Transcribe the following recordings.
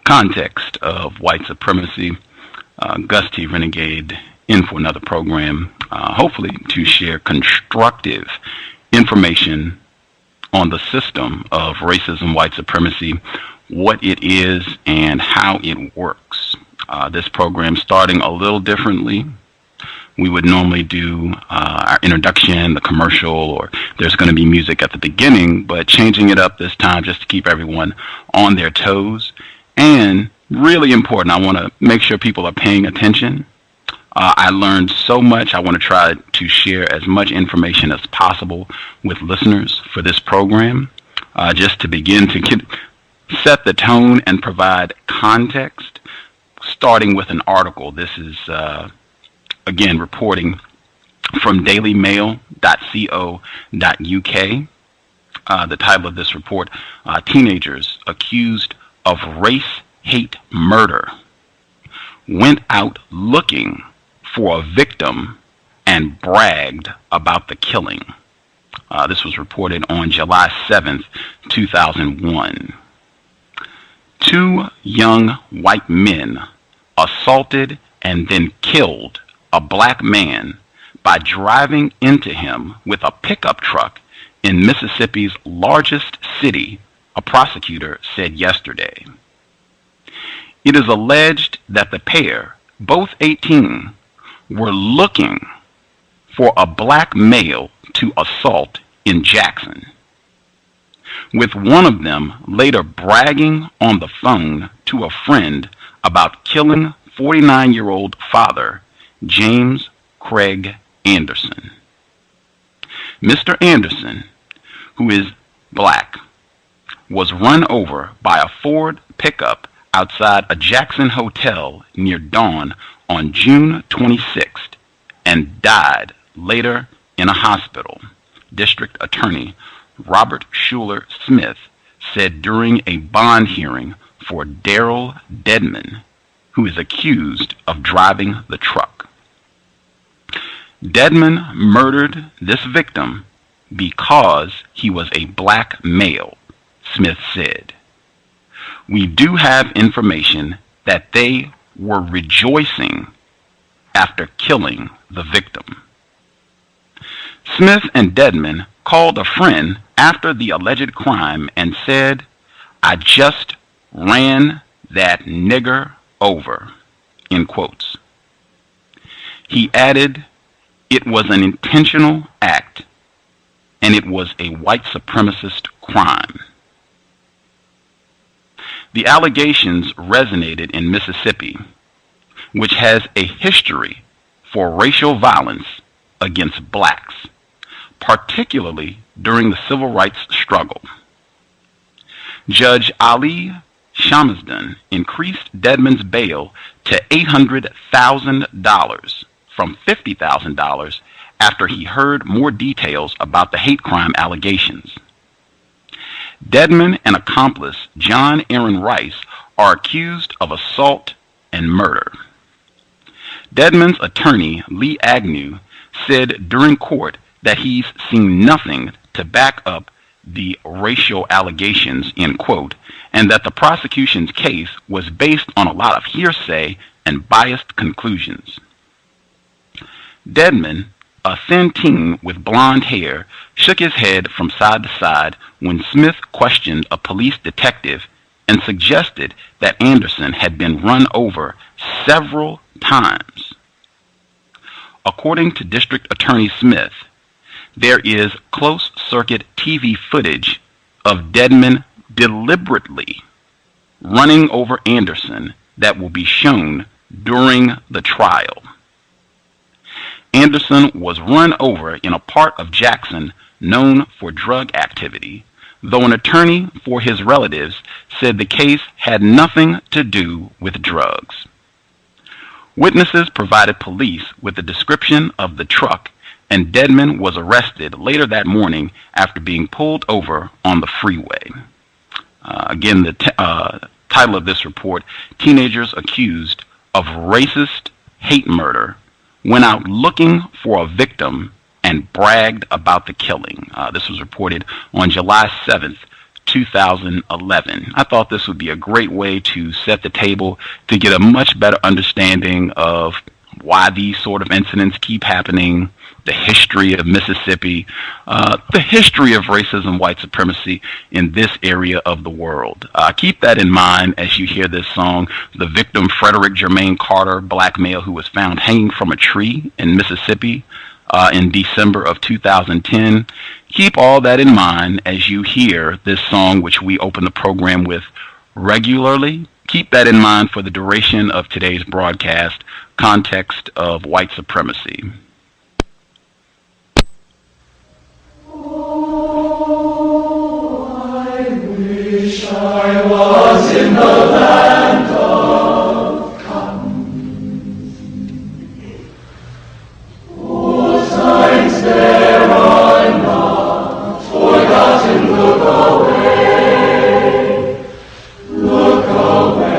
Context of White Supremacy. Gus T Renegade in for another program, hopefully to share constructive information on the system of racism, white supremacy, what it is, and how it works. This program starting a little differently. We would normally do our introduction, the commercial, or there's going to be music at the beginning, but changing it up this time just to keep everyone on their toes. And really important, I want to make sure people are paying attention. I learned so much. I want to try to share as much information as possible with listeners for this program, just to begin to set the tone and provide context, starting with an article. This is, again, reporting from dailymail.co.uk. The title of this report, Teenagers Accused of Race Hate Murder Went Out Looking for a Victim and Bragged about the Killing. This was reported on July 7th, 2001. Two young white men assaulted and then killed a black man by driving into him with a pickup truck in Mississippi's largest city, a prosecutor said yesterday. It is alleged that the pair, both 18, were looking for a black male to assault in Jackson, with one of them later bragging on the phone to a friend about killing 49-year-old father James Craig Anderson. Mr. Anderson, who is black, was run over by a Ford pickup outside a Jackson hotel near dawn on June 26th and died later in a hospital, District Attorney Robert Schuler Smith said during a bond hearing for Darrell Dedman, who is accused of driving the truck. Dedman murdered this victim because he was a black male, Smith said. We do have information that they were rejoicing after killing the victim. Smith and Dedman called a friend after the alleged crime and said, "I just ran that nigger over," in quotes. He added, "It was an intentional act, and it was a white supremacist crime." The allegations resonated in Mississippi, which has a history for racial violence against blacks, particularly during the civil rights struggle. Judge Ali Shamsden increased Dedman's bail to $800,000 from $50,000 after he heard more details about the hate crime allegations. Dedman and accomplice John Aaron Rice are accused of assault and murder. Dedman's attorney, Lee Agnew, said during court that he's seen nothing to back up the racial allegations, in quote, and that the prosecution's case was based on a lot of hearsay and biased conclusions. Dedman, a thin teen with blonde hair, shook his head from side to side when Smith questioned a police detective and suggested that Anderson had been run over several times. According to District Attorney Smith, there is closed-circuit TV footage of Dedman deliberately running over Anderson that will be shown during the trial. Anderson was run over in a part of Jackson known for drug activity, though an attorney for his relatives said the case had nothing to do with drugs. Witnesses provided police with a description of the truck, and Dedman was arrested later that morning after being pulled over on the freeway. Again, the title of this report, Teenagers Accused of Racist Hate Murder Went Out Looking for a Victim and Bragged about the Killing. This was reported on July 7th, 2011. I thought this would be a great way to set the table to get a much better understanding of why these sort of incidents keep happening, the history of Mississippi, the history of racism, white supremacy in this area of the world. Keep that in mind as you hear this song. The victim, Frederick Jermaine Carter, black male who was found hanging from a tree in Mississippi in December of 2010. Keep all that in mind as you hear this song, which we open the program with regularly. Keep that in mind for the duration of today's broadcast, Context of White Supremacy. I was in the land of cotton. Old times there are not forgotten. Look away, look away,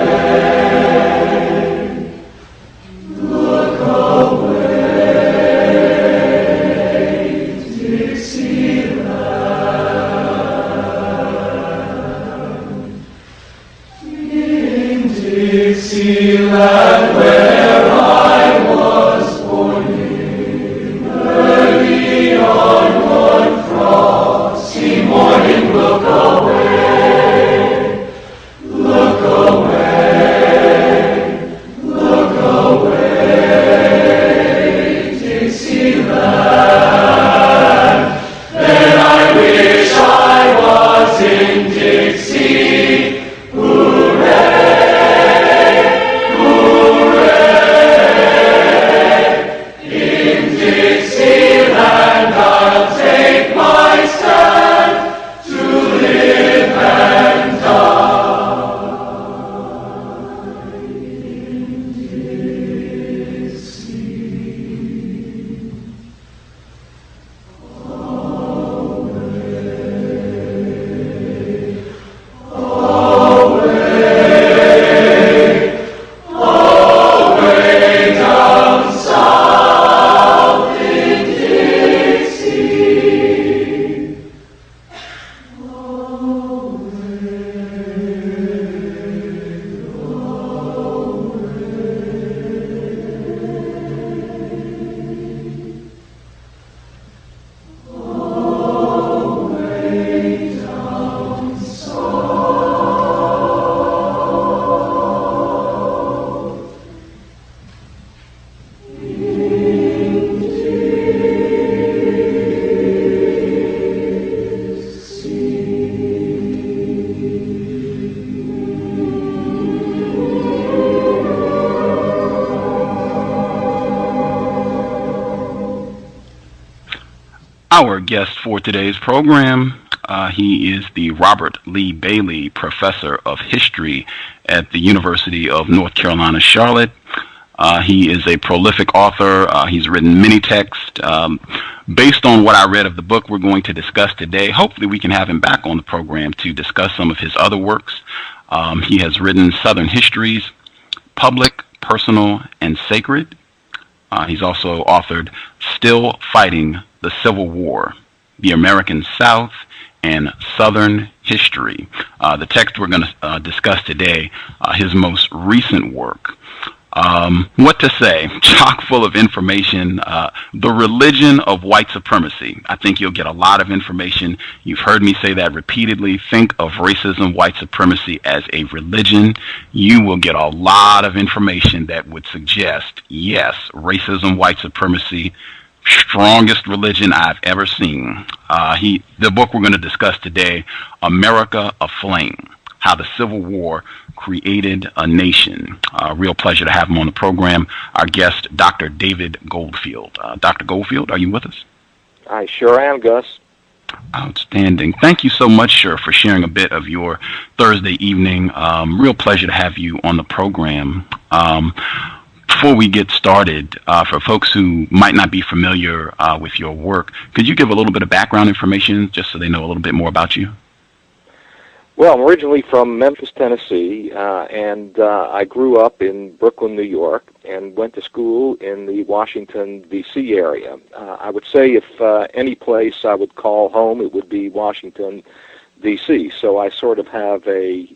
look away, Dixieland, where I was born, early on one frosty morning. Look away, look away, look away, Dixieland. Then I wish I was in Dixie. Our guest for today's program, he is the Robert Lee Bailey Professor of History at the University of North Carolina, Charlotte. He is a prolific author. He's written many texts. Based on what I read of the book we're going to discuss today, hopefully we can have him back on the program to discuss some of his other works. He has written Southern Histories, Public, Personal, and Sacred. He's also authored Still Fighting the Civil War, The American South, and Southern History. The text we're going to discuss today, his most recent work. What to say? Chock full of information. The Religion of White Supremacy. I think you'll get a lot of information. You've heard me say that repeatedly. Think of racism, white supremacy as a religion. You will get a lot of information that would suggest, yes, racism, white supremacy, strongest religion I've ever seen. The book we're going to discuss today, America Aflame, How the Civil War Created a Nation. Real pleasure to have him on the program. Our guest, Dr. David Goldfield. Dr. Goldfield, are you with us? I sure am, Gus. Outstanding. Thank you so much, sir, for sharing a bit of your Thursday evening. Real pleasure to have you on the program. Before we get started, for folks who might not be familiar with your work, could you give a little bit of background information just so they know a little bit more about you? Well, I'm originally from Memphis, Tennessee, and I grew up in Brooklyn, New York, and went to school in the Washington, D.C. area. I would say if any place I would call home, it would be Washington, D.C. So I sort of have a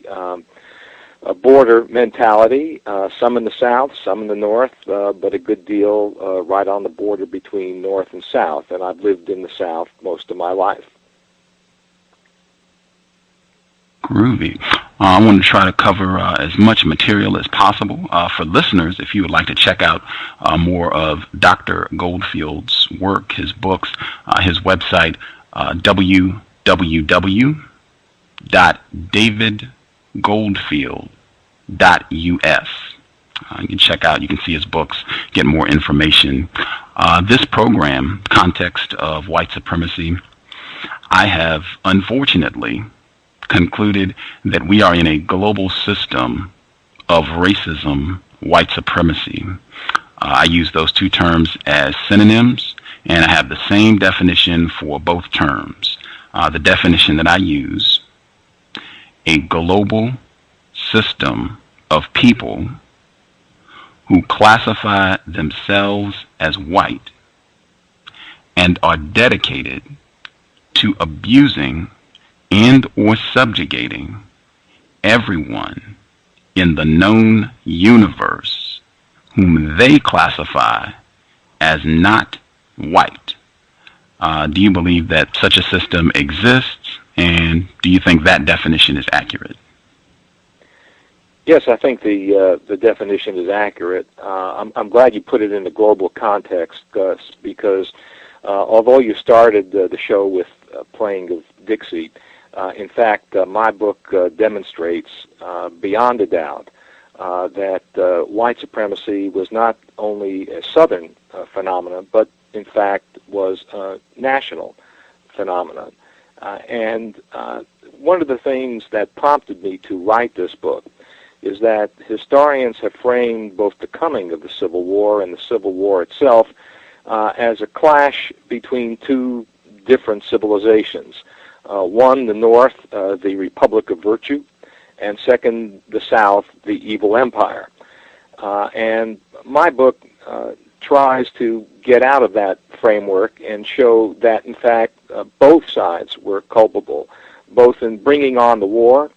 border mentality, some in the south, some in the north, but a good deal right on the border between north and south, and I've lived in the south most of my life. Groovy. I want to try to cover as much material as possible. For listeners, if you would like to check out more of Dr. Goldfield's work, his books, his website, www.davidgoldfield.us. You can check out, you can see his books, get more information. This program, Context of White Supremacy, I have unfortunately concluded that we are in a global system of racism, white supremacy. I use those two terms as synonyms, and I have the same definition for both terms. The definition that I use: a global system of people who classify themselves as white and are dedicated to abusing and or subjugating everyone in the known universe whom they classify as not white. Do you believe that such a system exists, and do you think that definition is accurate? Yes, I think the definition is accurate. I'm glad you put it in the global context, Gus, because although you started the show with playing of Dixie, in fact, my book demonstrates beyond a doubt that white supremacy was not only a Southern phenomenon, but in fact was a national phenomenon. And one of the things that prompted me to write this book is that historians have framed both the coming of the Civil War and the Civil War itself as a clash between two different civilizations. One, the North, the Republic of Virtue, and second, the South, the evil empire. And my book tries to get out of that framework and show that, in fact, both sides were culpable, both in bringing on the war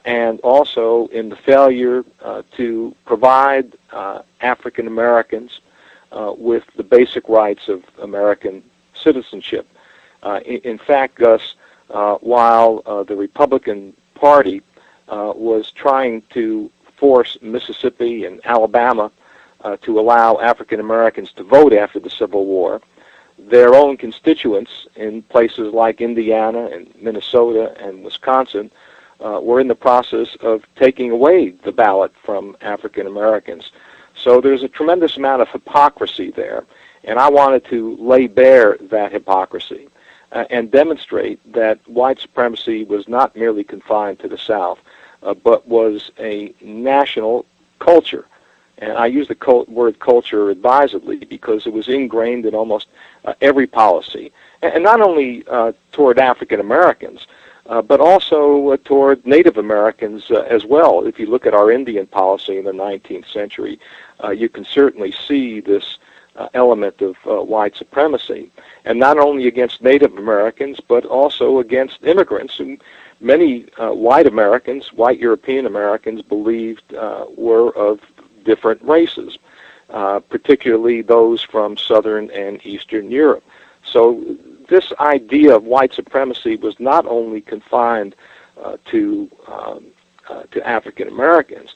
and also in the failure to provide African Americans with the basic rights of American citizenship. In fact, Gus, while the Republican Party was trying to force Mississippi and Alabama to allow African Americans to vote after the Civil War, their own constituents in places like Indiana and Minnesota and Wisconsin were in the process of taking away the ballot from African Americans. So there's a tremendous amount of hypocrisy there, and I wanted to lay bare that hypocrisy and demonstrate that white supremacy was not merely confined to the South, but was a national culture. And I use the word culture advisedly because it was ingrained in almost every policy, and not only toward African Americans, but also toward Native Americans as well. If you look at our Indian policy in the 19th century, you can certainly see this element of white supremacy, and not only against Native Americans, but also against immigrants who many white Americans, white European Americans, believed were of different races, particularly those from Southern and Eastern Europe. So this idea of white supremacy was not only confined to African Americans,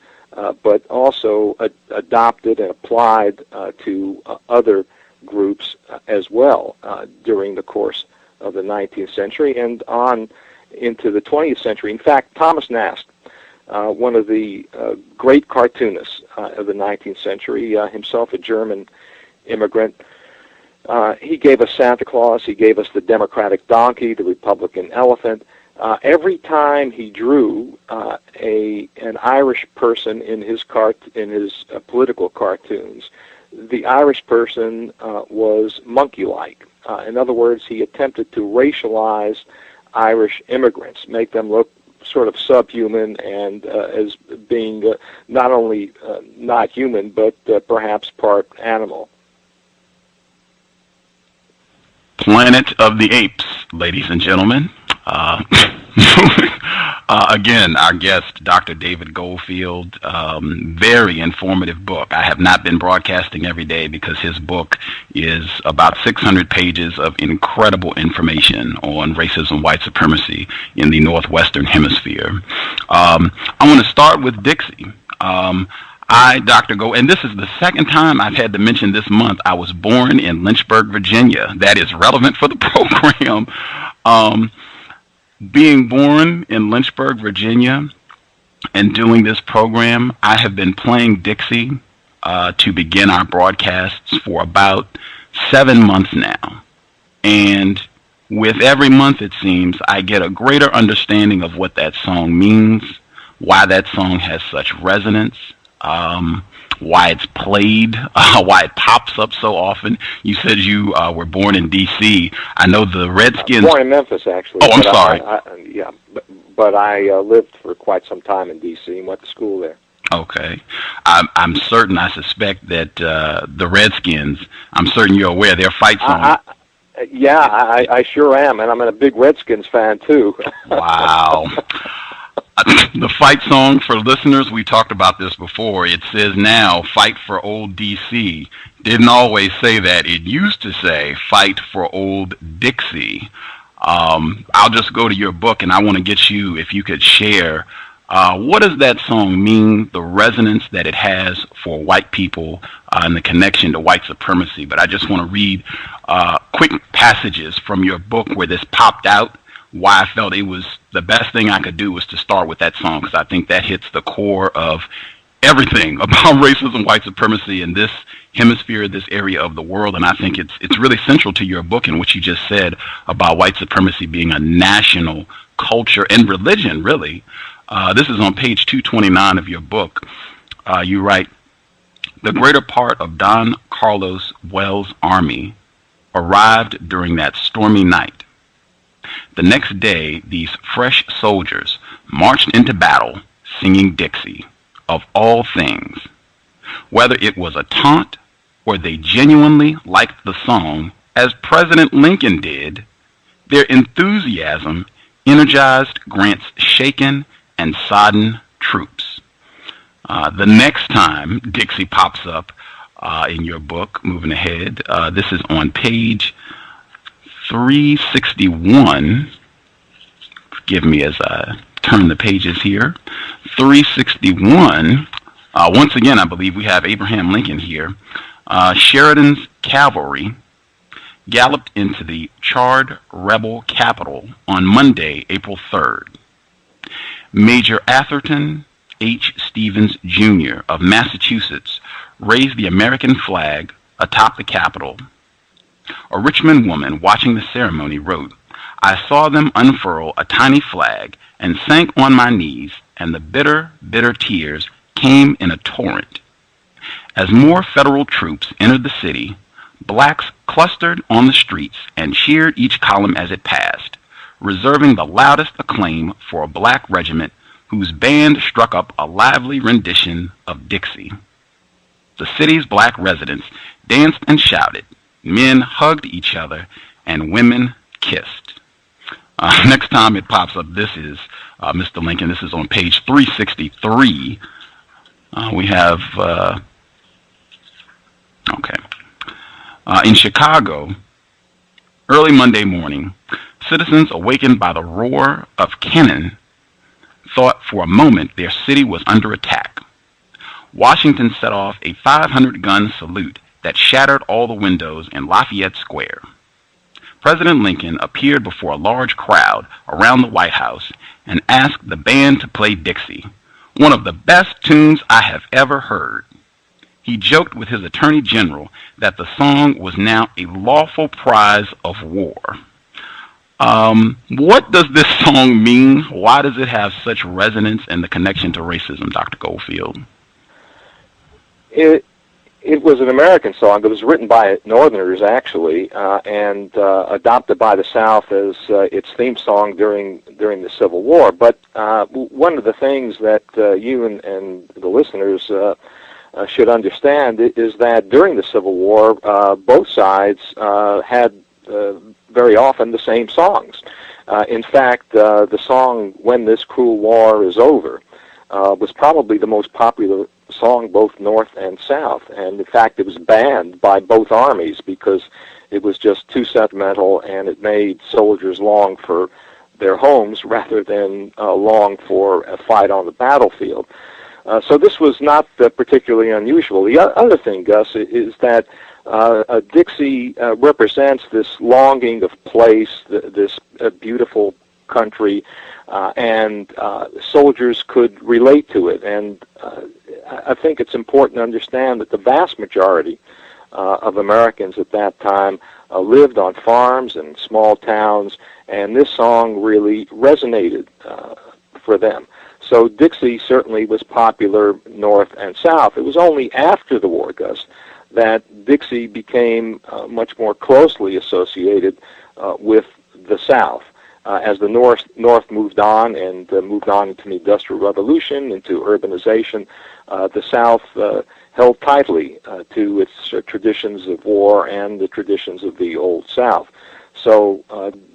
but also adopted and applied to other groups as well during the course of the 19th century and on into the 20th century. In fact, Thomas Nast, one of the great cartoonists of the 19th century, himself a German immigrant, he gave us Santa Claus, he gave us the Democratic donkey, the Republican elephant. Every time he drew an Irish person in his political cartoons, the Irish person was monkey-like. In other words, he attempted to racialize Irish immigrants, make them look sort of subhuman and as being not only not human, but perhaps part animal. Planet of the Apes, ladies and gentlemen. Uh, Again, our guest, Dr. David Goldfield, very informative book. I have not been broadcasting every day because his book is about 600 pages of incredible information on racism, white supremacy in the Northwestern Hemisphere. I want to start with Dixie. Dr. Go, and this is the second time I've had to mention this month. I was born in Lynchburg, Virginia. That is relevant for the program. Being born in Lynchburg, Virginia, and doing this program, I have been playing Dixie to begin our broadcasts for about 7 months now. And with every month, it seems, I get a greater understanding of what that song means, why that song has such resonance, why it's played, why it pops up so often. You said you were born in D.C. I know the Redskins. Born in Memphis, actually. Oh, I'm sorry. Yeah, but I lived for quite some time in D.C. and went to school there. Okay. I'm certain, I suspect that the Redskins, I'm certain you're aware, their fight song. I sure am, and I'm a big Redskins fan, too. Wow. The fight song, for listeners, we talked about this before. It says now, fight for old D.C. Didn't always say that. It used to say, fight for old Dixie. I'll just go to your book, and I want to get you, if you could share, what does that song mean, the resonance that it has for white people and the connection to white supremacy. But I just want to read quick passages from your book where this popped out. Why I felt it was the best thing I could do was to start with that song, because I think that hits the core of everything about racism, white supremacy in this hemisphere, this area of the world. And I think it's really central to your book and what you just said about white supremacy being a national culture and religion, really. This is on page 229 of your book. You write, the greater part of Don Carlos Wells' army arrived during that stormy night. The next day, these fresh soldiers marched into battle singing Dixie, of all things. Whether it was a taunt or they genuinely liked the song, as President Lincoln did, their enthusiasm energized Grant's shaken and sodden troops. The next time Dixie pops up in your book, moving ahead, this is on page 361. Forgive me as I turn the pages here. 361. Once again, I believe we have Abraham Lincoln here. Sheridan's cavalry galloped into the charred rebel capital on Monday, April 3rd. Major Atherton H. Stevens, Jr. of Massachusetts raised the American flag atop the Capitol. A Richmond woman watching the ceremony wrote, I saw them unfurl a tiny flag and sank on my knees, and the bitter, bitter tears came in a torrent. As more federal troops entered the city, blacks clustered on the streets and cheered each column as it passed, reserving the loudest acclaim for a black regiment whose band struck up a lively rendition of Dixie. The city's black residents danced and shouted, men hugged each other, and women kissed. Next time it pops up, this is Mr. Lincoln. This is on page 363. We have, in Chicago, early Monday morning, citizens awakened by the roar of cannon thought for a moment their city was under attack. Washington set off a 500-gun salute that shattered all the windows in Lafayette Square. President Lincoln appeared before a large crowd around the White House and asked the band to play Dixie, one of the best tunes I have ever heard. He joked with his attorney general that the song was now a lawful prize of war. What does this song mean? Why does it have such resonance and the connection to racism, Dr. Goldfield? It was an American song. It was written by Northerners, actually, and adopted by the South as its theme song during the Civil War. But one of the things that you and the listeners should understand is that during the Civil War, both sides had very often the same songs. In fact, the song "When This Cruel War Is Over" was probably the most popular song both North and South, and in fact it was banned by both armies because it was just too sentimental and it made soldiers long for their homes rather than long for a fight on the battlefield. So this was not particularly unusual. The other thing, Gus, is that Dixie represents this longing of place, this beautiful country, and soldiers could relate to it. And I think it's important to understand that the vast majority of Americans at that time lived on farms and small towns, and this song really resonated for them. So Dixie certainly was popular North and South. It was only after the war, Gus, that Dixie became much more closely associated with the South. As the North moved on and moved on into the Industrial Revolution, into urbanization, the South held tightly to its traditions of war and the traditions of the Old South. So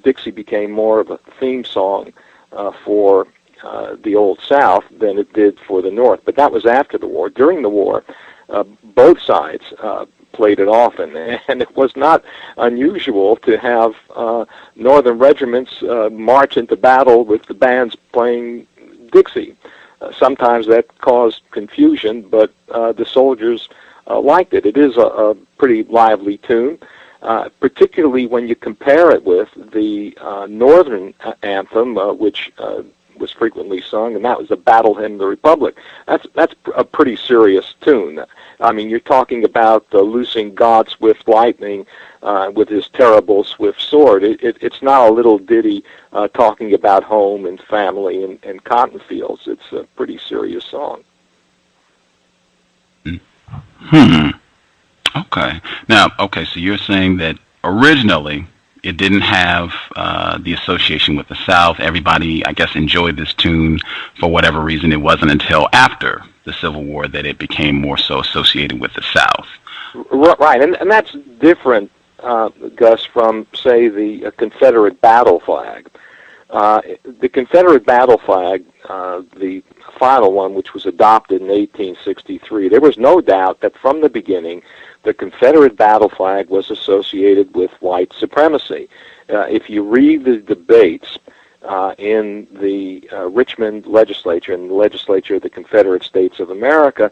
Dixie became more of a theme song for the Old South than it did for the North. But that was after the war. During the war, both sides played it often, and it was not unusual to have Northern regiments march into battle with the bands playing Dixie. Sometimes that caused confusion, but the soldiers liked it. It is a pretty lively tune, particularly when you compare it with the Northern anthem, which was frequently sung, and that was the Battle Hymn of the Republic. That's a pretty serious tune. I mean, you're talking about loosing God's swift lightning with his terrible swift sword. It's not a little ditty talking about home and family and cotton fields. It's a pretty serious song. Okay. Now, so you're saying that originally it didn't have the association with the South. Everybody, I guess, enjoyed this tune for whatever reason. It wasn't until after the Civil War that it became more so associated with the South. Right, and that's different, Gus, from, say, the Confederate battle flag. The Confederate battle flag, the final one, which was adopted in 1863, there was no doubt that from the beginning the Confederate battle flag was associated with white supremacy. If you read the debates in the Richmond legislature, in the legislature of the Confederate States of America,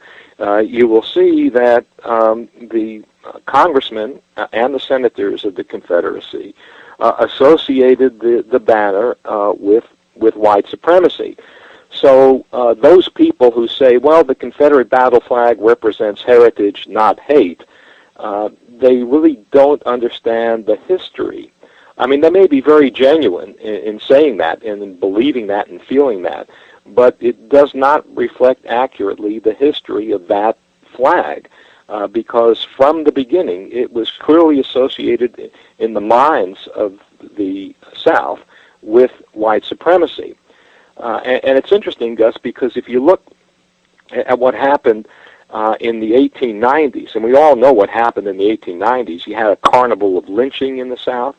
you will see that the congressmen and the senators of the Confederacy associated the banner with white supremacy. So those people who say, well, the Confederate battle flag represents heritage, not hate, they really don't understand the history. I mean, they may be very genuine in saying that and in believing that and feeling that, but it does not reflect accurately the history of that flag, because from the beginning it was clearly associated in the minds of the South with white supremacy. And it's interesting, Gus, because if you look at what happened in the 1890s, and we all know what happened in the 1890s, you had a carnival of lynching in the South.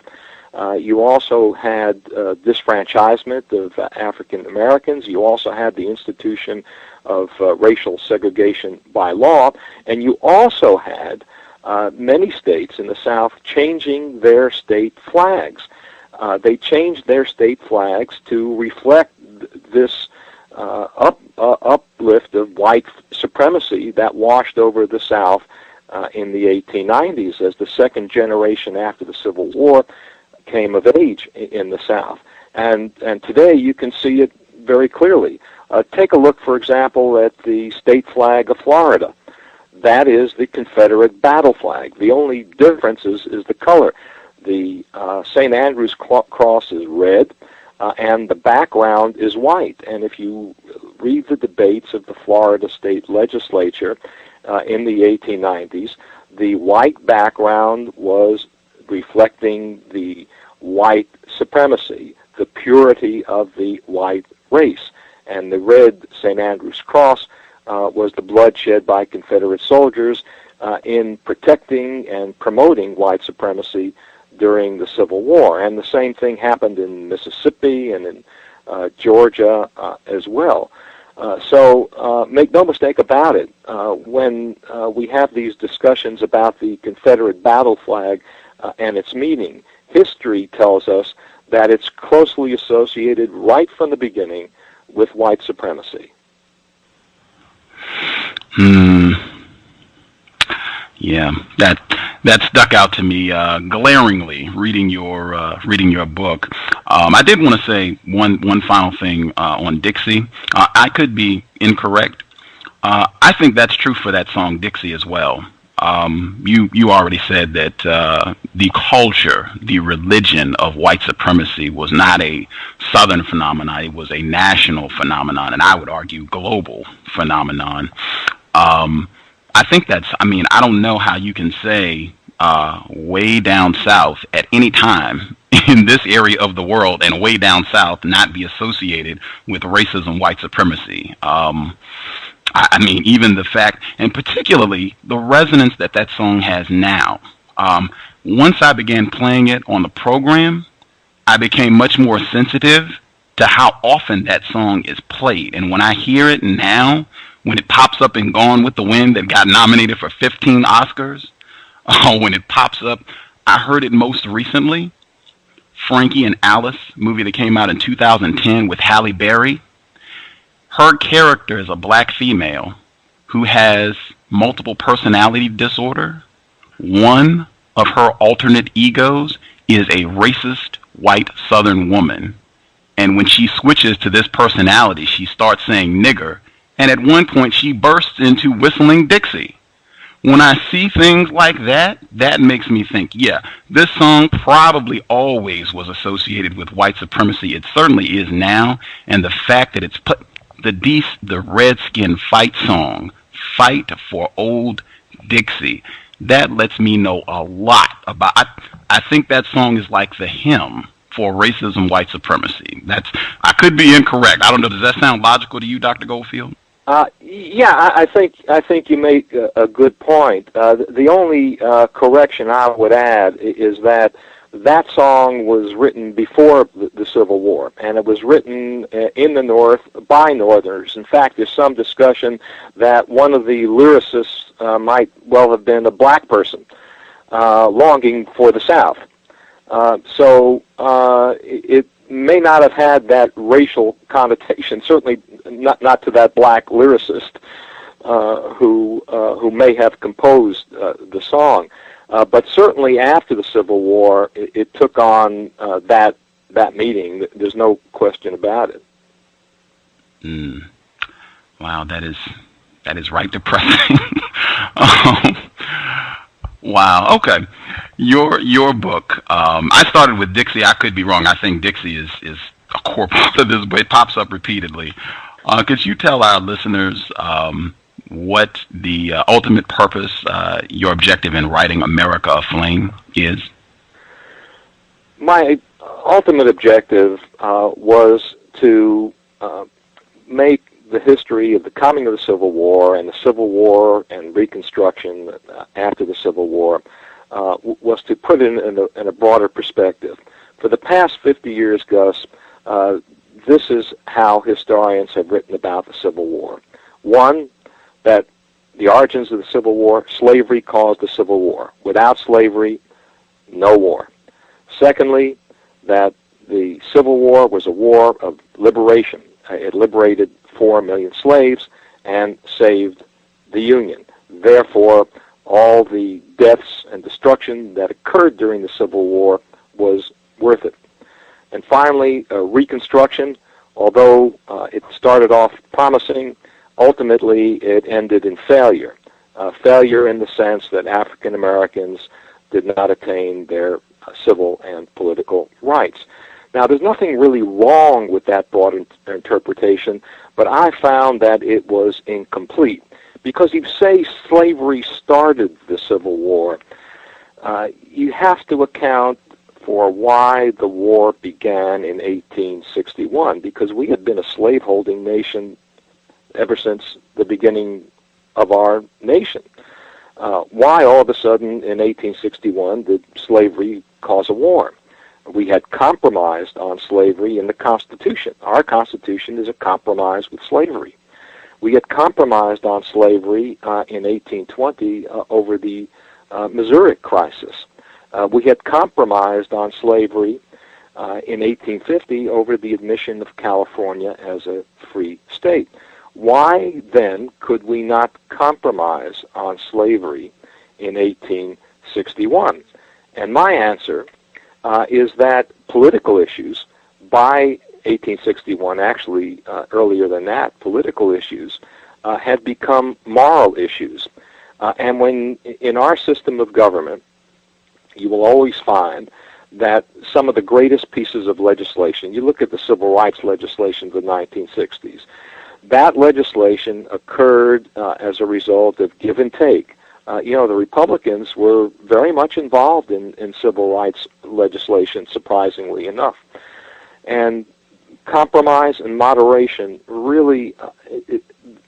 You also had disfranchisement of African Americans. You also had the institution of racial segregation by law. And you also had many states in the South changing their state flags. They changed their state flags to reflect this uplift of white supremacy that washed over the South in the 1890s as the second generation after the Civil War came of age in the South. And today you can see it very clearly. Take a look, for example, at the state flag of Florida. That is the Confederate battle flag. The only difference is the color. The St. Andrew's cross is red, and the background is white. And if you read the debates of the Florida state legislature in the 1890s, the white background was reflecting the white supremacy, the purity of the white race. And the red St. Andrew's cross was the blood shed by Confederate soldiers in protecting and promoting white supremacy during the Civil War. And the same thing happened in Mississippi and in Georgia as well. So make no mistake about it, when we have these discussions about the Confederate battle flag and its meaning, history tells us that it's closely associated right from the beginning with white supremacy. Yeah, that stuck out to me glaringly reading your book. I did want to say one final thing on Dixie. I could be incorrect. I think that's true for that song Dixie as well. You already said that the culture, the religion of white supremacy was not a Southern phenomenon. It was a national phenomenon, and I would argue global phenomenon. I think I don't know how you can say way down south at any time in this area of the world and way down south not be associated with racism, white supremacy. Even the fact, and particularly the resonance that song has now. Once I began playing it on the program, I became much more sensitive to how often that song is played. And when I hear it now, when it pops up in Gone with the Wind that got nominated for 15 Oscars, when it pops up, I heard it most recently, Frankie and Alice, movie that came out in 2010 with Halle Berry. Her character is a black female who has multiple personality disorder. One of her alternate egos is a racist white Southern woman. And when she switches to this personality, she starts saying nigger. And at one point, she bursts into whistling Dixie. When I see things like that, that makes me think, yeah, this song probably always was associated with white supremacy. It certainly is now. And the fact that it's put the Redskin fight song, Fight for Old Dixie, that lets me know a lot about, I think that song is like the hymn for racism, white supremacy. I could be incorrect. I don't know. Does that sound logical to you, Dr. Goldfield? Yeah, I think you make a good point. The only correction I would add is that song was written before the Civil War, and it was written in the North by Northerners. In fact, there's some discussion that one of the lyricists might well have been a black person longing for the South. So it may not have had that racial connotation, certainly not to that black lyricist who may have composed the song. But certainly after the Civil War, it took on that meaning. There's no question about it. Wow, that is right depressing. Wow. Okay. Your book. I started with Dixie. I could be wrong. I think Dixie is a core part of this, but it pops up repeatedly. Could you tell our listeners what the ultimate purpose, your objective in writing America Aflame is? My ultimate objective was to make the history of the coming of the Civil War and the Civil War and Reconstruction after the Civil War was to put it in a broader perspective. For the past 50 years, Gus, this is how historians have written about the Civil War. One, that the origins of the Civil War, slavery caused the Civil War. Without slavery, no war. Secondly, that the Civil War was a war of liberation. It liberated 4 million slaves and saved the Union. Therefore, all the deaths and destruction that occurred during the Civil War was worth it. And finally, Reconstruction, although it started off promising, ultimately it ended in failure. Failure in the sense that African Americans did not attain their civil and political rights. Now, there's nothing really wrong with that broad interpretation, but I found that it was incomplete. Because you say slavery started the Civil War, you have to account for why the war began in 1861, because we had been a slaveholding nation ever since the beginning of our nation. Why all of a sudden in 1861 did slavery cause a war. We had compromised on slavery in the Constitution. Our Constitution is a compromise with slavery. We had compromised on slavery in 1820 over the Missouri crisis. We had compromised on slavery in 1850 over the admission of California as a free state. Why then could we not compromise on slavery in 1861? And my answer is that political issues by 1861, actually earlier than that, political issues had become moral issues. And when in our system of government, you will always find that some of the greatest pieces of legislation, you look at the civil rights legislation of the 1960s, that legislation occurred as a result of give and take. The Republicans were very much involved in civil rights legislation, surprisingly enough. And compromise and moderation, really,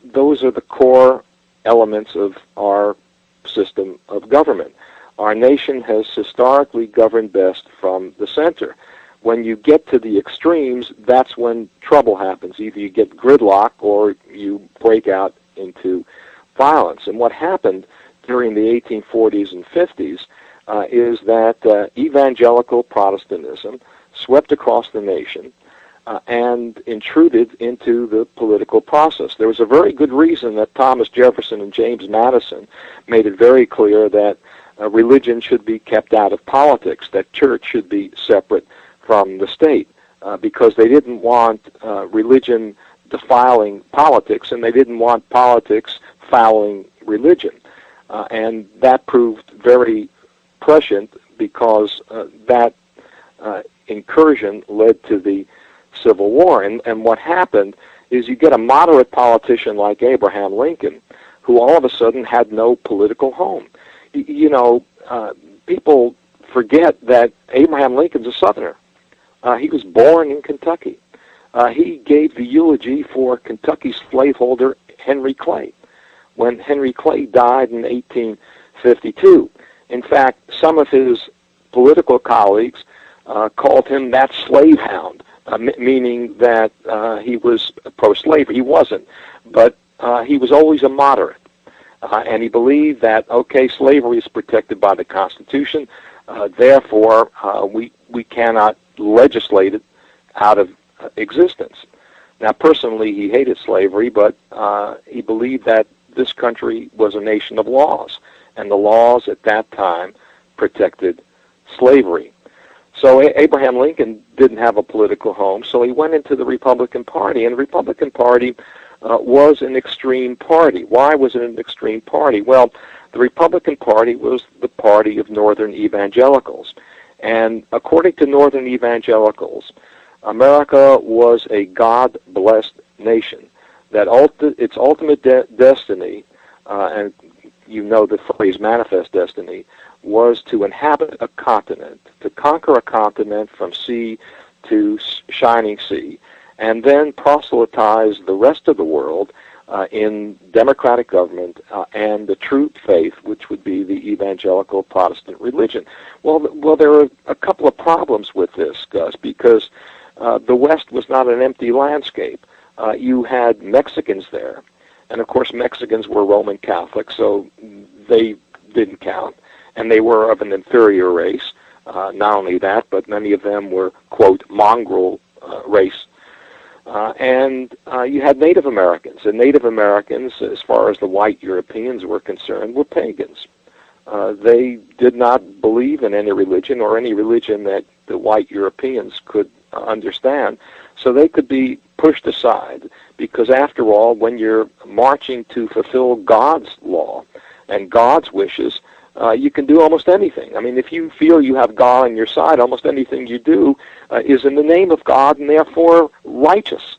those are the core elements of our system of government. Our nation has historically governed best from the center. When you get to the extremes, that's when trouble happens. Either you get gridlock or you break out into violence. And what happened during the 1840s and 50s is that evangelical Protestantism swept across the nation and intruded into the political process. There was a very good reason that Thomas Jefferson and James Madison made it very clear that religion should be kept out of politics, that church should be separate from the state, because they didn't want religion defiling politics, and they didn't want politics fouling religion. And that proved very prescient because that incursion led to the Civil War. And what happened is you get a moderate politician like Abraham Lincoln, who all of a sudden had no political home. People forget that Abraham Lincoln's a Southerner. He was born in Kentucky. He gave the eulogy for Kentucky's slaveholder Henry Clay when Henry Clay died in 1852. In fact, some of his political colleagues called him that slave hound, meaning that he was pro-slavery. He wasn't, but he was always a moderate. And he believed that, okay, slavery is protected by the Constitution, therefore we cannot legislate it out of existence. Now, personally, he hated slavery, but he believed that this country was a nation of laws, and the laws at that time protected slavery. So Abraham Lincoln didn't have a political home, so he went into the Republican Party, and the Republican Party was an extreme party. Why was it an extreme party? Well, the Republican Party was the party of Northern evangelicals. And according to Northern evangelicals, America was a God-blessed nation, that its ultimate destiny, and you know the phrase manifest destiny, was to inhabit a continent, to conquer a continent from sea to shining sea, and then proselytize the rest of the world in democratic government and the true faith, which would be the evangelical Protestant religion. Well, there are a couple of problems with this, Gus, because the West was not an empty landscape. You had Mexicans there, and of course Mexicans were Roman Catholics, so they didn't count, and they were of an inferior race. Not only that, but many of them were, quote, mongrel race. And you had Native Americans, and Native Americans, as far as the white Europeans were concerned, were pagans. They did not believe in any religion or any religion that the white Europeans could understand, so they could be pushed aside, because after all, when you're marching to fulfill God's law and God's wishes, you can do almost anything. I mean, if you feel you have God on your side, almost anything you do is in the name of God and therefore righteous.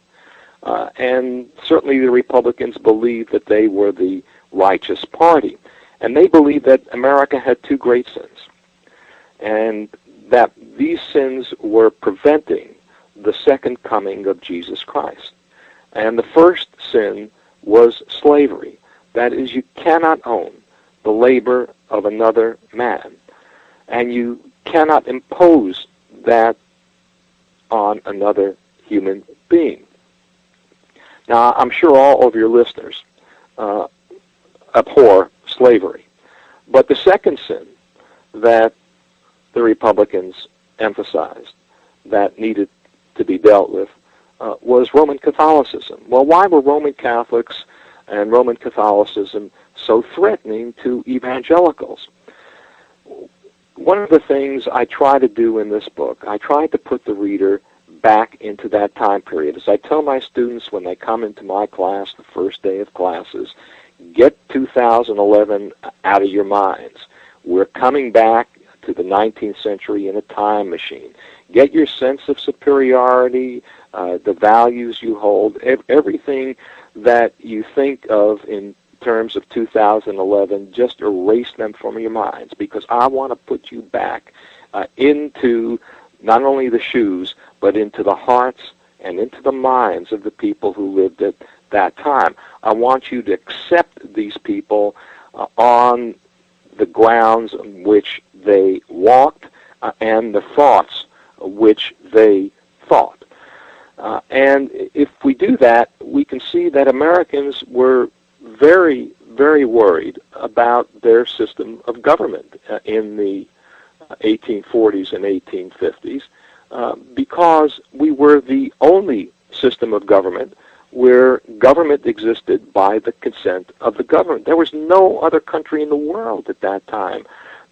And certainly the Republicans believed that they were the righteous party. And they believed that America had two great sins, and that these sins were preventing the second coming of Jesus Christ. And the first sin was slavery. That is, you cannot own the labor of another man, and you cannot impose that on another human being. Now, I'm sure all of your listeners abhor slavery. But the second sin that the Republicans emphasized that needed to be dealt with was Roman Catholicism. Well, why were Roman Catholics and Roman Catholicism so threatening to evangelicals? One of the things I try to do in this book, I try to put the reader back into that time period. As I tell my students when they come into my class the first day of classes, get 2011 out of your minds. We're coming back to the 19th century in a time machine. Get your sense of superiority, the values you hold, everything that you think of in terms of 2011, just erase them from your minds, because I want to put you back into not only the shoes, but into the hearts and into the minds of the people who lived at that time. I want you to accept these people on the grounds on which they walked and the thoughts which they thought. And if we do that, we can see that Americans were very, very worried about their system of government in the 1840s and 1850s because we were the only system of government where government existed by the consent of the government. There was no other country in the world at that time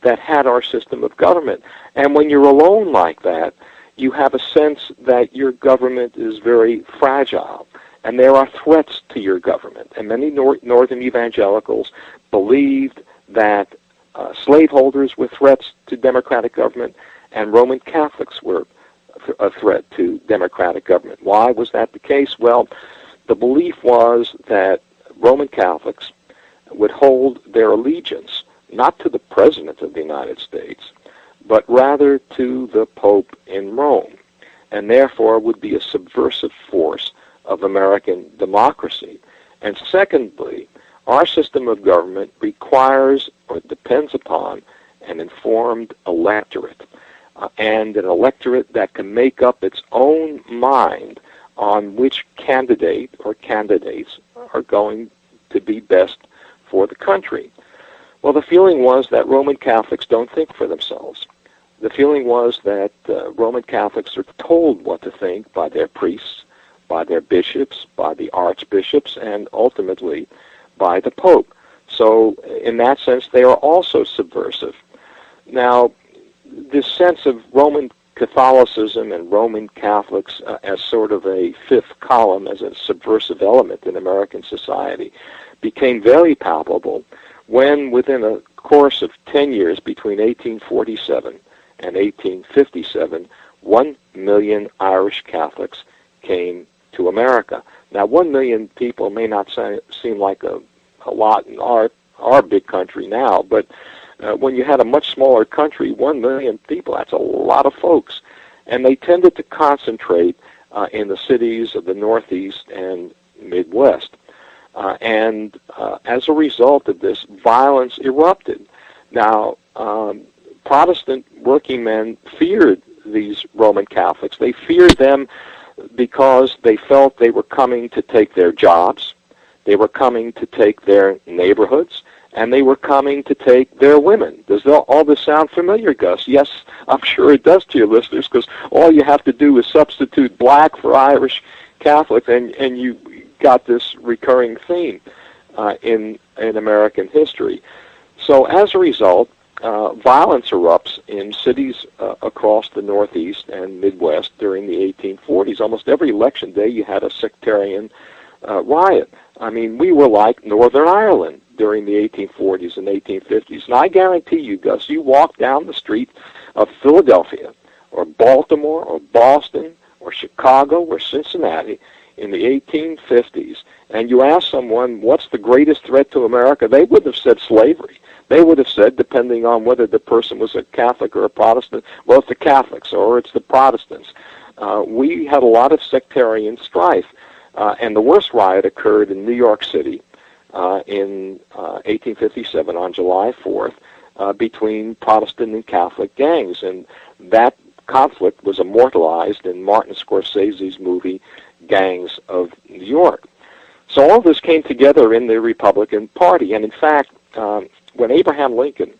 that had our system of government. And when you're alone like that, you have a sense that your government is very fragile, and there are threats to your government. And many northern evangelicals believed that slaveholders were threats to democratic government, and Roman Catholics were a threat to democratic government. Why was that the case? Well, the belief was that Roman Catholics would hold their allegiance not to the President of the United States, but rather to the Pope in Rome, and therefore would be a subversive force of American democracy. And secondly, our system of government requires or depends upon an informed electorate, and an electorate that can make up its own mind on which candidate or candidates are going to be best for the country. Well, the feeling was that Roman Catholics don't think for themselves. The feeling was that Roman Catholics are told what to think by their priests, by their bishops, by the archbishops, and ultimately by the Pope. So in that sense, they are also subversive. Now, this sense of Roman Catholicism and Roman Catholics as sort of a fifth column, as a subversive element in American society, became very palpable when, within a course of 10 years, between 1847 and 1857, 1 million Irish Catholics came to America. Now, 1 million people may not seem like a lot in our big country now, but when you had a much smaller country, 1 million people, that's a lot of folks. And they tended to concentrate in the cities of the Northeast and Midwest. And as a result of this, violence erupted. Now, Protestant working men feared these Roman Catholics. They feared them because they felt they were coming to take their jobs, they were coming to take their neighborhoods, and they were coming to take their women. Does all this sound familiar, Gus? Yes, I'm sure it does to your listeners, because all you have to do is substitute black for Irish Catholic, and you got this recurring theme in American history. So as a result, violence erupts in cities across the Northeast and Midwest during the 1840s. Almost every election day you had a sectarian riot. I mean, we were like Northern Ireland during the 1840s and 1850s. And I guarantee you, Gus, you walk down the street of Philadelphia or Baltimore or Boston or Chicago or Cincinnati in the 1850s, and you ask someone, what's the greatest threat to America? They wouldn't have said slavery. They would have said, depending on whether the person was a Catholic or a Protestant, well, it's the Catholics or it's the Protestants. We had a lot of sectarian strife, and the worst riot occurred in New York City in 1857 on July 4th, between Protestant and Catholic gangs, and that conflict was immortalized in Martin Scorsese's movie Gangs of New York. So all this came together in the Republican Party, and in fact, when Abraham Lincoln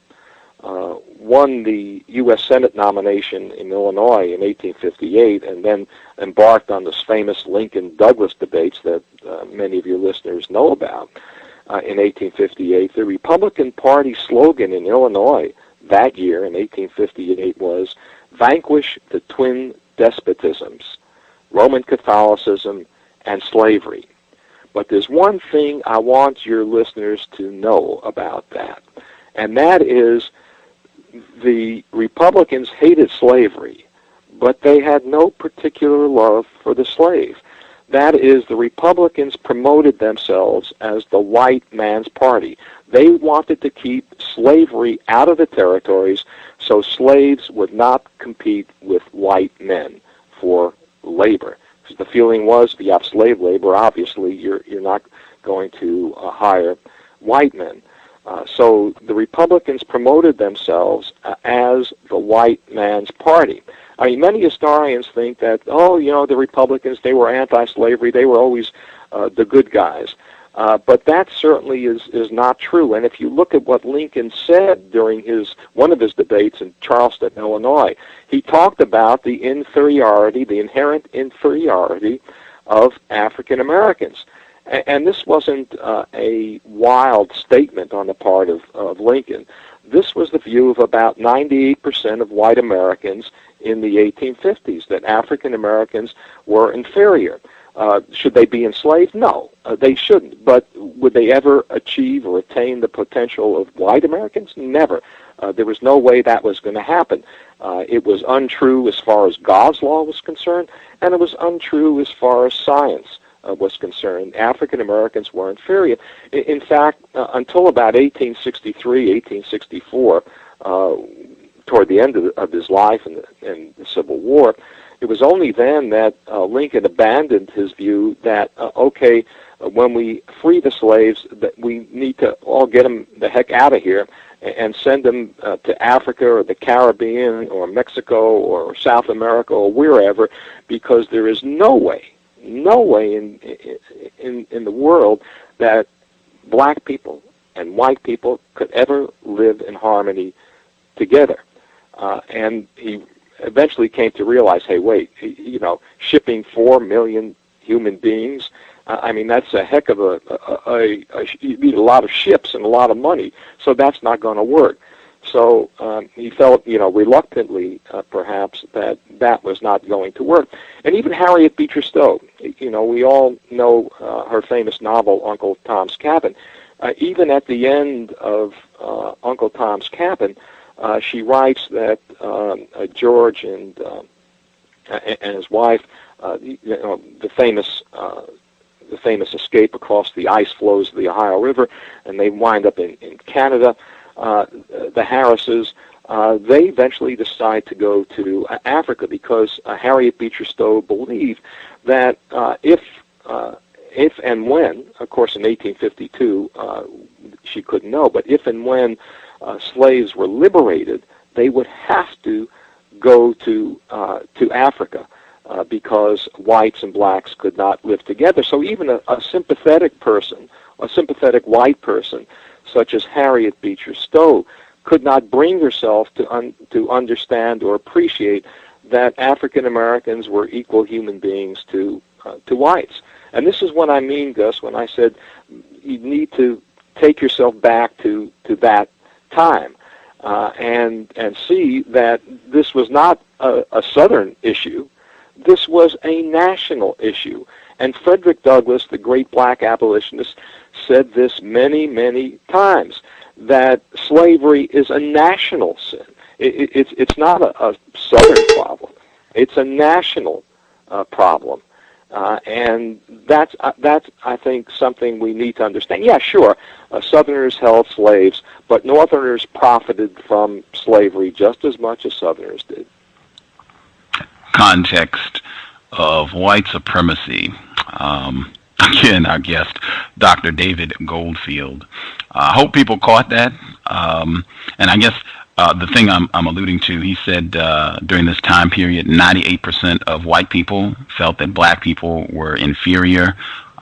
won the U.S. Senate nomination in Illinois in 1858, and then embarked on this famous Lincoln-Douglas debates that many of your listeners know about in 1858, the Republican Party slogan in Illinois that year in 1858 was, "Vanquish the twin despotisms, Roman Catholicism and slavery." But there's one thing I want your listeners to know about that, and that is the Republicans hated slavery, but they had no particular love for the slave. That is, the Republicans promoted themselves as the white man's party. They wanted to keep slavery out of the territories so slaves would not compete with white men for labor. Because the feeling was, if you have slave labor, obviously you're not going to hire white men. So the Republicans promoted themselves as the white man's party. I mean, many historians think that, the Republicans, they were anti-slavery, they were always the good guys. But that certainly is not true. And if you look at what Lincoln said during one of his debates in Charleston, Illinois, he talked about the inherent inferiority of African Americans. And this wasn't a wild statement on the part of Lincoln. This was the view of about 98% of white Americans in the 1850s, that African Americans were inferior. Should they be enslaved? No, they shouldn't. But would they ever achieve or attain the potential of white Americans? Never. There was no way that was going to happen. It was untrue as far as God's law was concerned, and it was untrue as far as science was concerned. African Americans were inferior. In fact, until about 1863, 1864, toward the end of his life and the Civil War, it was only then that Lincoln abandoned his view that, when we free the slaves, that we need to all get them the heck out of here and send them to Africa or the Caribbean or Mexico or South America or wherever, because there is no way in the world that black people and white people could ever live in harmony together. And he eventually came to realize, hey, wait, shipping 4 million human beings, that's a heck of you need a lot of ships and a lot of money, so that's not going to work. So he felt, reluctantly, perhaps, that was not going to work. And even Harriet Beecher Stowe, we all know her famous novel, Uncle Tom's Cabin. Even at the end of Uncle Tom's Cabin, she writes that George and his wife, the famous escape across the ice floes of the Ohio River, and they wind up in Canada. The Harrises, they eventually decide to go to Africa because Harriet Beecher Stowe believed that if and when, of course in 1852 she couldn't know, but if and when slaves were liberated, they would have to go to Africa because whites and blacks could not live together. So even a sympathetic person, a sympathetic white person, such as Harriet Beecher Stowe, could not bring herself to understand or appreciate that African Americans were equal human beings to whites. And this is what I mean, Gus, when I said you need to take yourself back to that time and see that this was not a Southern issue. This was a national issue. And Frederick Douglass, the great black abolitionist, said this many, many times, that slavery is a national sin. It's not a Southern problem. It's a national problem. And that's I think, something we need to understand. Yeah, sure, Southerners held slaves, but Northerners profited from slavery just as much as Southerners did. Context of White Supremacy. Again, our guest, Dr. David Goldfield. I hope people caught that. And I guess the thing I'm alluding to, he said during this time period, 98% of white people felt that black people were inferior.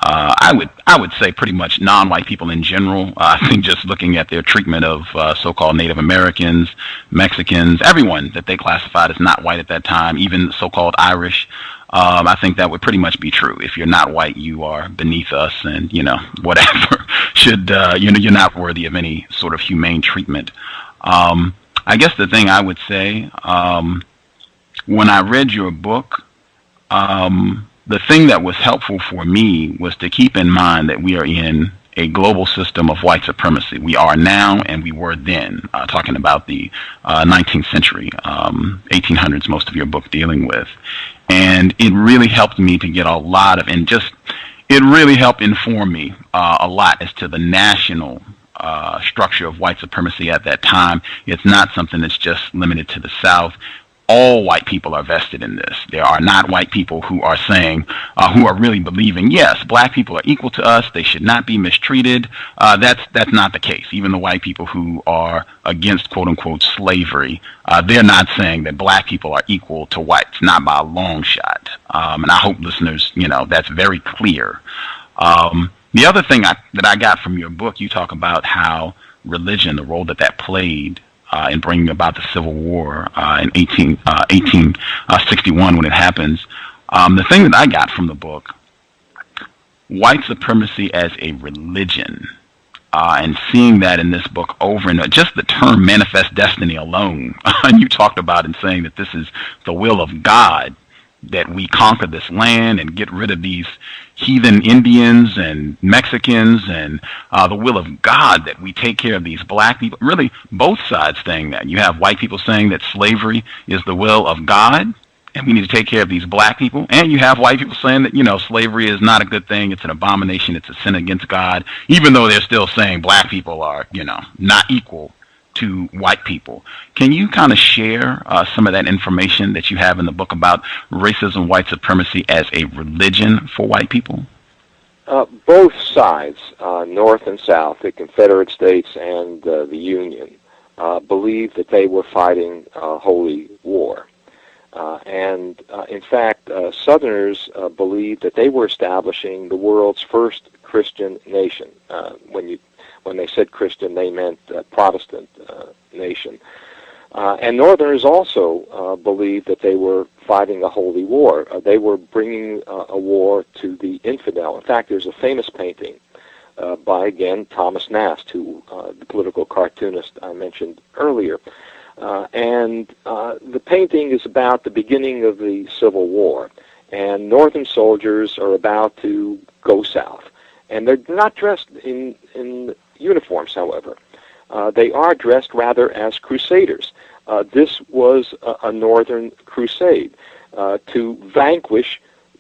I would say pretty much non-white people in general. I think just looking at their treatment of so-called Native Americans, Mexicans, everyone that they classified as not white at that time, even so-called Irish. I think that would pretty much be true. If you're not white, you are beneath us, and whatever should you're not worthy of any sort of humane treatment. I guess the thing I would say when I read your book, the thing that was helpful for me was to keep in mind that we are in a global system of white supremacy. We are now, and we were then, talking about the 19th century, 1800s, most of your book dealing with. And it really helped me to get a lot of, it really helped inform me a lot as to the national structure of white supremacy at that time. It's not something that's just limited to the South. All white people are vested in this. There are not white people who are saying, who are really believing, yes, black people are equal to us, they should not be mistreated. That's not the case. Even the white people who are against quote-unquote slavery, they're not saying that black people are equal to whites, not by a long shot. And I hope listeners, that's very clear. The other thing that I got from your book, you talk about how religion, the role that played in bringing about the Civil War in 1861 when it happens. The thing that I got from the book, white supremacy as a religion, and seeing that in this book over and over, just the term manifest destiny alone, and you talked about in saying that this is the will of God, that we conquer this land and get rid of these heathen Indians and Mexicans, and the will of God that we take care of these black people. Really, both sides saying that. You have white people saying that slavery is the will of God and we need to take care of these black people. And you have white people saying that, slavery is not a good thing. It's an abomination. It's a sin against God, even though they're still saying black people are, not equal to white people. Can you kind of share some of that information that you have in the book about racism, white supremacy as a religion for white people? Both sides, North and South, the Confederate States and the Union, believed that they were fighting a holy war. And in fact, Southerners believed that they were establishing the world's first Christian nation. When they said Christian, they meant Protestant nation. And Northerners also believed that they were fighting a holy war. They were bringing a war to the infidel. In fact, there's a famous painting by, again, Thomas Nast, the political cartoonist I mentioned earlier. And the painting is about the beginning of the Civil War. And Northern soldiers are about to go south. And they're not dressed in uniforms, however. They are dressed rather as crusaders. This was a northern crusade to vanquish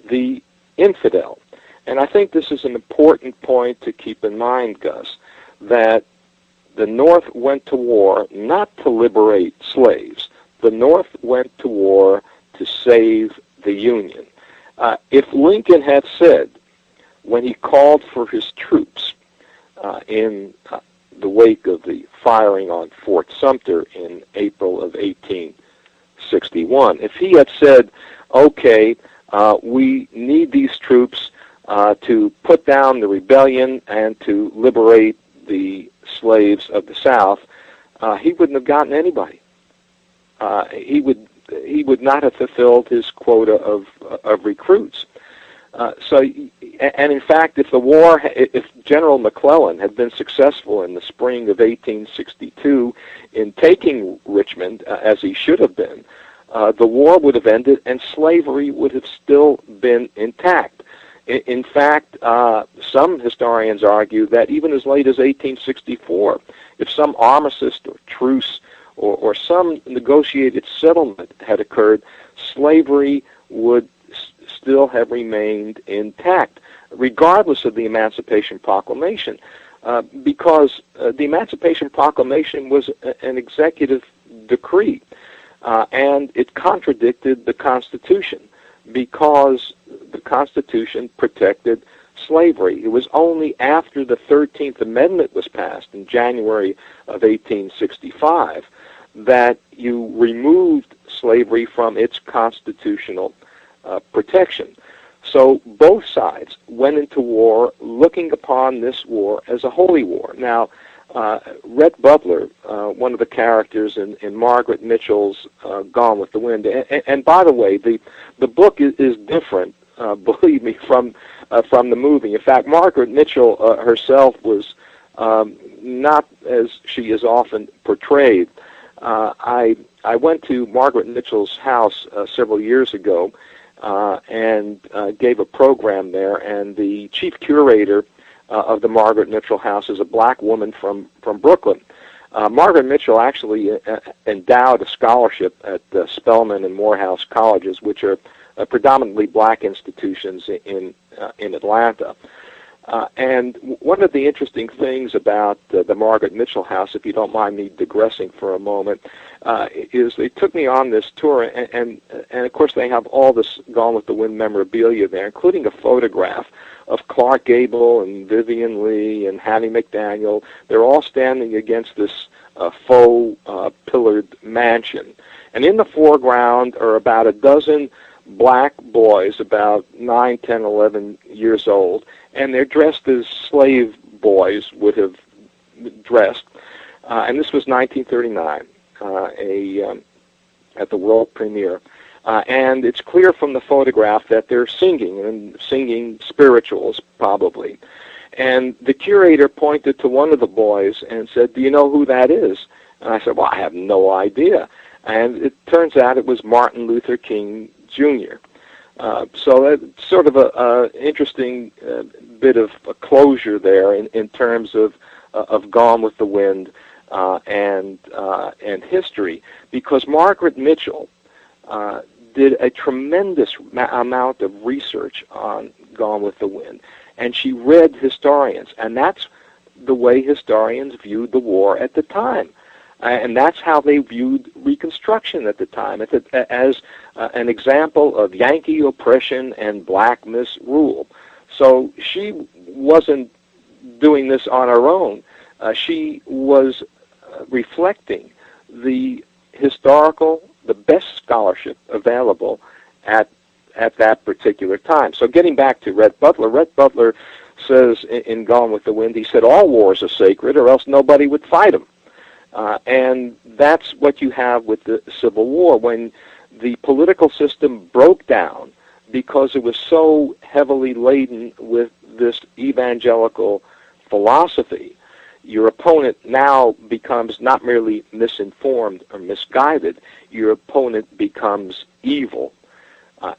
the infidel. And I think this is an important point to keep in mind, Gus, that the North went to war not to liberate slaves. The North went to war to save the Union. If Lincoln had said, when he called for his troops in the wake of the firing on Fort Sumter in April of 1861, if he had said, okay, we need these troops to put down the rebellion and to liberate the slaves of the South, he wouldn't have gotten anybody. He would not have fulfilled his quota of recruits. And in fact, if General McClellan had been successful in the spring of 1862 in taking Richmond, as he should have been, the war would have ended and slavery would have still been intact. In fact, some historians argue that even as late as 1864, if some armistice or truce or some negotiated settlement had occurred, slavery would still have remained intact, regardless of the Emancipation Proclamation, because the Emancipation Proclamation was an executive decree, and it contradicted the Constitution, because the Constitution protected slavery. It was only after the 13th Amendment was passed in January of 1865 that you removed slavery from its constitutional protection. So both sides went into war looking upon this war as a holy war. Now, Rhett Butler, one of the characters in Margaret Mitchell's Gone with the Wind, and by the way, the book is different, believe me, from the movie. In fact, Margaret Mitchell herself was not as she is often portrayed. I went to Margaret Mitchell's house several years ago and gave a program there, and the chief curator of the Margaret Mitchell House is a black woman from Brooklyn. Margaret Mitchell actually endowed a scholarship at Spelman and Morehouse colleges, which are predominantly black institutions in Atlanta. And one of the interesting things about the Margaret Mitchell House, if you don't mind me digressing for a moment, is they took me on this tour, and of course they have all this Gone with the Wind memorabilia there, including a photograph of Clark Gable and Vivian Leigh and Hattie McDaniel. They're all standing against this faux pillared mansion. And in the foreground are about a dozen black boys, about 9, 10, 11 years old, and they're dressed as slave boys would have dressed. And this was 1939, at the world premiere. And it's clear from the photograph that they're singing spirituals, probably. And the curator pointed to one of the boys and said, "Do you know who that is?" And I said, "Well, I have no idea." And it turns out it was Martin Luther King Jr. So that's sort of a interesting bit of a closure there in terms of Gone with the Wind and history, because Margaret Mitchell did a tremendous amount of research on Gone with the Wind, and she read historians, and that's the way historians viewed the war at the time. And that's how they viewed Reconstruction at the time, as an example of Yankee oppression and black misrule. So she wasn't doing this on her own. She was reflecting the best scholarship available at that particular time. So getting back to Rhett Butler says in Gone with the Wind, he said, all wars are sacred or else nobody would fight them. And that's what you have with the Civil War, when the political system broke down because it was so heavily laden with this evangelical philosophy. Your opponent now becomes not merely misinformed or misguided, your opponent becomes evil.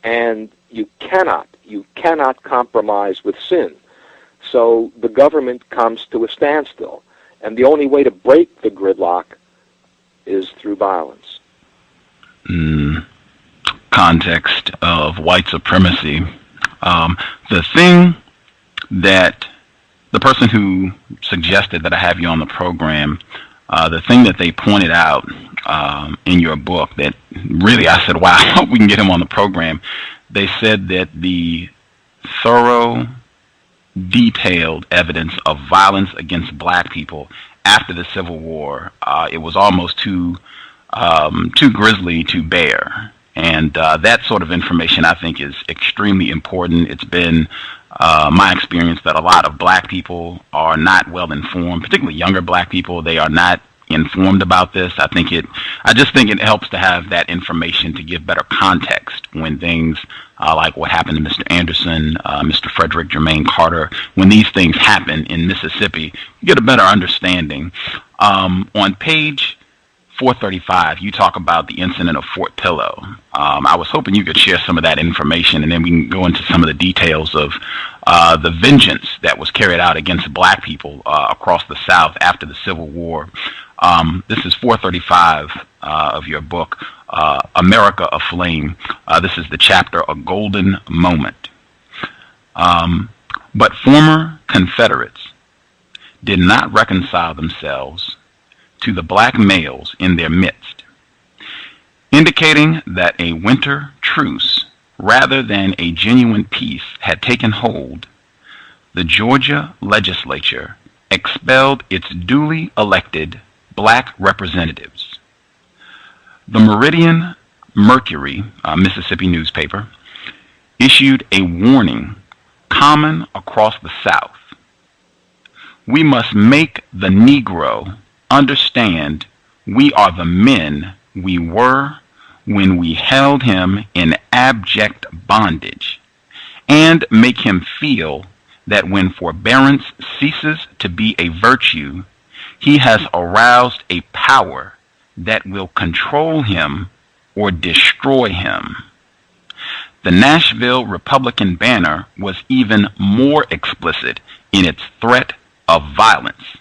And you cannot compromise with sin. So the government comes to a standstill. And the only way to break the gridlock is through violence. Context of White Supremacy. The thing that the person who suggested that I have you on the program, the thing that they pointed out in your book that really I said, wow, I hope we can get him on the program. They said that the thorough, detailed evidence of violence against black people after the Civil War, it was almost too grisly to bear. And that sort of information, I think, is extremely important. It's been my experience that a lot of black people are not well informed, particularly younger black people. They are not informed about this. I just think it helps to have that information to give better context when things like what happened to Mr. Anderson, Mr. Frederick Germain Carter, when these things happen in Mississippi, you get a better understanding. On page 435, you talk about the incident of Fort Pillow. I was hoping you could share some of that information, and then we can go into some of the details of the vengeance that was carried out against black people across the South after the Civil War. This is 435 of your book, America Aflame. This is the chapter, A Golden Moment. But former Confederates did not reconcile themselves to the black males in their midst, indicating that a winter truce rather than a genuine peace had taken hold. the Georgia legislature expelled its duly elected black representatives. The Meridian Mercury, a Mississippi newspaper, issued a warning common across the South. We must make the Negro understand we are the men we were when we held him in abject bondage, and make him feel that when forbearance ceases to be a virtue, he has aroused a power that will control him or destroy him. The Nashville Republican banner was even more explicit in its threat of violence,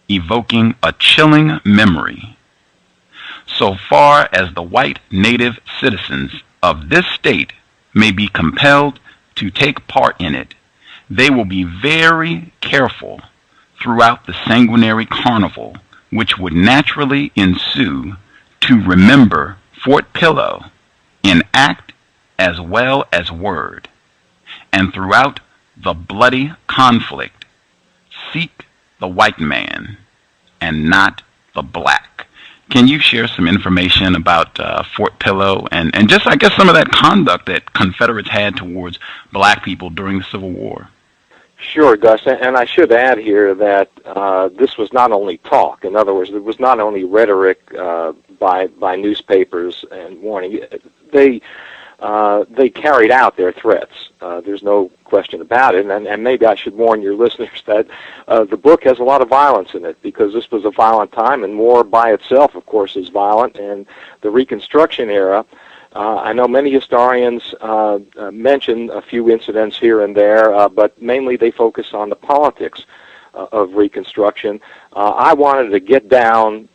evoking a chilling memory. So far as the white native citizens of this state may be compelled to take part in it, they will be very careful throughout the sanguinary carnival which would naturally ensue to remember Fort Pillow in act as well as word, and throughout the bloody conflict seek the white man and not the black. Can you share some information about Fort Pillow and just, I guess, some of that conduct that Confederates had towards black people during the Civil War? Sure, Gus, and I should add here that this was not only talk. In other words, it was not only rhetoric by newspapers and warning. They carried out their threats. There's no question about it. And maybe I should warn your listeners that the book has a lot of violence in it, because this was a violent time, and war by itself, of course, is violent. And the Reconstruction era, I know many historians mention a few incidents here and there, but mainly they focus on the politics of Reconstruction. I wanted to get down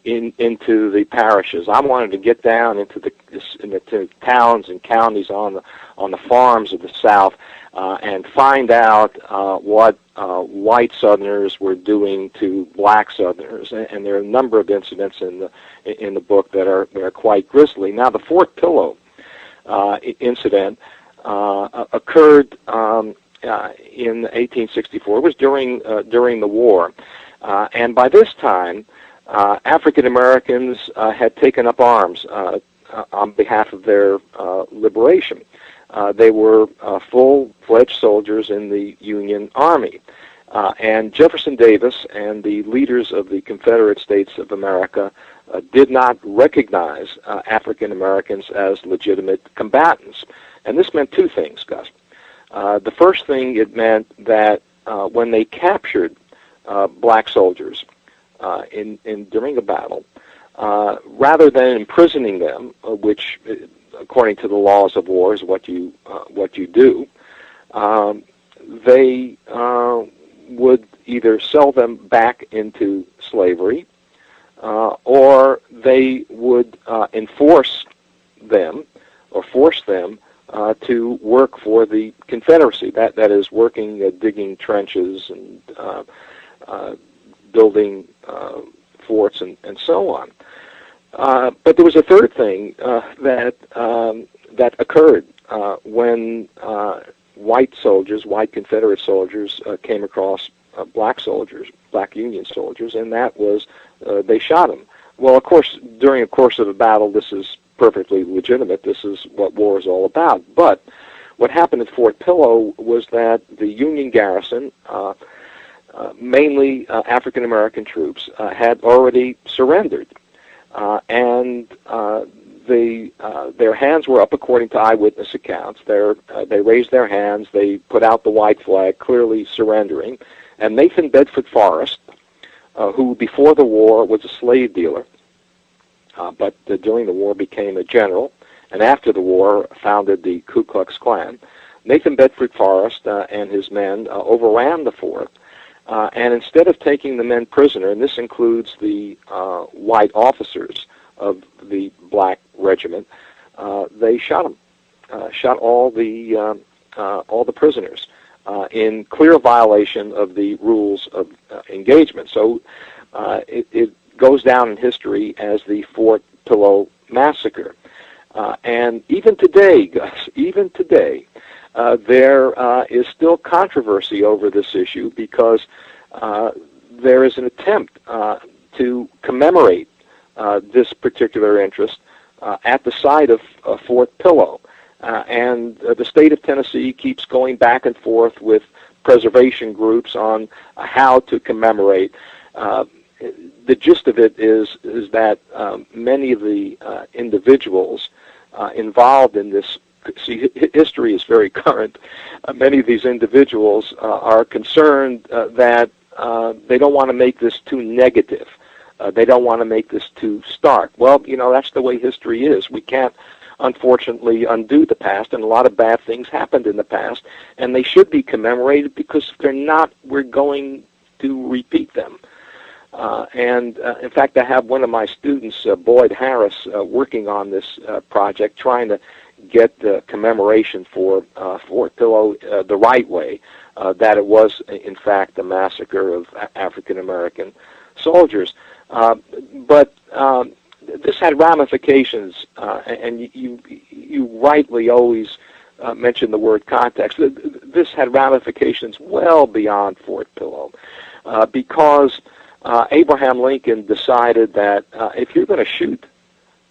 into the parishes. I wanted to get down into the towns and counties on the farms of the South and find out what white Southerners were doing to black Southerners. And there are a number of incidents in the book that are quite grisly. Now, the Fort Pillow incident occurred in 1864. It was during the war, and by this time, African Americans had taken up arms on behalf of their liberation. They were full-fledged soldiers in the Union Army, and Jefferson Davis and the leaders of the Confederate States of America did not recognize African Americans as legitimate combatants, and this meant two things, Gus. The first thing, it meant that when they captured black soldiers during a battle, rather than imprisoning them, which, according to the laws of war, is what you do, they would either sell them back into slavery, or they would enforce them or force them to work for the Confederacy. That is, working, digging trenches and building forts and so on. But there was a third thing that occurred when white Confederate soldiers came across black soldiers, black Union soldiers, and that was they shot them. Well, of course, during the course of a battle, this is perfectly legitimate. This is what war is all about. But what happened at Fort Pillow was that the Union garrison, mainly African American troops, had already surrendered, and their hands were up according to eyewitness accounts. They raised their hands. They put out the white flag, clearly surrendering. And Nathan Bedford Forrest, who before the war was a slave dealer, but during the war became a general, and after the war founded the Ku Klux Klan. Nathan Bedford Forrest and his men overran the fort, and instead of taking the men prisoner, and this includes the white officers of the black regiment, they shot them, shot all the prisoners in clear violation of the rules of engagement. So it goes down in history as the Fort Pillow Massacre. And even today, Gus, there is still controversy over this issue because there is an attempt to commemorate this particular interest at the site of Fort Pillow. And the state of Tennessee keeps going back and forth with preservation groups on how to commemorate. The gist of it is that many of the individuals involved in this, see, history is very current. Many of these individuals are concerned that they don't want to make this too negative. They don't want to make this too stark. Well, you know, that's the way history is. We can't, unfortunately, undo the past, and a lot of bad things happened in the past, and they should be commemorated because if they're not, we're going to repeat them. In fact, I have one of my students, Boyd Harris, working on this project, trying to get the commemoration for Fort Pillow the right way, that it was, in fact, a massacre of African American soldiers. But this had ramifications, and you rightly always mention the word context. This had ramifications well beyond Fort Pillow, because Abraham Lincoln decided that if you're going to shoot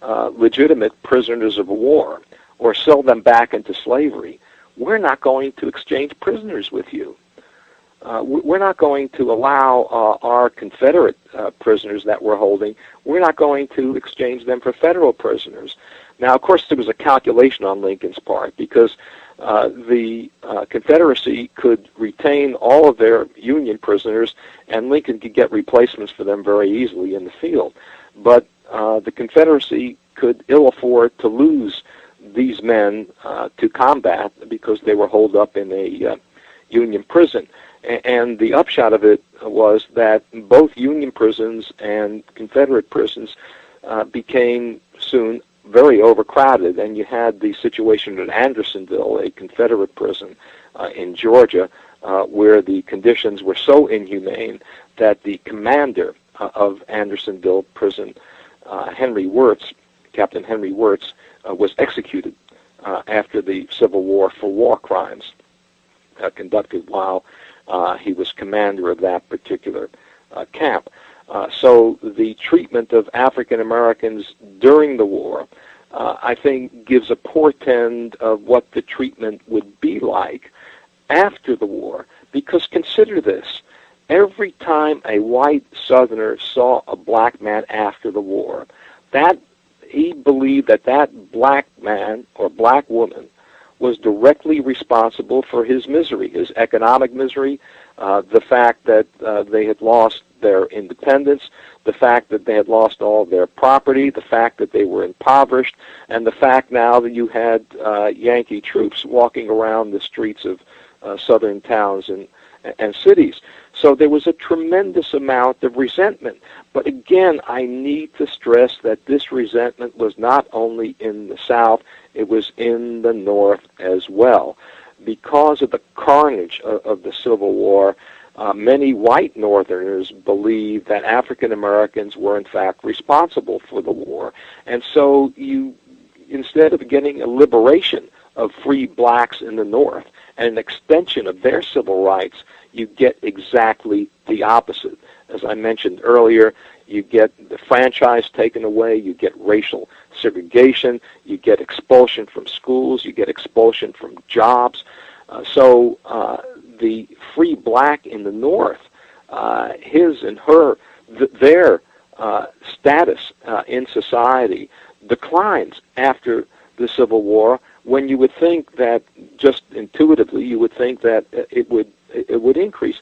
legitimate prisoners of war or sell them back into slavery, we're not going to exchange prisoners with you. We're not going to allow our Confederate prisoners that we're holding, we're not going to exchange them for federal prisoners. Now, of course, there was a calculation on Lincoln's part because the Confederacy could retain all of their Union prisoners, and Lincoln could get replacements for them very easily in the field. But the Confederacy could ill afford to lose these men to combat because they were holed up in a Union prison. And the upshot of it was that both Union prisons and Confederate prisons became soon very overcrowded, and you had the situation at Andersonville, a Confederate prison in Georgia, where the conditions were so inhumane that the commander of Andersonville prison, Captain Henry Wirtz, was executed after the Civil War for war crimes conducted while he was commander of that particular camp. So the treatment of African Americans during the war, I think, gives a portend of what the treatment would be like after the war. Because consider this, every time a white Southerner saw a black man after the war, that he believed that that black man or black woman was directly responsible for his misery, his economic misery, the fact that they had lost their independence, the fact that they had lost all their property, the fact that they were impoverished, and the fact now that you had Yankee troops walking around the streets of southern towns and cities. So there was a tremendous amount of resentment. But again, I need to stress that this resentment was not only in the South, it was in the North as well. Because of the carnage of the Civil War, many white Northerners believed that African Americans were in fact responsible for the war. And so you, instead of getting a liberation of free blacks in the North and an extension of their civil rights, you get exactly the opposite. As I mentioned earlier, you get the franchise taken away, you get racial segregation, you get expulsion from schools, you get expulsion from jobs. So the free black in the North, his and her, their status in society declines after the Civil War, when you would think that, just intuitively, you would think that it would increase.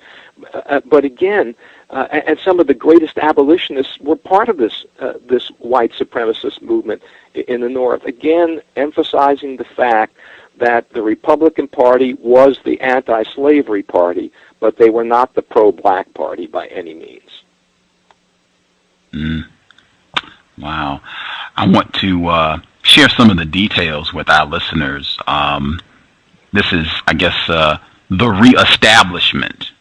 But again, and some of the greatest abolitionists were part of this white supremacist movement in the North. Again, emphasizing the fact that the Republican Party was the anti-slavery party, but they were not the pro-black party by any means. Wow. I want to share some of the details with our listeners. This is, I guess, the reestablishment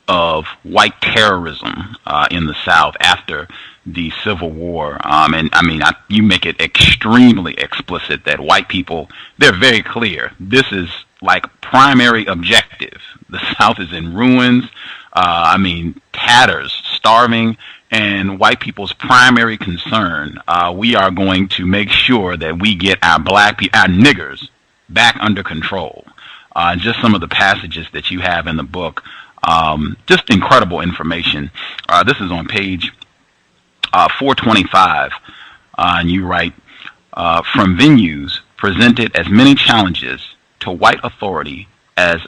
of white terrorism in the South after the Civil War. And I mean, you make it extremely explicit that white people, they're very clear. This is like primary objective. The South is in ruins. Tatters, starving, and white people's primary concern. We are going to make sure that we get our our niggers, back under control. Just some of the passages that you have in the book. Just incredible information. This is on page 425, and you write, from venues presented as many challenges to white authority as,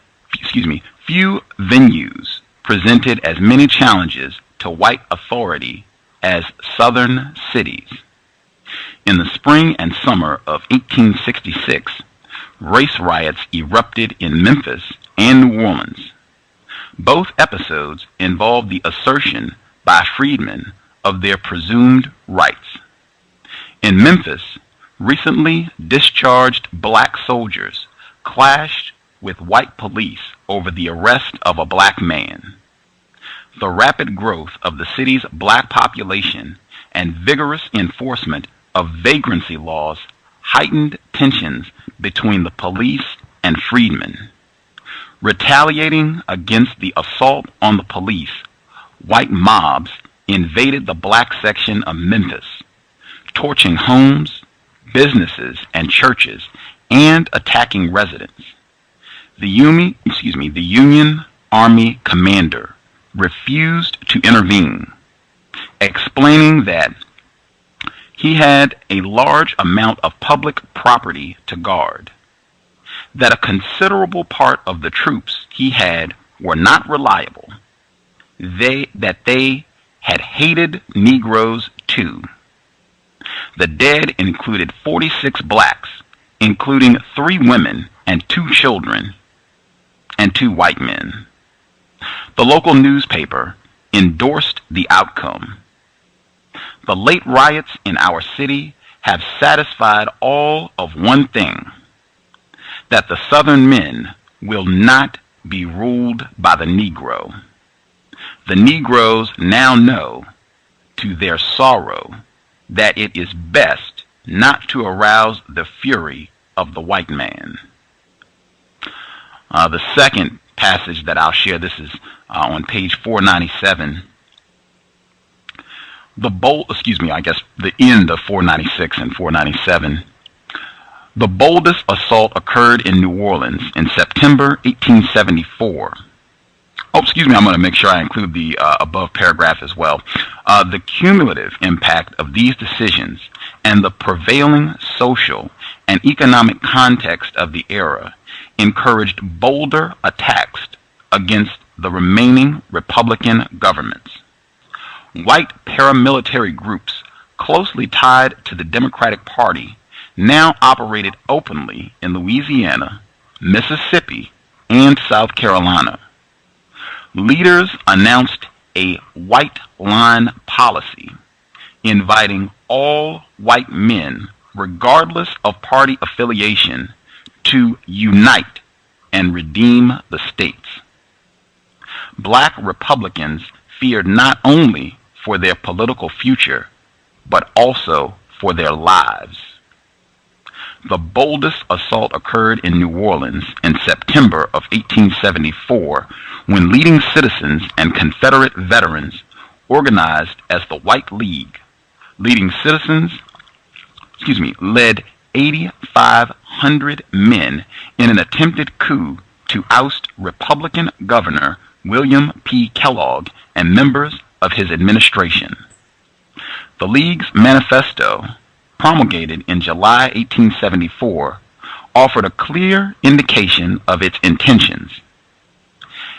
few venues presented as many challenges to white authority as southern cities. In the spring and summer of 1866, race riots erupted in Memphis and New Orleans. Both episodes involved the assertion by freedmen of their presumed rights. In Memphis, recently discharged black soldiers clashed with white police over the arrest of a black man. The rapid growth of the city's black population and vigorous enforcement of vagrancy laws heightened tensions between the police and freedmen. Retaliating against the assault on the police, white mobs invaded the black section of Memphis, torching homes, businesses, and churches, and attacking residents. The Union Army commander refused to intervene, explaining that he had a large amount of public property to guard, that a considerable part of the troops he had were not reliable, that they had hated Negroes too. The dead included 46 blacks, including 3 women and 2 children, and 2 white men. The local newspaper endorsed the outcome. The late riots in our city have satisfied all of one thing, that the Southern men will not be ruled by the Negro. The Negroes now know, to their sorrow, that it is best not to arouse the fury of the white man. The second passage that I'll share, this is on page 497. The end of 496 and 497. The boldest assault occurred in New Orleans in September 1874. I'm going to make sure I include the above paragraph as well. The cumulative impact of these decisions and the prevailing social and economic context of the era encouraged bolder attacks against the remaining Republican governments. White paramilitary groups closely tied to the Democratic Party now operated openly in Louisiana, Mississippi, and South Carolina. Leaders announced a white line policy, inviting all white men, regardless of party affiliation, to unite and redeem the states. Black Republicans feared not only for their political future, but also for their lives. The boldest assault occurred in New Orleans in September of 1874, when leading citizens and Confederate veterans organized as the White League. Leading citizens, led 8,500 men in an attempted coup to oust Republican Governor William P. Kellogg and members of his administration. The League's manifesto, promulgated in July 1874, offered a clear indication of its intentions.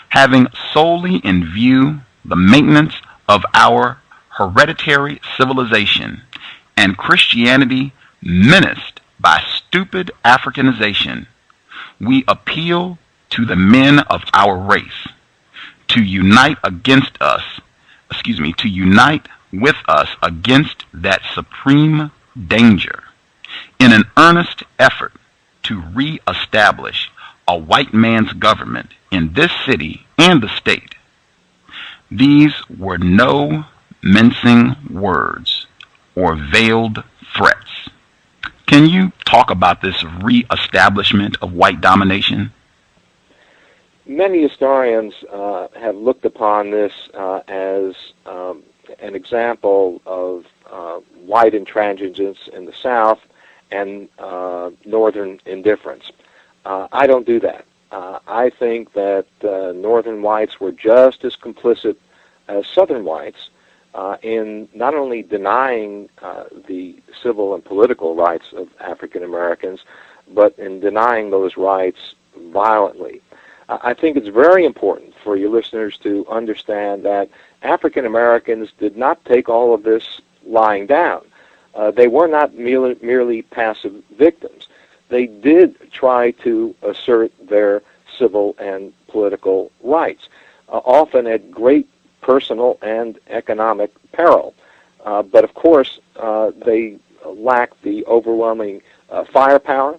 Having solely in view the maintenance of our hereditary civilization and Christianity menaced by stupid Africanization, we appeal to the men of our race to unite with us against that supreme danger in an earnest effort to re-establish a white man's government in this city and the state. These were no mincing words or veiled threats. Can you talk about this re-establishment of white domination? Many historians have looked upon this as an example of white intransigence in the South and Northern indifference. I don't do that. I think that Northern whites were just as complicit as Southern whites in not only denying the civil and political rights of African Americans, but in denying those rights violently. I think it's very important for your listeners to understand that African Americans did not take all of this lying down. They were not merely passive victims. They did try to assert their civil and political rights, often at great personal and economic peril. But of course, they lacked the overwhelming firepower.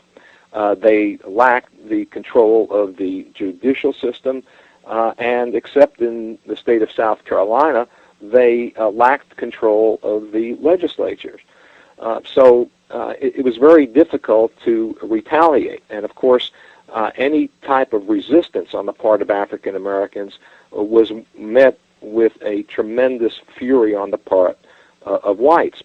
They lacked the control of the judicial system, and except in the state of South Carolina, they lacked control of the legislatures. So it was very difficult to retaliate. And of course, any type of resistance on the part of African Americans was met with a tremendous fury on the part of whites.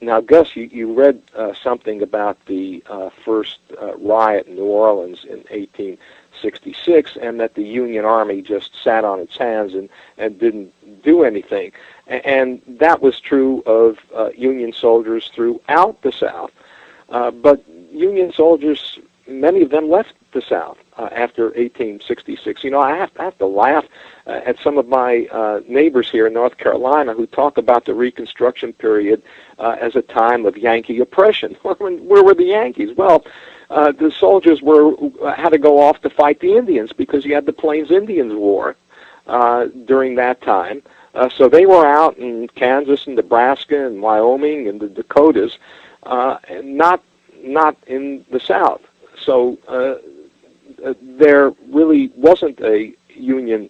Now, Gus, you read something about the first riot in New Orleans in 1866, and that the Union Army just sat on its hands and didn't do anything. And that was true of Union soldiers throughout the South. But Union soldiers, many of them left the South after 1866. You know, I have to laugh at some of my neighbors here in North Carolina who talk about the Reconstruction period as a time of Yankee oppression. Where were the Yankees? Well, the soldiers had to go off to fight the Indians because you had the Plains Indians War during that time. So they were out in Kansas and Nebraska and Wyoming and the Dakotas, and not in the South. So there really wasn't a Union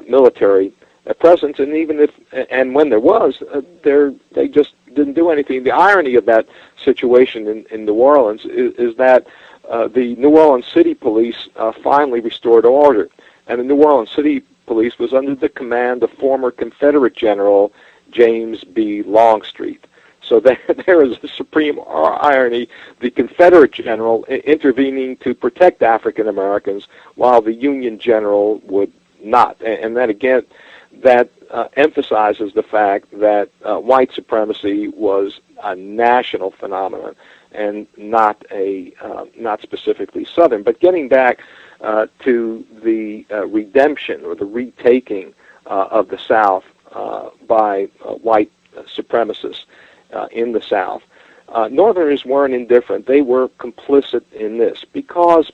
military presence, and even if when there was, they just didn't do anything. The irony of that situation in New Orleans is that the New Orleans City Police finally restored order, and the New Orleans City Police was under the command of former Confederate General James B. Longstreet. So there is a supreme irony, the Confederate general intervening to protect African Americans while the Union general would not. And then again, that emphasizes the fact that white supremacy was a national phenomenon and not specifically Southern. But getting back to the redemption or the retaking of the South by white supremacists in the South, Northerners weren't indifferent. They were complicit in this because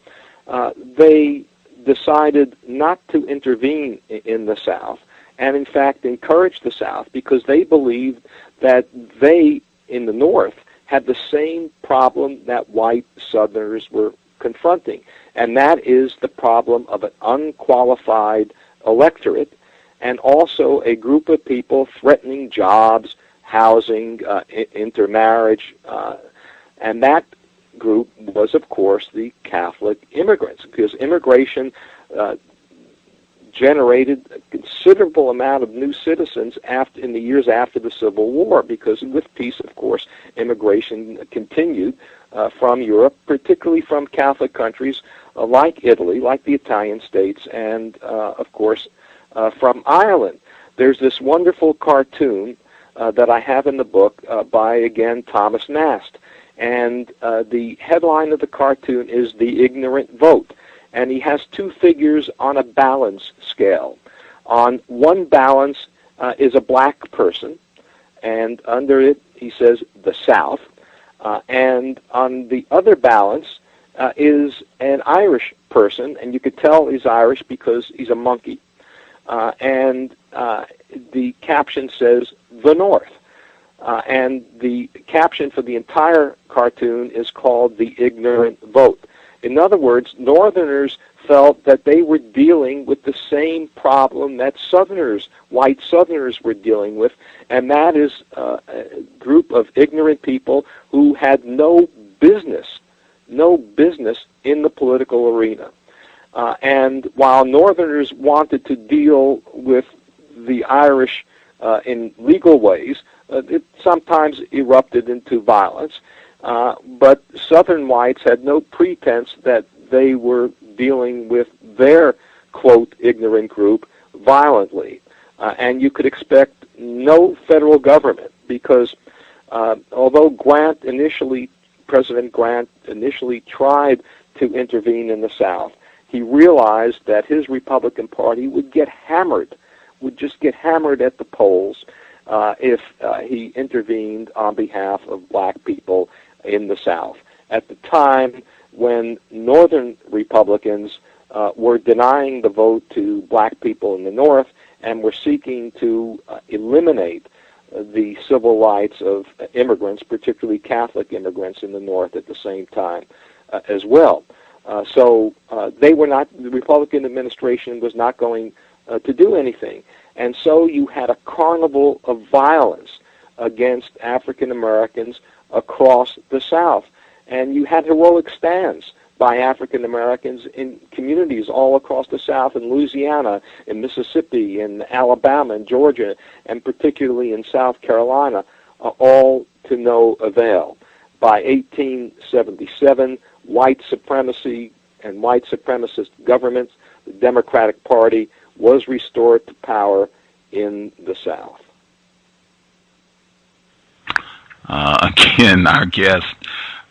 they decided not to intervene in the South and, in fact, encourage the South because they believed that they, in the North, had the same problem that white Southerners were confronting, and that is the problem of an unqualified electorate and also a group of people threatening jobs, housing, intermarriage, and that group was, of course, the Catholic immigrants, because immigration generated a considerable amount of new citizens in the years after the Civil War, because with peace, of course, immigration continued from Europe, particularly from Catholic countries like Italy, like the Italian states, and, of course, from Ireland. There's this wonderful cartoon that I have in the book by, again, Thomas Nast. And the headline of the cartoon is The Ignorant Vote. And he has two figures on a balance scale. On one balance is a black person, and under it he says the South. And on the other balance is an Irish person, and you could tell he's Irish because he's a monkey. And the caption says the North. And the caption for the entire cartoon is called The Ignorant Vote. In other words, Northerners felt that they were dealing with the same problem that Southerners, white Southerners, were dealing with, and that is a group of ignorant people who had no business in the political arena. And while Northerners wanted to deal with the Irish in legal ways, it sometimes erupted into violence. But Southern whites had no pretense that they were dealing with their, quote, ignorant group violently. And you could expect no federal government because although President Grant initially tried to intervene in the South, he realized that his Republican Party would just get hammered at the polls if he intervened on behalf of black people in the South. At the time when Northern Republicans were denying the vote to black people in the North and were seeking to eliminate the civil rights of immigrants, particularly Catholic immigrants in the North at the same time as well. So the Republican administration was not going to do anything. And so you had a carnival of violence against African Americans across the South. And you had heroic stands by African Americans in communities all across the South, in Louisiana, in Mississippi, in Alabama, in Georgia, and particularly in South Carolina, all to no avail. By 1877, white supremacy and white supremacist governments, the Democratic Party, was restored to power in the South. Again, our guest,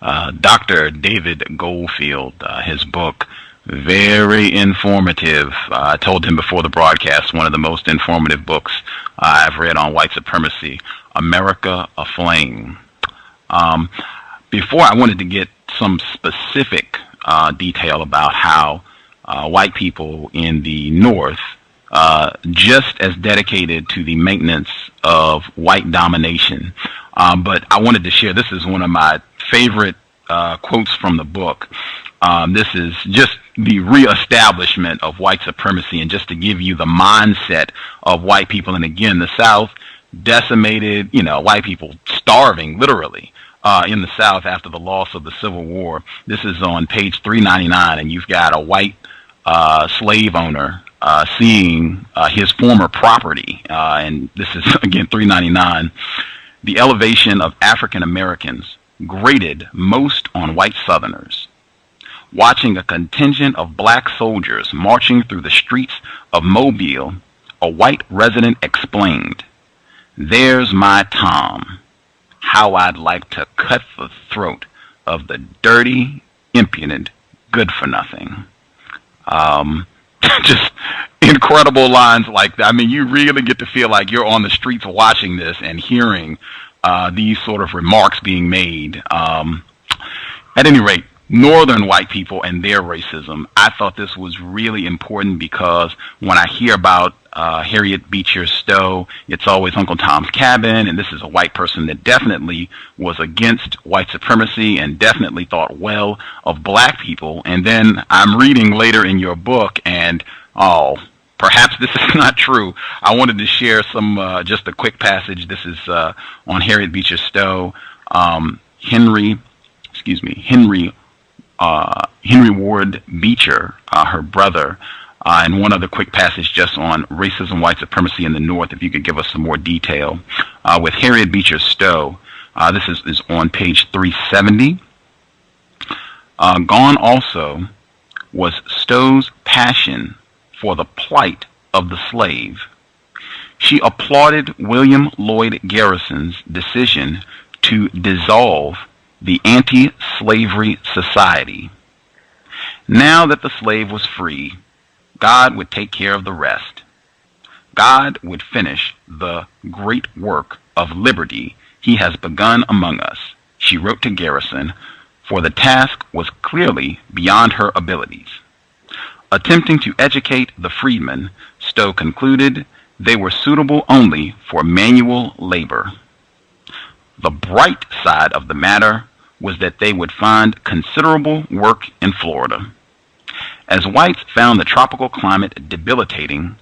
Dr. David Goldfield, his book, very informative. I told him before the broadcast, one of the most informative books I've read on white supremacy, America Aflame. Before I wanted to get some specific detail about how white people in the North, just as dedicated to the maintenance of white domination. But I wanted to share, this is one of my favorite quotes from the book. This is just the reestablishment of white supremacy, and just to give you the mindset of white people. And again, the South decimated, white people starving, literally, in the South after the loss of the Civil War. This is on page 399, and you've got a white slave owner seeing his former property, and this is, again, 399. The elevation of African Americans grated most on white Southerners. Watching a contingent of black soldiers marching through the streets of Mobile, a white resident explained, "There's my Tom. How I'd like to cut the throat of the dirty, impudent, good-for-nothing." Just incredible lines like that. I mean, you really get to feel like you're on the streets watching this and hearing these sort of remarks being made. At any rate, Northern white people and their racism, I thought this was really important because when I hear about Harriet Beecher Stowe, it's always Uncle Tom's Cabin, and this is a white person that definitely was against white supremacy and definitely thought well of black people. And then I'm reading later in your book, and perhaps this is not true. I wanted to share some, just a quick passage. This is on Harriet Beecher Stowe. Henry Ward Beecher, her brother, and one other quick passage just on racism, white supremacy in the North, if you could give us some more detail. With Harriet Beecher Stowe, this is on page 370. Gone also was Stowe's passion for the plight of the slave. She applauded William Lloyd Garrison's decision to dissolve the Anti-Slavery Society. Now that the slave was free, God would take care of the rest. God would finish the great work of liberty he has begun among us, she wrote to Garrison, for the task was clearly beyond her abilities. Attempting to educate the freedmen, Stowe concluded they were suitable only for manual labor. The bright side of the matter was that they would find considerable work in Florida. As whites found the tropical climate debilitating,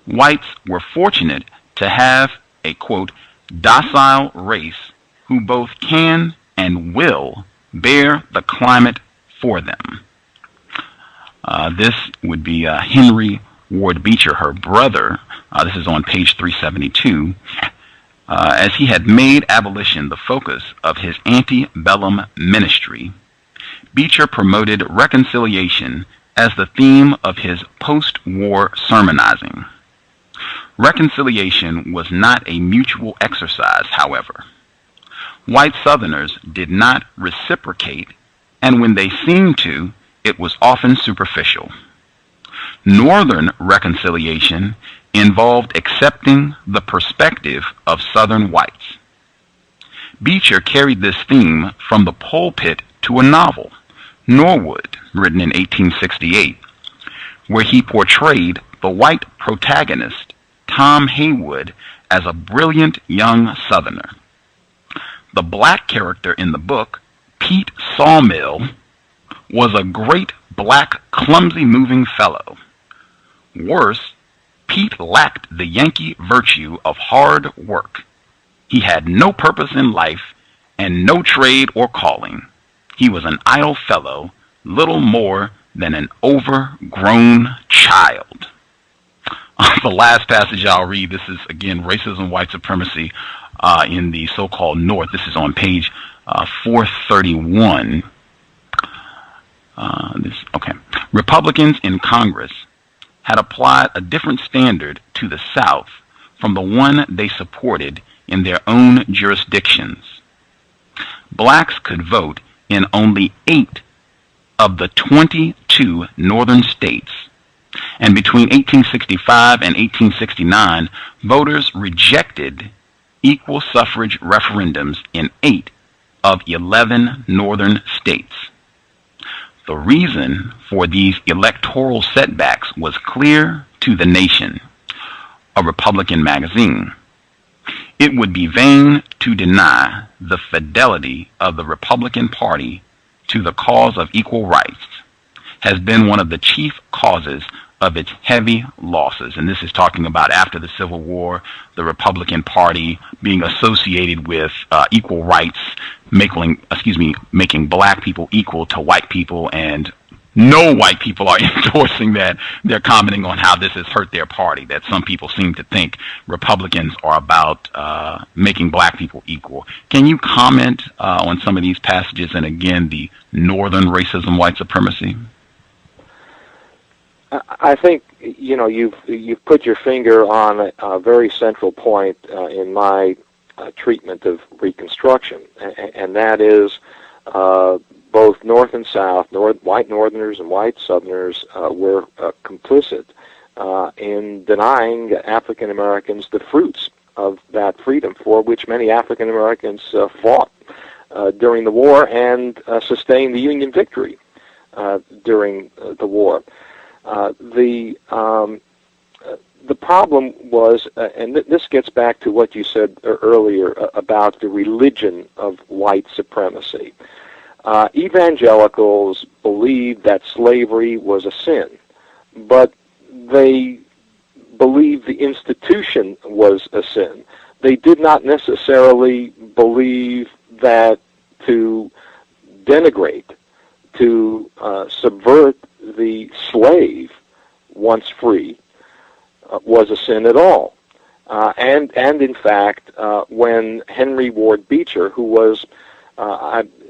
whites were fortunate to have a, quote, docile race who both can and will bear the climate for them. This would be Henry Ward Beecher, her brother. This is on page 372. As he had made abolition the focus of his antebellum ministry, Beecher promoted reconciliation as the theme of his post-war sermonizing. Reconciliation was not a mutual exercise, however. White Southerners did not reciprocate, and when they seemed to, it was often superficial. Northern reconciliation involved accepting the perspective of Southern whites. Beecher carried this theme from the pulpit to a novel, Norwood, written in 1868, where he portrayed the white protagonist, Tom Haywood, as a brilliant young Southerner. The black character in the book, Pete Sawmill, was a great black, clumsy moving fellow. Worse, Pete lacked the Yankee virtue of hard work. He had no purpose in life and no trade or calling. He was an idle fellow, little more than an overgrown child. The last passage I'll read, this is again Racism, White Supremacy in the so-called North. This is on page 431. Republicans in Congress had applied a different standard to the South from the one they supported in their own jurisdictions. Blacks could vote in only 8 of the 22 northern states, and between 1865 and 1869, voters rejected equal suffrage referendums in 8 of 11 northern states. The reason for these electoral setbacks was clear to the nation, a Republican magazine. It would be vain to deny the fidelity of the Republican Party to the cause of equal rights has been one of the chief causes of its heavy losses. And this is talking about after the Civil War, the Republican Party being associated with equal rights, making black people equal to white people, and no white people are endorsing that. They're commenting on how this has hurt their party, that some people seem to think Republicans are about making black people equal. Can you comment on some of these passages and again the northern racism, white supremacy? I think you've put your finger on a very central point in my treatment of Reconstruction, and that is both North and South, white Northerners and white Southerners were complicit in denying African Americans the fruits of that freedom for which many African Americans fought during the war and sustained the Union victory during the war. The problem was, and this gets back to what you said earlier about the religion of white supremacy. Evangelicals believed that slavery was a sin, but they believed the institution was a sin. They did not necessarily believe that to denigrate, to subvert the slave, once free, was a sin at all. And in fact, when Henry Ward Beecher, who was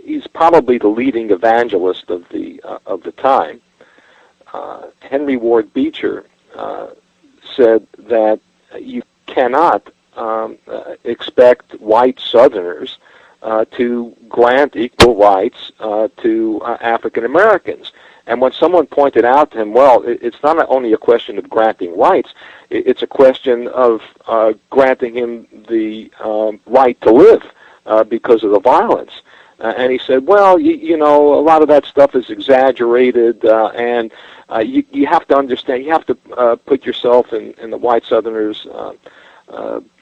he's probably the leading evangelist of the time, Henry Ward Beecher said that you cannot expect white Southerners to grant equal rights to African Americans. And when someone pointed out to him, well, it's not only a question of granting rights, it's a question of granting him the right to live because of the violence. And he said, well, a lot of that stuff is exaggerated, and you have to understand, you have to put yourself in the white Southerners'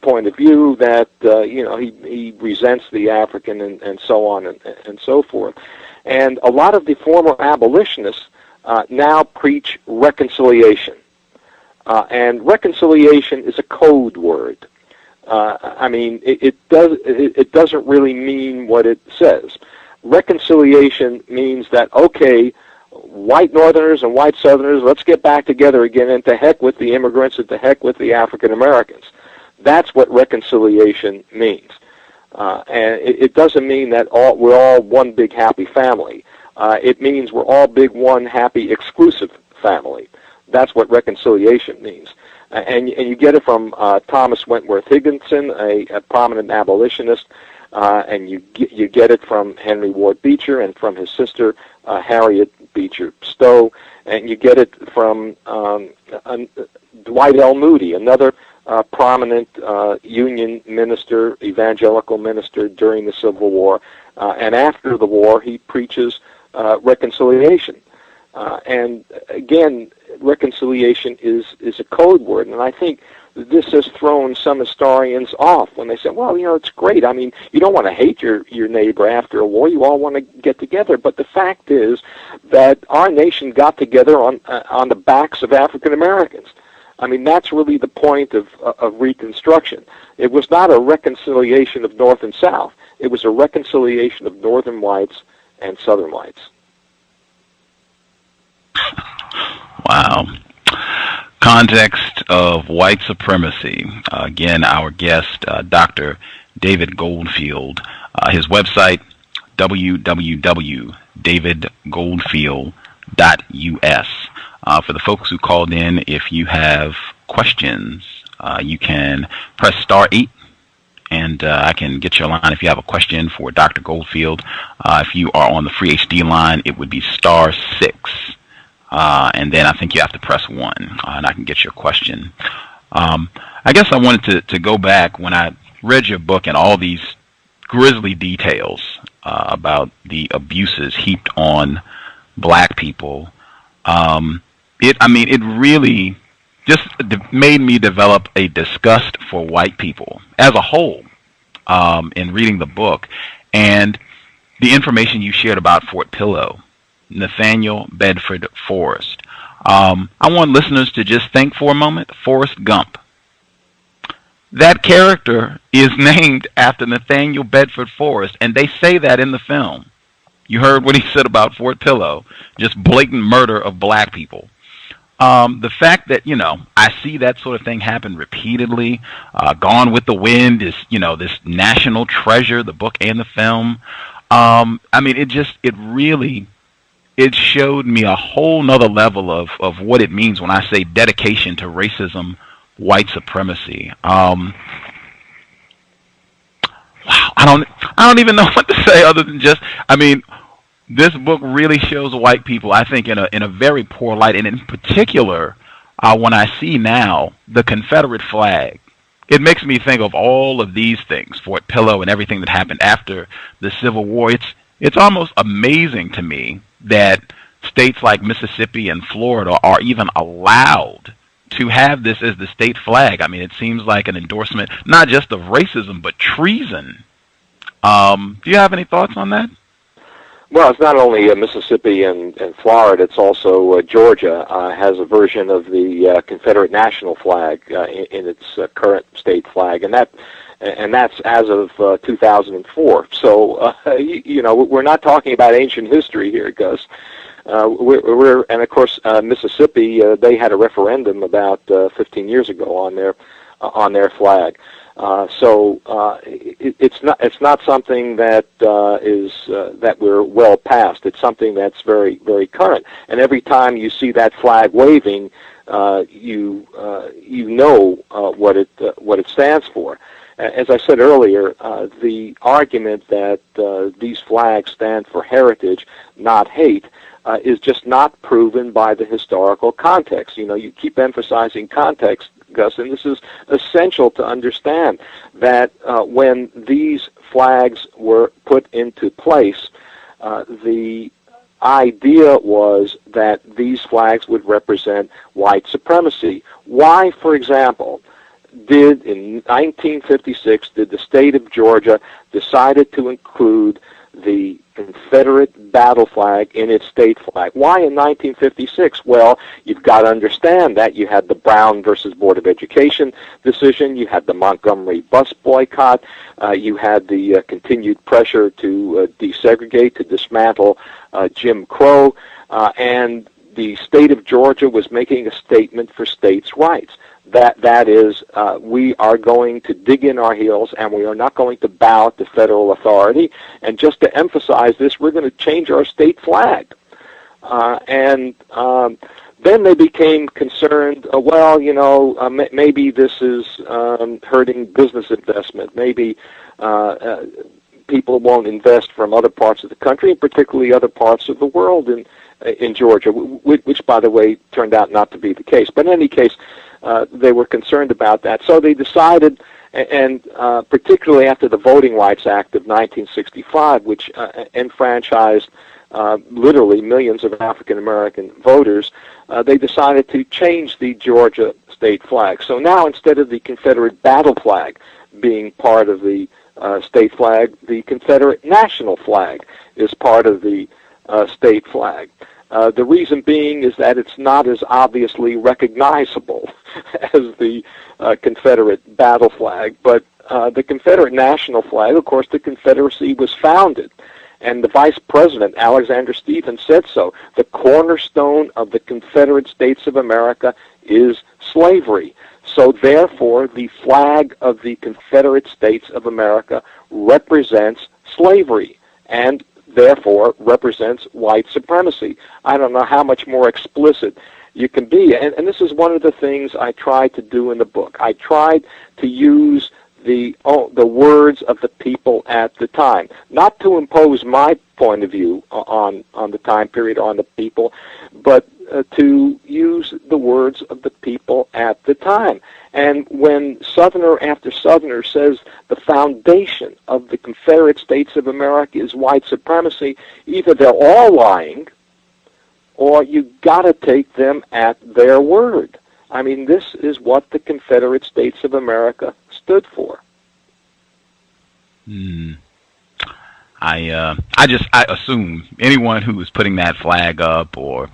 point of view that, he resents the African and so on and so forth. And a lot of the former abolitionists now preach reconciliation. And reconciliation is a code word. It doesn't really mean what it says. Reconciliation means that, okay, white Northerners and white Southerners, let's get back together again, and to heck with the immigrants and to heck with the African Americans. That's what reconciliation means. And it doesn't mean that we're all one big happy family. It means we're all big one happy exclusive family. That's what reconciliation means. And you get it from Thomas Wentworth Higginson, a prominent abolitionist, and you get it from Henry Ward Beecher and from his sister Harriet Beecher Stowe, and you get it from Dwight L. Moody, another prominent Union minister, evangelical minister during the Civil War, and after the war he preaches reconciliation. And again, reconciliation is a code word, and I think this has thrown some historians off when they say, well, it's great. I mean, you don't want to hate your neighbor after a war. You all want to get together. But the fact is that our nation got together on the backs of African Americans. I mean, that's really the point of Reconstruction. It was not a reconciliation of North and South. It was a reconciliation of Northern whites and Southern whites. Wow. Context of White Supremacy. Again, our guest, Dr. David Goldfield. His website, www.davidgoldfield.us. For the folks who called in, if you have questions, you can press *8, and I can get you a line if you have a question for Dr. Goldfield. If you are on the free HD line, it would be *6. And then I think you have to press 1, and I can get your question. I guess I wanted to go back when I read your book and all these grisly details about the abuses heaped on black people. It really just made me develop a disgust for white people as a whole in reading the book. And the information you shared about Fort Pillow, Nathaniel Bedford Forrest. I want listeners to just think for a moment, Forrest Gump. That character is named after Nathaniel Bedford Forrest, and they say that in the film. You heard what he said about Fort Pillow, just blatant murder of black people. The fact that, I see that sort of thing happen repeatedly. Gone with the Wind is, this national treasure, the book and the film. It showed me a whole nother level of what it means when I say dedication to racism, white supremacy. Wow, I don't even know what to say other than this book really shows white people, I think, in a very poor light, and in particular, when I see now the Confederate flag, it makes me think of all of these things, Fort Pillow and everything that happened after the Civil War. It's almost amazing to me that states like Mississippi and Florida are even allowed to have this as the state flag. I mean, it seems like an endorsement, not just of racism, but treason. Do you have any thoughts on that? Well, it's not only Mississippi and Florida, it's also Georgia has a version of the Confederate national flag in its current state flag, and that's as of 2004. So, we're not talking about ancient history here, Gus. And of course, Mississippi, they had a referendum about 15 years ago on their flag. It's not something that that we're well past. It's something that's very, very current. And every time you see that flag waving, you know what it stands for. As I said earlier, the argument that these flags stand for heritage, not hate, is just not proven by the historical context. You keep emphasizing context, Gus, and this is essential to understand that when these flags were put into place, the idea was that these flags would represent white supremacy. Why, for example, in 1956, did the state of Georgia decided to include the Confederate battle flag in its state flag? Why in 1956? Well, you've got to understand that you had the Brown versus Board of Education decision, you had the Montgomery bus boycott, you had the continued pressure to desegregate, to dismantle Jim Crow. and the state of Georgia was making a statement for states' rights. That is, we are going to dig in our heels, and we are not going to bow to federal authority. And just to emphasize this, we're going to change our state flag. Then they became concerned, maybe this is hurting business investment. Maybe people won't invest from other parts of the country, and particularly other parts of the world in Georgia, which, by the way, turned out not to be the case. But in any case, they were concerned about that. So they decided, and particularly after the Voting Rights Act of 1965, which enfranchised literally millions of African-American voters, they decided to change the Georgia state flag. So now, instead of the Confederate battle flag being part of the state flag, the Confederate national flag is part of the state flag. The reason being is that it's not as obviously recognizable as the Confederate battle flag, but the Confederate national flag, of course, the Confederacy was founded, and the Vice President, Alexander Stephens, said so. The cornerstone of the Confederate States of America is slavery. So therefore, the flag of the Confederate States of America represents slavery, and therefore represents white supremacy. I don't know how much more explicit you can be. And this is one of the things I tried to do in the book. I tried to use the words of the people at the time, not to impose my point of view on the time period, on the people, but to use the words of the people at the time. And when Southerner after Southerner says the foundation of the Confederate States of America is white supremacy, either they're all lying, or you got to take them at their word. I mean, this is what the Confederate States of America stood for. I assume anyone who is putting that flag up or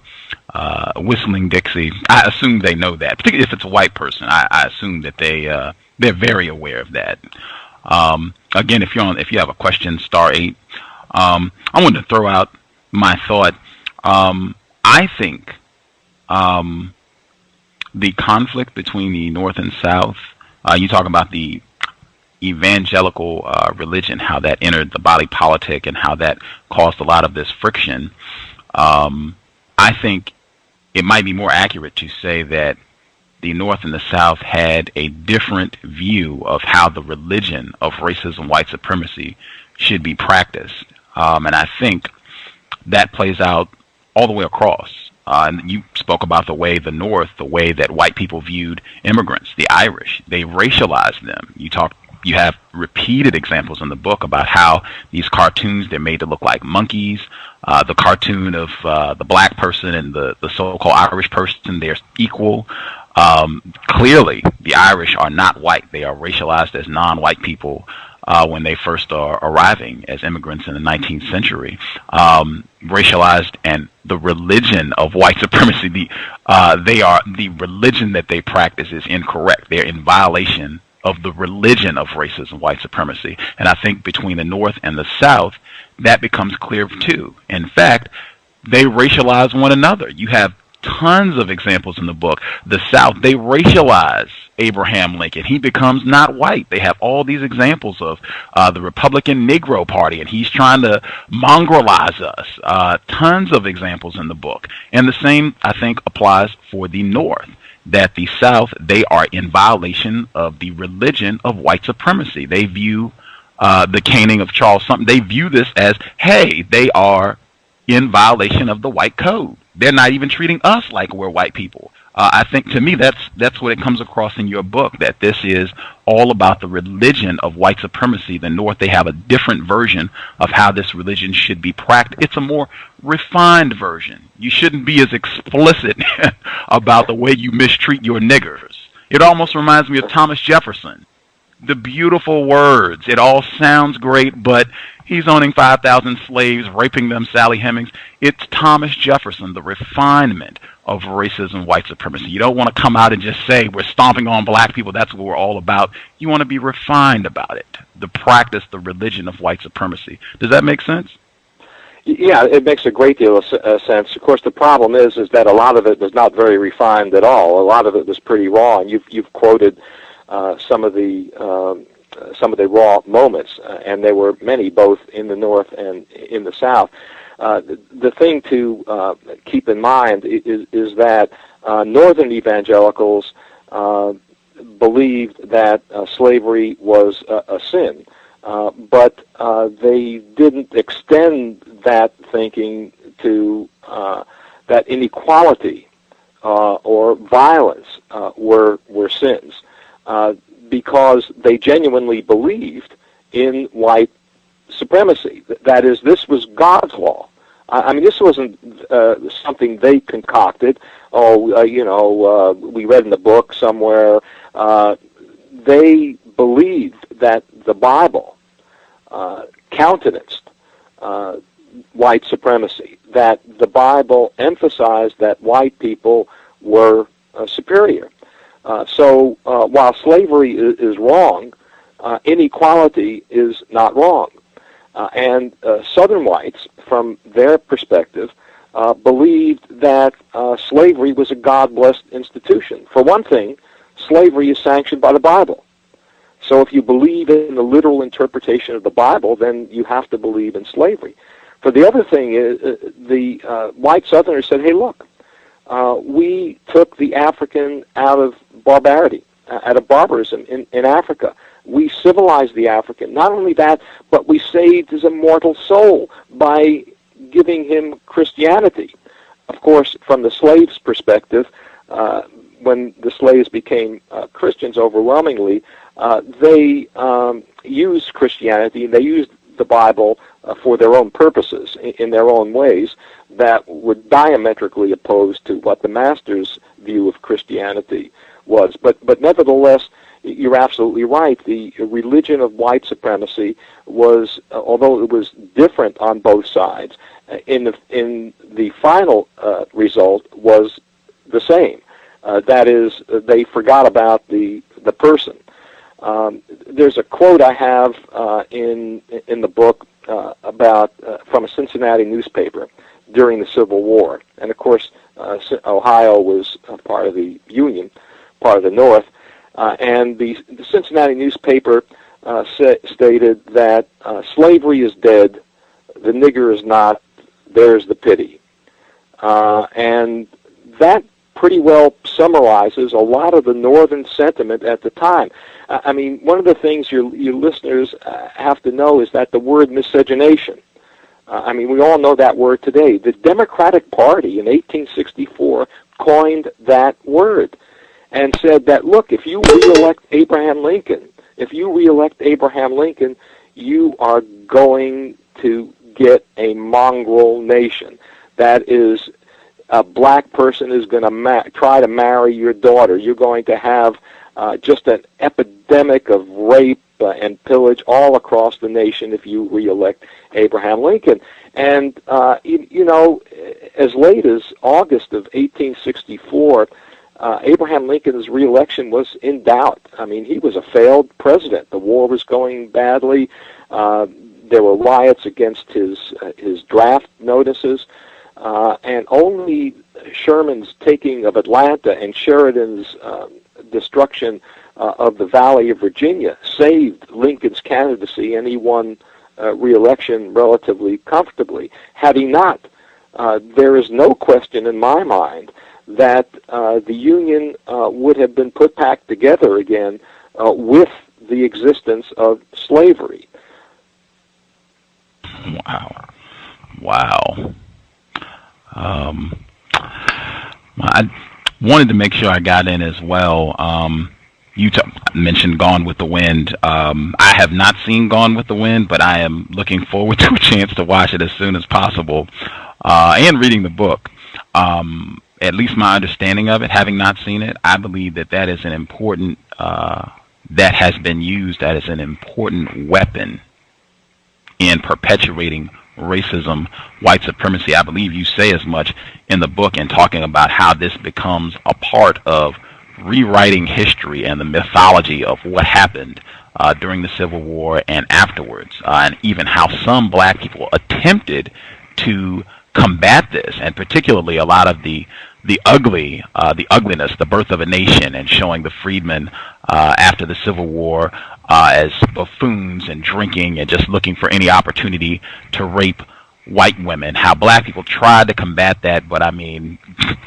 whistling Dixie, I assume they know that. Particularly if it's a white person, I assume that they're very aware of that. Again, if you have a question, *8. I wanted to throw out my thought. I think the conflict between the North and South. You talk about the evangelical religion, how that entered the body politic and how that caused a lot of this friction. I think it might be more accurate to say that the North and the South had a different view of how the religion of racism, white supremacy should be practiced. And I think that plays out all the way across. And you spoke about the way the North, the way that white people viewed immigrants, the Irish, they racialized them. You have repeated examples in the book about how these cartoons, they're made to look like monkeys. The cartoon of the black person and the so-called Irish person, they're equal. Clearly, the Irish are not white. They are racialized as non-white people when they first are arriving as immigrants in the 19th century. Racialized, and the religion of white supremacy, the religion that they practice is incorrect. They're in violation of the religion of racism, white supremacy. And I think between the North and the South, that becomes clear too. In fact, they racialize one another. You have tons of examples in the book. The South, they racialize Abraham Lincoln. He becomes not white. They have all these examples of the Republican Negro Party, and he's trying to mongrelize us. Tons of examples in the book. And the same, I think, applies for the North, that the South, they are in violation of the religion of white supremacy. They view the caning of Charles Sumner, they view this as, hey, they are in violation of the white code. They're not even treating us like we're white people. I think, to me, that's what it comes across in your book, that this is all about the religion of white supremacy. The North, they have a different version of how this religion should be practiced. It's a more refined version. You shouldn't be as explicit about the way you mistreat your niggers. It almost reminds me of Thomas Jefferson. The beautiful words. It all sounds great, but he's owning 5,000 slaves, raping them, Sally Hemings. It's Thomas Jefferson, the refinement of racism, white supremacy. You don't want to come out and just say we're stomping on black people, that's what we're all about. You want to be refined about it, the practice, the religion of white supremacy. Does that make sense? Yeah, it makes a great deal of sense. Of course, the problem is that a lot of it was not very refined at all. A lot of it was pretty raw, and you've quoted some of the raw moments, and there were many, both in the North and in the South. The thing to keep in mind is that Northern evangelicals believed that slavery was a sin. But they didn't extend that thinking to that inequality or violence were sins, because they genuinely believed in white supremacy. That is, this was God's law. I mean, this wasn't something they concocted. We read in the book somewhere. They believed that the Bible countenanced white supremacy, that the Bible emphasized that white people were superior. So while slavery is wrong, inequality is not wrong. And Southern whites, from their perspective, believed that slavery was a God-blessed institution. For one thing, slavery is sanctioned by the Bible. So if you believe in the literal interpretation of the Bible, then you have to believe in slavery. For the other thing is, the white Southerners said, hey, look, we took the African out of barbarity, out of barbarism in Africa. We civilized the African. Not only that, but we saved his immortal soul by giving him Christianity. Of course, from the slaves' perspective, when the slaves became Christians overwhelmingly, they used Christianity, and they used the Bible for their own purposes, in their own ways, that were diametrically opposed to what the master's view of Christianity was. But nevertheless, you're absolutely right. The religion of white supremacy was, although it was different on both sides, in the final result was the same. That is, they forgot about the person. There's a quote I have in the book about from a Cincinnati newspaper during the Civil War, and of course Ohio was part of the Union, part of the North, and the Cincinnati newspaper stated that slavery is dead, the nigger is not, there's the pity, and that pretty well summarizes a lot of the Northern sentiment at the time. I mean, one of the things your listeners have to know is that the word miscegenation, I mean, we all know that word today. The Democratic Party in 1864 coined that word and said that, look, if you re-elect Abraham Lincoln, you are going to get a mongrel nation. That is, a black person is going to try to marry your daughter. You're going to have just an epidemic of rape and pillage all across the nation if you re-elect Abraham Lincoln. And, as late as August of 1864, Abraham Lincoln's re-election was in doubt. I mean, he was a failed president. The war was going badly. There were riots against his draft notices. And only Sherman's taking of Atlanta and Sheridan's destruction of the Valley of Virginia saved Lincoln's candidacy, and he won re-election relatively comfortably. Had he not, there is no question in my mind that the Union would have been put back together again with the existence of slavery. Wow. I wanted to make sure I got in as well. You mentioned Gone with the Wind. I have not seen Gone with the Wind, but I am looking forward to a chance to watch it as soon as possible, and reading the book. At least my understanding of it, having not seen it, I believe that is an important, that has been used as an important weapon in perpetuating racism, white supremacy. I believe you say as much in the book in talking about how this becomes a part of rewriting history and the mythology of what happened during the Civil War and afterwards, and even how some black people attempted to combat this, and particularly a lot of the ugliness, the birth of a nation, and showing the freedmen after the Civil War as buffoons and drinking and just looking for any opportunity to rape white women. How black people tried to combat that, but I mean,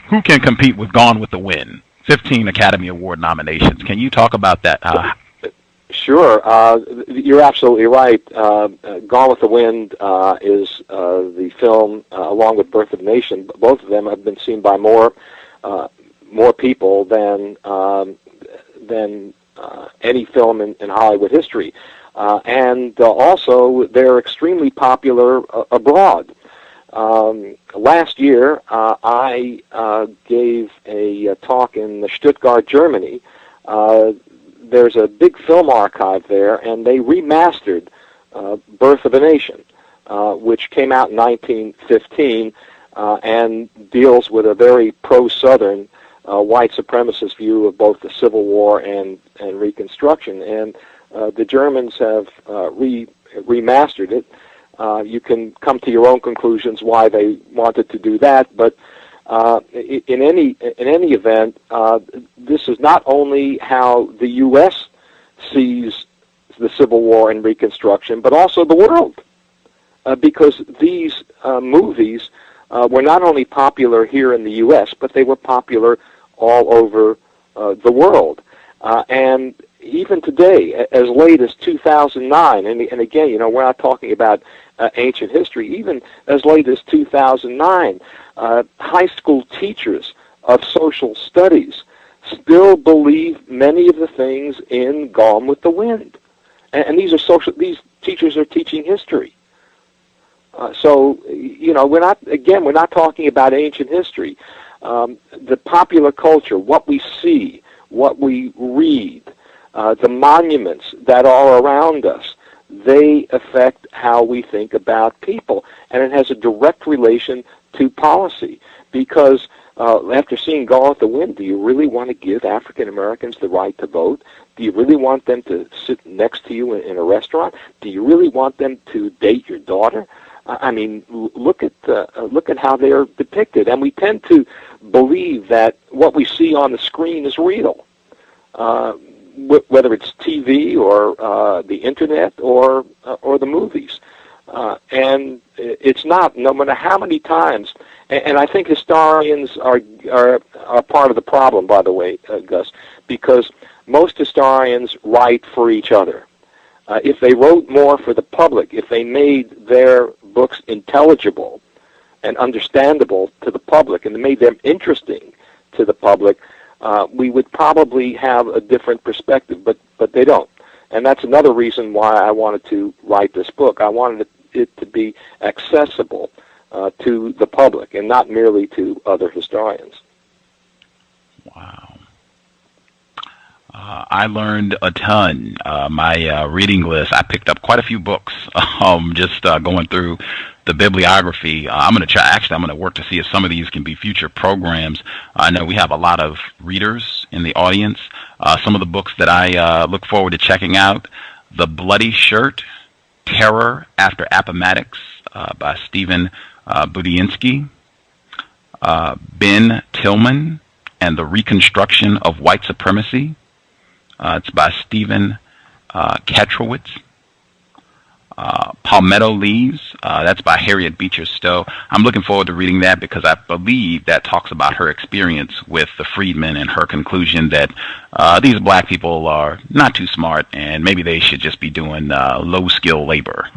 who can compete with Gone with the Wind? 15 Academy Award nominations. Can you talk about that? Sure. You're absolutely right. Gone with the Wind is the film, along with Birth of a Nation. Both of them have been seen by more people than any film in Hollywood history. And also, they're extremely popular abroad. Last year, I gave a talk in Stuttgart, Germany. There's a big film archive there, and they remastered Birth of a Nation, which came out in 1915 and deals with a very pro-Southern white supremacist view of both the Civil War and Reconstruction. And the Germans have remastered it. You can come to your own conclusions why they wanted to do that, but in any event, this is not only how the U.S. sees the Civil War and Reconstruction, but also the world, because these movies were not only popular here in the U.S., but they were popular all over the world. And even today, as late as 2009, and again, you know, we're not talking about ancient history, even as late as 2009, high school teachers of social studies still believe many of the things in Gone with the Wind. And these teachers are teaching history. So, you know, we're not talking about ancient history. The popular culture, what we see, what we read, the monuments that are around us, they affect how we think about people. And it has a direct relation to policy, because after seeing Gone with the Wind, do you really want to give African Americans the right to vote? Do you really want them to sit next to you in a restaurant? Do you really want them to date your daughter? I mean, look at how they are depicted, and we tend to believe that what we see on the screen is real, whether it's TV or the internet or the movies, and it's not. No matter how many times, and I think historians are part of the problem, by the way, Gus, because most historians write for each other. If they wrote more for the public, if they made their books intelligible and understandable to the public, and they made them interesting to the public, we would probably have a different perspective, but they don't. And that's another reason why I wanted to write this book. I wanted it to be accessible to the public and not merely to other historians. Wow. I learned a ton. My reading list, I picked up quite a few books, just going through the bibliography. I'm going to work to see if some of these can be future programs. I know we have a lot of readers in the audience. Some of the books that I look forward to checking out: The Bloody Shirt, Terror After Appomattox by Stephen Budiansky, Ben Tillman and the Reconstruction of White Supremacy. It's by Stephen Ketrowitz. Palmetto Leaves, that's by Harriet Beecher Stowe. I'm looking forward to reading that because I believe that talks about her experience with the freedmen and her conclusion that these black people are not too smart and maybe they should just be doing low-skill labor.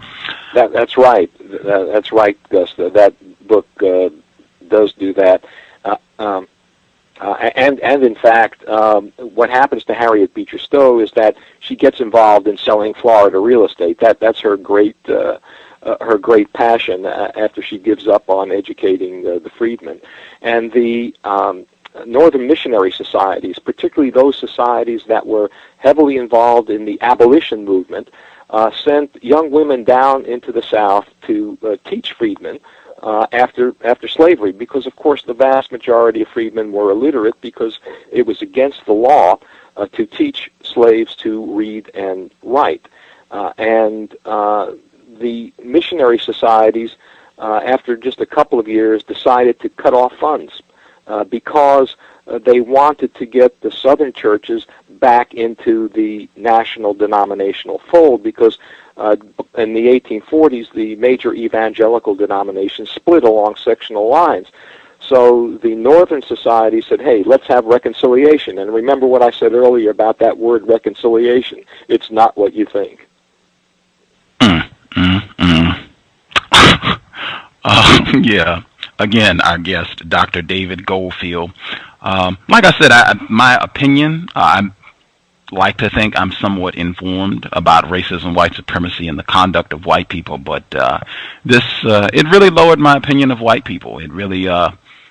That's right. That's right, Gus. That book does do that. And in fact, what happens to Harriet Beecher Stowe is that she gets involved in selling Florida real estate. That's her great passion after she gives up on educating the freedmen. And the Northern missionary societies, particularly those societies that were heavily involved in the abolition movement, sent young women down into the South to teach freedmen after slavery, because of course the vast majority of freedmen were illiterate because it was against the law to teach slaves to read and write. And the missionary societies after just a couple of years, decided to cut off funds because they wanted to get the Southern churches back into the national denominational fold, because in the 1840s, the major evangelical denominations split along sectional lines. So the Northern Society said, hey, let's have reconciliation. And remember what I said earlier about that word reconciliation. It's not what you think. Yeah. Again, our guest, Dr. David Goldfield. Like I said, my opinion, I like to think I'm somewhat informed about racism, white supremacy, and the conduct of white people, but it really lowered my opinion of white people. It really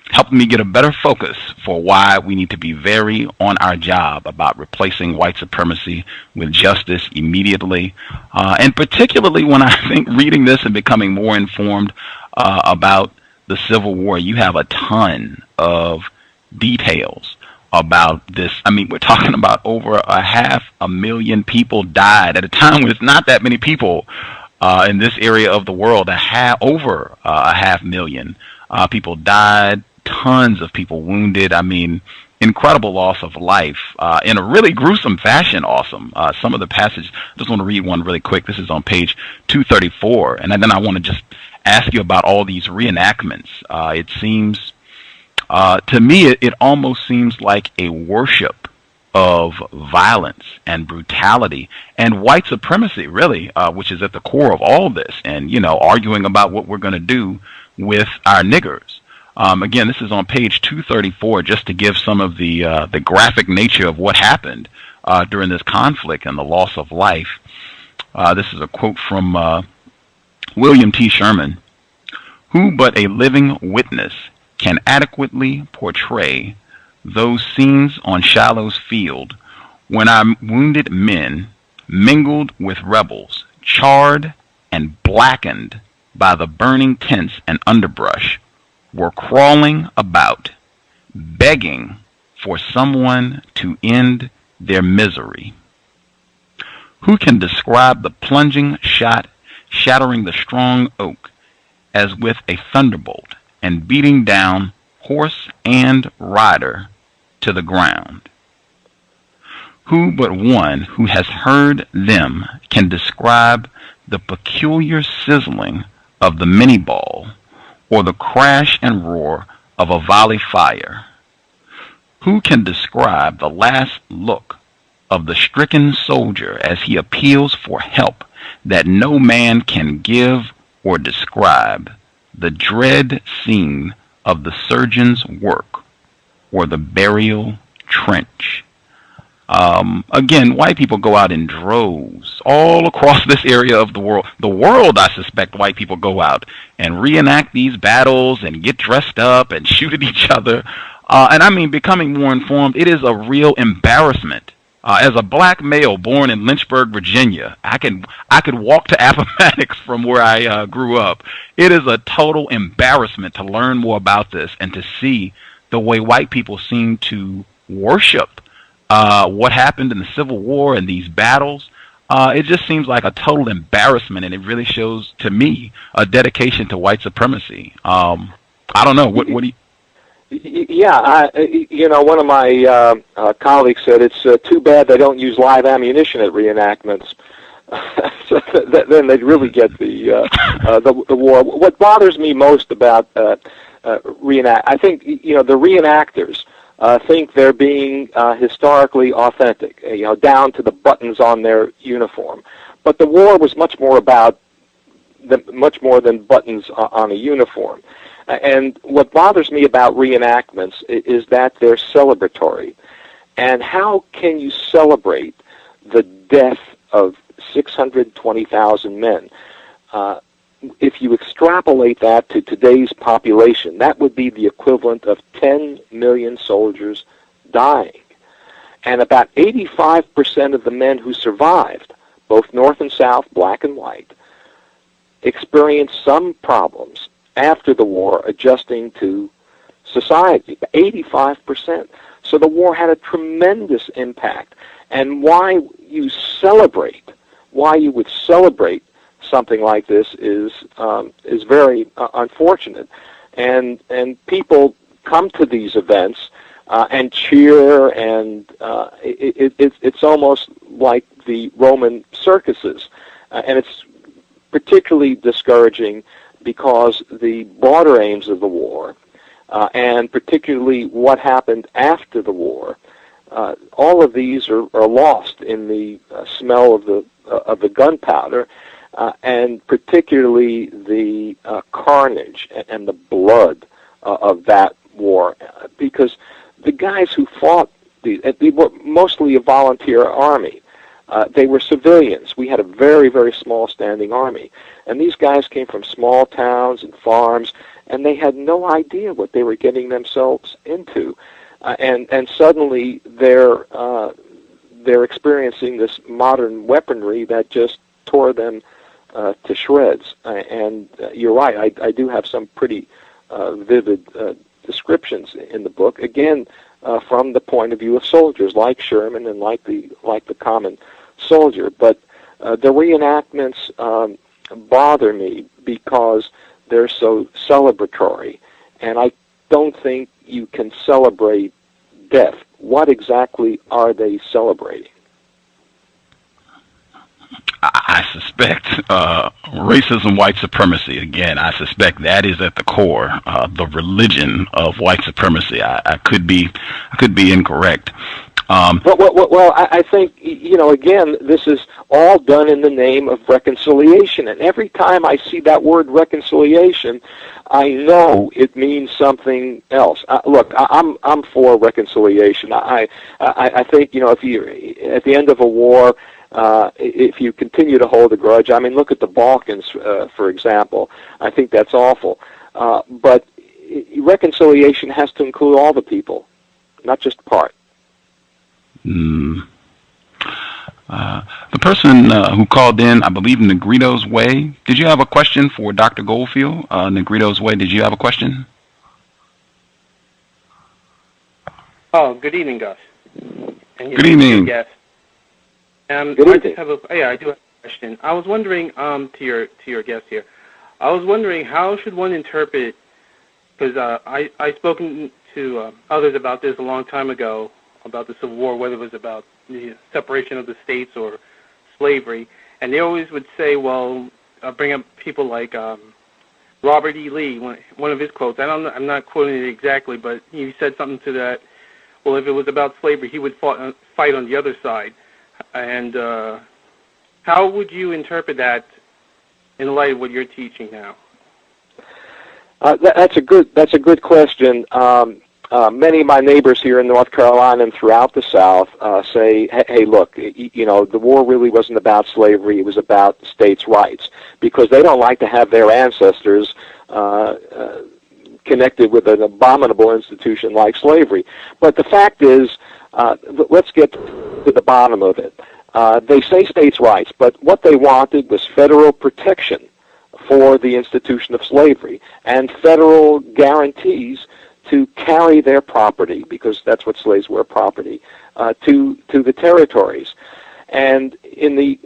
helped me get a better focus for why we need to be very on our job about replacing white supremacy with justice immediately, and particularly when I think reading this and becoming more informed about the Civil War, you have a ton of details about this. I mean, we're talking about over 500,000 people died at a time when it's not that many people in this area of the world. Over 500,000 people died, tons of people wounded. I mean, incredible loss of life in a really gruesome fashion. Awesome. Some of the passage, I just want to read one really quick. This is on page 234, and then I want to just ask you about all these reenactments. It seems, to me, it almost seems like a worship of violence and brutality and white supremacy, really, which is at the core of all this, and, arguing about what we're going to do with our niggers. Again, this is on page 234, just to give some of the graphic nature of what happened during this conflict and the loss of life. This is a quote from William T. Sherman: "Who but a living witness can adequately portray those scenes on Shiloh's field when our wounded men, mingled with rebels, charred and blackened by the burning tents and underbrush, were crawling about, begging for someone to end their misery? Who can describe the plunging shot shattering the strong oak as with a thunderbolt and beating down horse and rider to the ground? Who but one who has heard them can describe the peculiar sizzling of the mini ball or the crash and roar of a volley fire? Who can describe the last look of the stricken soldier as he appeals for help that no man can give or describe, the dread scene of the surgeon's work or the burial trench? Again, white people go out in droves all across this area of the world. The world, I suspect, white people go out and reenact these battles and get dressed up and shoot at each other. And I mean, becoming more informed, it is a real embarrassment. As a black male born in Lynchburg, Virginia, I could walk to Appomattox from where I grew up. It is a total embarrassment to learn more about this and to see the way white people seem to worship what happened in the Civil War and these battles. It just seems like a total embarrassment, and it really shows, to me, a dedication to white supremacy. I don't know. What do you... Yeah, one of my colleagues said it's too bad they don't use live ammunition at reenactments. So then they'd really get the war. What bothers me most about I think the reenactors think they're being historically authentic, down to the buttons on their uniform. But the war was much more than buttons on a uniform. And what bothers me about reenactments is that they're celebratory. And how can you celebrate the death of 620,000 men? If you extrapolate that to today's population, that would be the equivalent of 10 million soldiers dying. And about 85% of the men who survived, both North and South, black and white, experienced some problems after the war in to society. 85%. So the war had a tremendous impact. And why you would celebrate something like this is very unfortunate, and people come to these events and cheer, and it's almost like the Roman circuses, and it's particularly discouraging because the broader aims of the war, and particularly what happened after the war, all of these are lost in the smell of the gunpowder, and particularly the carnage and the blood of that war, because the guys who fought they were mostly a volunteer army. They were civilians. We had a very, very small standing army. And these guys came from small towns and farms, and they had no idea what they were getting themselves into. And suddenly they're experiencing this modern weaponry that just tore them to shreds. And you're right, I do have some pretty vivid descriptions in the book, again, from the point of view of soldiers like Sherman and like the common soldier. But the reenactments bother me because they're so celebratory, and I don't think you can celebrate death. What exactly are they celebrating? I suspect racism, white supremacy. Again, I suspect that is at the core, the religion of white supremacy. I could be incorrect. Well, I think, again, this is all done in the name of reconciliation. And every time I see that word reconciliation, I know it means something else. Look, I'm for reconciliation. I think, if you at the end of a war, if you continue to hold a grudge, I mean, look at the Balkans, for example. I think that's awful. But reconciliation has to include all the people, not just part. The person who called in, I believe, Negrito's Way. Did you have a question for Dr. Goldfield? Negrito's Way, did you have a question? Oh, good evening, Gus. And good evening. Good evening. I do have a question. I was wondering, to your guest here, I was wondering how should one interpret, because I've spoken to others about this a long time ago, about the Civil War, whether it was about the separation of the states or slavery, and they always would say, well, bring up people like Robert E. Lee, one of his quotes. I'm not quoting it exactly, but he said something to that. Well, if it was about slavery, he would fight on the other side. And how would you interpret that in light of what you're teaching now? That's a good question. Many of my neighbors here in North Carolina and throughout the South say, hey, look, the war really wasn't about slavery, it was about states' rights, because they don't like to have their ancestors connected with an abominable institution like slavery. But the fact is, let's get to the bottom of it. They say states' rights, but what they wanted was federal protection for the institution of slavery and federal guarantees to carry their property, because that's what slaves were, property, to the territories. And in the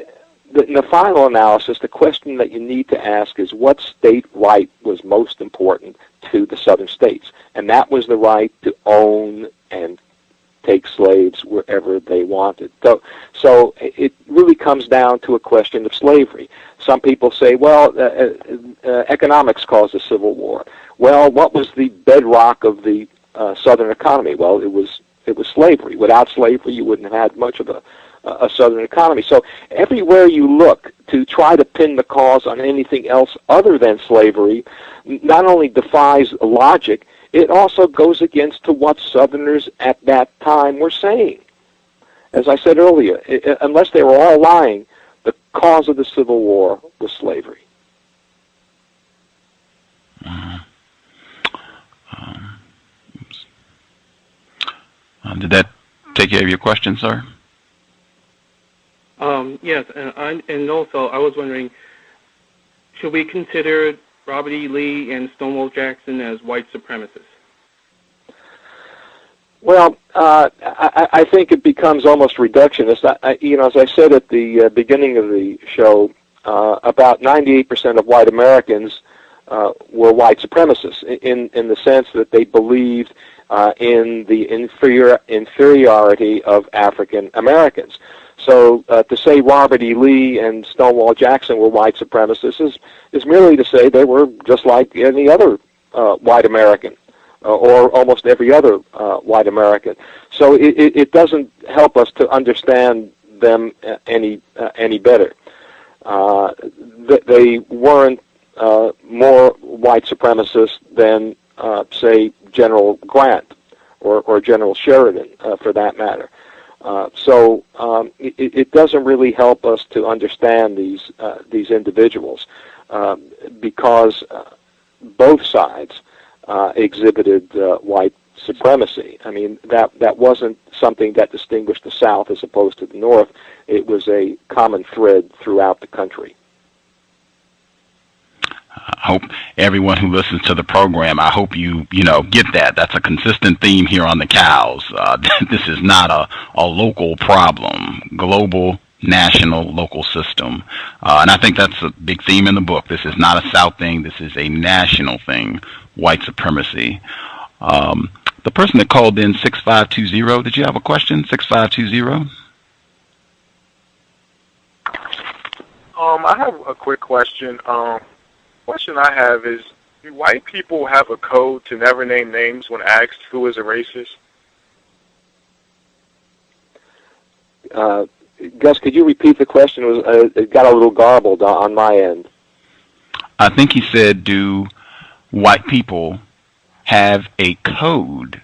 final analysis, the question that you need to ask is what state right was most important to the southern states? And that was the right to own and take slaves wherever they wanted. So it really comes down to a question of slavery. Some people say, well, economics caused the Civil War. Well, what was the bedrock of the Southern economy? Well, it was slavery. Without slavery, you wouldn't have had much of a Southern economy. So everywhere you look to try to pin the cause on anything else other than slavery not only defies logic, it also goes against to what Southerners at that time were saying. As I said earlier, unless they were all lying, the cause of the Civil War was slavery. Did that take care of your question, sir? Yes, and also I was wondering, should we consider Robert E. Lee and Stonewall Jackson as white supremacists? Well, I think it becomes almost reductionist. As I said at the beginning of the show, about 98% of white Americans were white supremacists in the sense that they believed in the inferiority of African Americans. So to say Robert E. Lee and Stonewall Jackson were white supremacists is merely to say they were just like any other white American, or almost every other white American. So it doesn't help us to understand them any better. They weren't more white supremacists than, say, General Grant or General Sheridan, for that matter. So it doesn't really help us to understand these individuals because both sides exhibited white supremacy. I mean, that wasn't something that distinguished the South as opposed to the North. It was a common thread throughout the country. I hope everyone who listens to the program, I hope you get that. That's a consistent theme here on the Cows. This is not a local problem, global, national, local system. And I think that's a big theme in the book. This is not a South thing. This is a national thing, white supremacy. The person that called in 6520, did you have a question, 6520? I have a quick question. Question I have is, do white people have a code to never name names when asked who is a racist? Gus, could you repeat the question? It got a little garbled on my end. I think he said, do white people have a code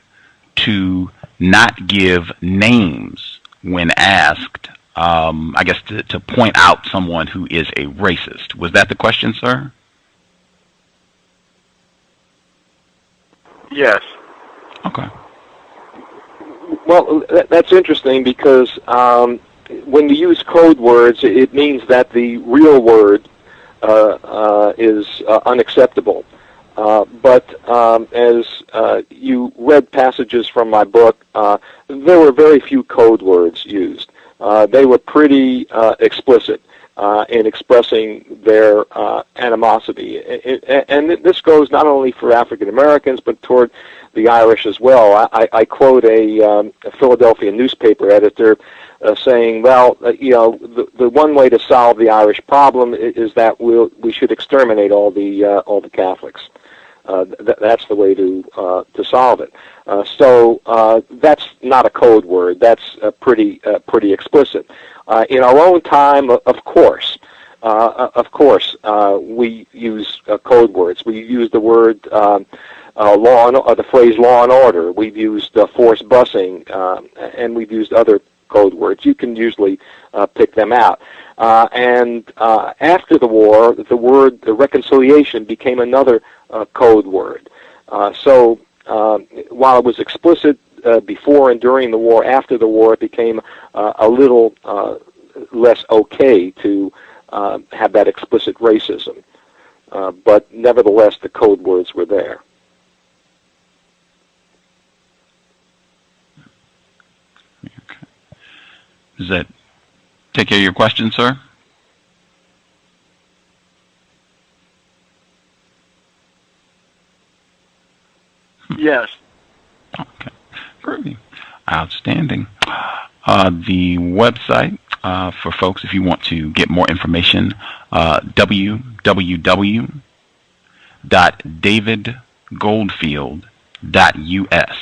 to not give names when asked, I guess, to point out someone who is a racist? Was that the question, sir? Yes. Okay. Well, that's interesting because when you use code words, it means that the real word is unacceptable. But as you read passages from my book, there were very few code words used. They were pretty explicit in expressing their animosity. And this goes not only for African Americans, but toward the Irish as well. I quote a Philadelphia newspaper editor saying, well, the one way to solve the Irish problem is that we should exterminate all the Catholics. That's the way to solve it. So that's not a code word. That's pretty explicit. In our own time, of course, we use code words. We use the word the phrase law and order. We've used forced busing, and we've used other code words. You can usually pick them out. And after the war, the word reconciliation became another code word. So while it was explicit before and during the war, after the war, it became a little less okay to have that explicit racism. But nevertheless, the code words were there. Okay. Does that take care of your question, sir? Yes. Okay. Groovy. Outstanding. The website for folks, if you want to get more information, www.davidgoldfield.us.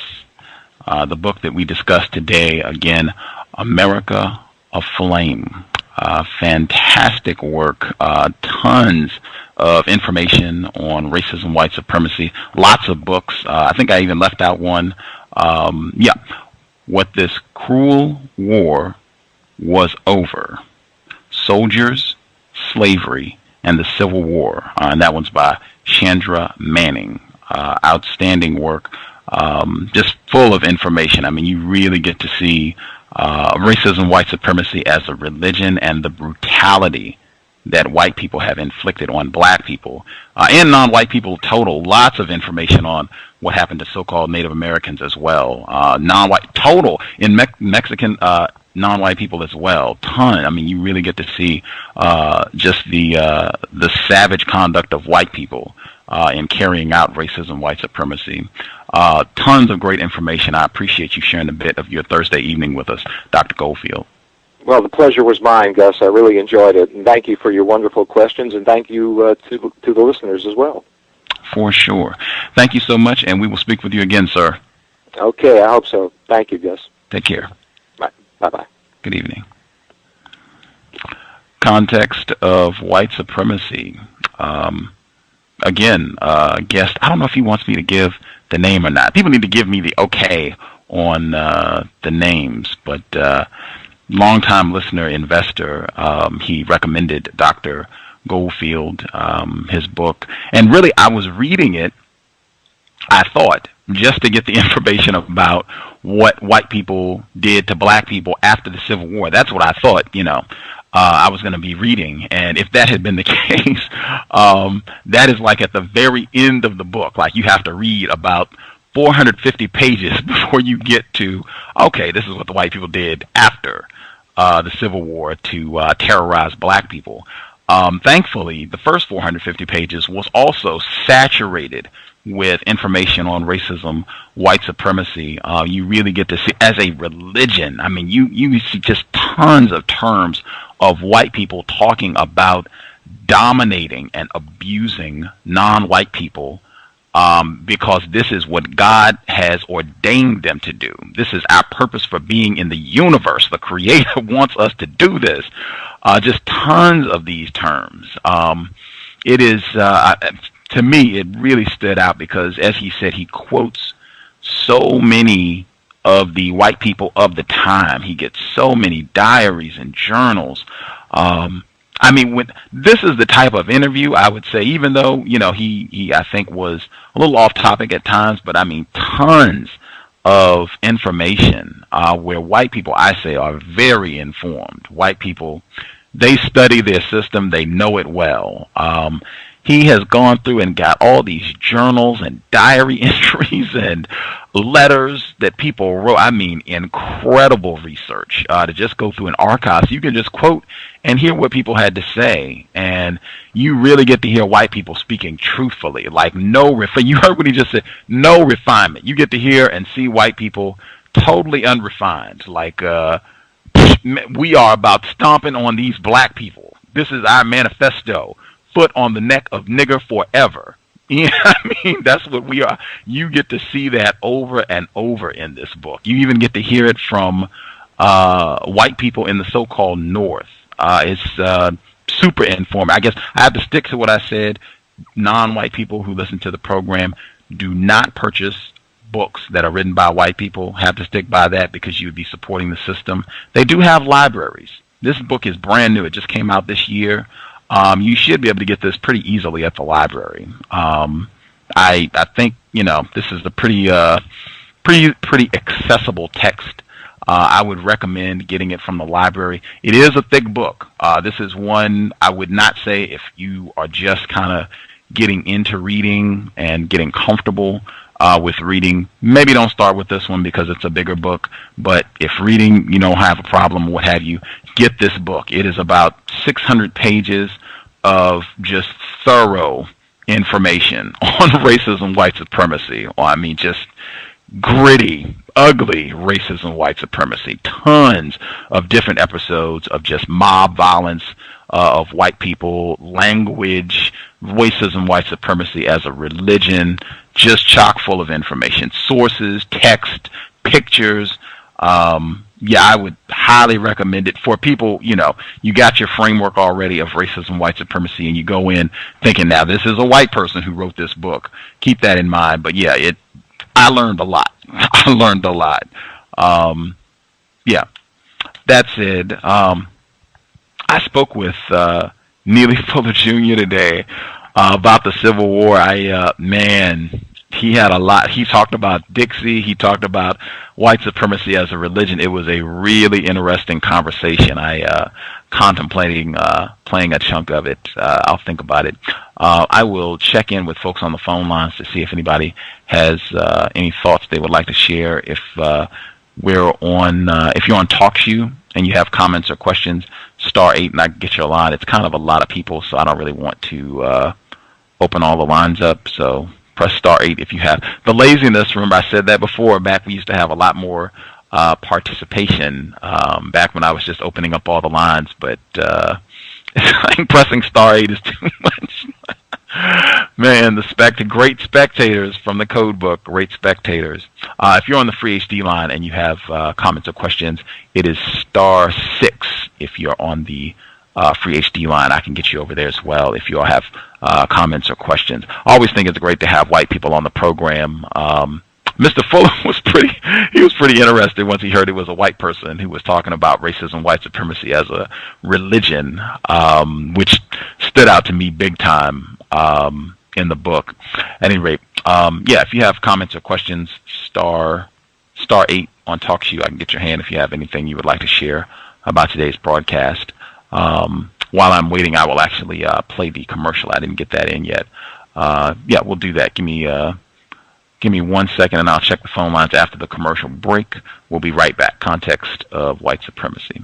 The book that we discussed today, again, America Aflame. Fantastic work. Tons of information on racism, white supremacy. Lots of books. I think I even left out one. What this cruel war was over. Soldiers, Slavery, and the Civil War. And that one's by Chandra Manning. Outstanding work. Just full of information. I mean, you really get to see racism, white supremacy as a religion and the brutality that white people have inflicted on black people and non-white people total. Lots of information on what happened to so-called Native Americans as well. Non-white total in Mexican non-white people as well. I mean, you really get to see just the savage conduct of white people in carrying out racism, white supremacy. Tons of great information. I appreciate you sharing a bit of your Thursday evening with us, Dr. Goldfield. Well, the pleasure was mine, Gus. I really enjoyed it. And thank you for your wonderful questions, and thank you to the listeners as well. For sure. Thank you so much, and we will speak with you again, sir. Okay, I hope so. Thank you, Gus. Take care. Bye. Bye-bye. Good evening. Context of White Supremacy. Again, guest, I don't know if he wants me to give the name or not. People need to give me the okay on the names, but longtime listener, investor, he recommended Dr. Goldfield, his book. And really, I was reading it, I thought, just to get the information about what white people did to black people after the Civil War. That's what I thought, I was going to be reading. And if that had been the case, that is like at the very end of the book. Like you have to read about 450 pages before you get to, okay, this is what the white people did after the Civil War to terrorize black people. Thankfully, the first 450 pages was also saturated with information on racism, white supremacy. You really get to see as a religion. I mean, you see just tons of terms of white people talking about dominating and abusing non-white people because this is what God has ordained them to do. This is our purpose for being in the universe. The Creator wants us to do this. Just tons of these terms. It is, to me, it really stood out because, as he said, he quotes so many of the white people of the time. He gets so many diaries and journals. I mean, this is the type of interview I would say, even though, he I think was a little off topic at times, but I mean, tons of information where white people, I say, are very informed. White people, they study their system. They know it well. He has gone through and got all these journals and diary entries and letters that people wrote. I mean, incredible research to just go through an archive. So you can just quote and hear what people had to say. And you really get to hear white people speaking truthfully, like you heard what he just said, no refinement. You get to hear and see white people totally unrefined, like we are about stomping on these black people. This is our manifesto. Foot on the neck of nigger forever. You know what I mean? That's what we are. You get to see that over and over in this book. You even get to hear it from white people in the so-called North. It's super informative. I guess I have to stick to what I said. Non-white people who listen to the program, do not purchase books that are written by white people. Have to stick by that because you would be supporting the system. They do have libraries. This book is brand new. It just came out this year. You should be able to get this pretty easily at the library. I think this is a pretty accessible text. I would recommend getting it from the library. It is a thick book. This is one I would not say if you are just kind of getting into reading and getting comfortable with reading. Maybe don't start with this one because it's a bigger book. But if reading, you don't have a problem, what have you, get this book. It is about 600 pages of just thorough information on racism, white supremacy. I mean, just gritty, ugly racism, white supremacy. Tons of different episodes of just mob violence of white people, language, racism, white supremacy as a religion, just chock full of information. Sources, text, pictures. I would highly recommend it for people, you got your framework already of racism, white supremacy, and you go in thinking, now this is a white person who wrote this book. Keep that in mind. But I learned a lot. I learned a lot. That said, I spoke with Neely Fuller Jr. today about the Civil War. He had a lot. He talked about Dixie. He talked about white supremacy as a religion. It was a really interesting conversation. Contemplating playing a chunk of it. I'll think about it. I will check in with folks on the phone lines to see if anybody has any thoughts they would like to share. If We're on, if you're on TalkShoe and you have comments or questions, *8 and I can get your line. It's kind of a lot of people, so I don't really want to open all the lines up. So press *8 if you have. The laziness, remember I said that before, back we used to have a lot more participation back when I was just opening up all the lines, but it's like pressing *8 is too much. Man, great spectators from the code book, great spectators. If you're on the free HD line and you have comments or questions, it is *6 if you're on the free HD line. I can get you over there as well if you all have comments or questions. I always think it's great to have white people on the program. Mr. Fuller was pretty interested once he heard it was a white person who was talking about racism, white supremacy as a religion, which stood out to me big time in the book. At any rate, yeah, if you have comments or questions, *8 on TalkShoe. I can get your hand if you have anything you would like to share about today's broadcast. While I'm waiting, I will actually play the commercial. I didn't get that in yet. Yeah, we'll do that. Give me 1 second, and I'll check the phone lines after the commercial break. We'll be right back. Context of White Supremacy.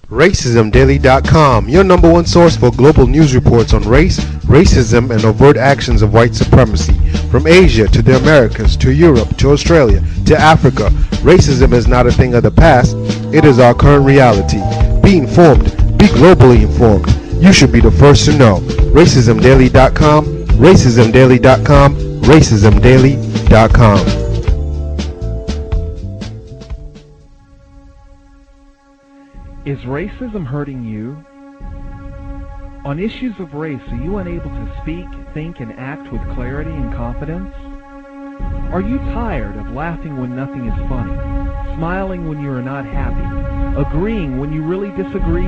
RacismDaily.com, your number one source for global news reports on race, racism, and overt actions of white supremacy. From Asia to the Americas, to Europe, to Australia, to Africa, racism is not a thing of the past. It is our current reality. Be informed. Be globally informed. You should be the first to know. RacismDaily.com, RacismDaily.com, RacismDaily.com. Is racism hurting you? On issues of race, are you unable to speak, think, and act with clarity and confidence? Are you tired of laughing when nothing is funny, smiling when you are not happy, agreeing when you really disagree?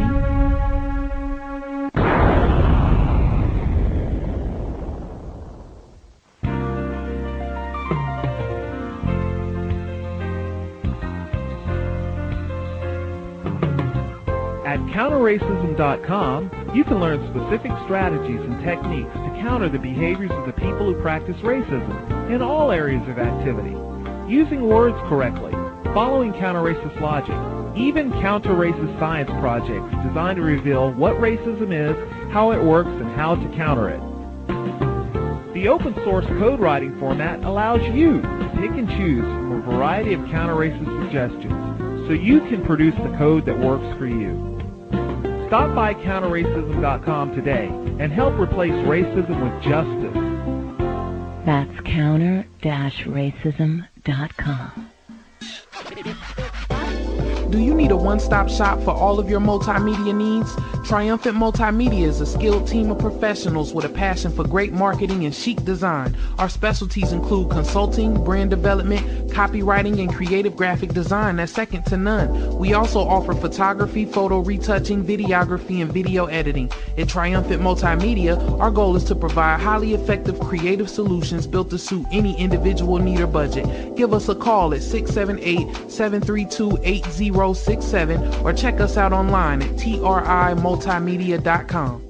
At counterracism.com, you can learn specific strategies and techniques to counter the behaviors of the people who practice racism in all areas of activity, using words correctly, following counter-racist logic, even counter-racist science projects designed to reveal what racism is, how it works, and how to counter it. The open-source code writing format allows you to pick and choose from a variety of counter-racist suggestions so you can produce the code that works for you. Stop by counterracism.com today and help replace racism with justice. That's counter-racism.com. Do you need a one-stop shop for all of your multimedia needs? Triumphant Multimedia is a skilled team of professionals with a passion for great marketing and chic design. Our specialties include consulting, brand development, copywriting, and creative graphic design that's second to none. We also offer photography, photo retouching, videography, and video editing. At Triumphant Multimedia, our goal is to provide highly effective creative solutions built to suit any individual need or budget. Give us a call at 678-732-8067 or check us out online at trimultimedia.com.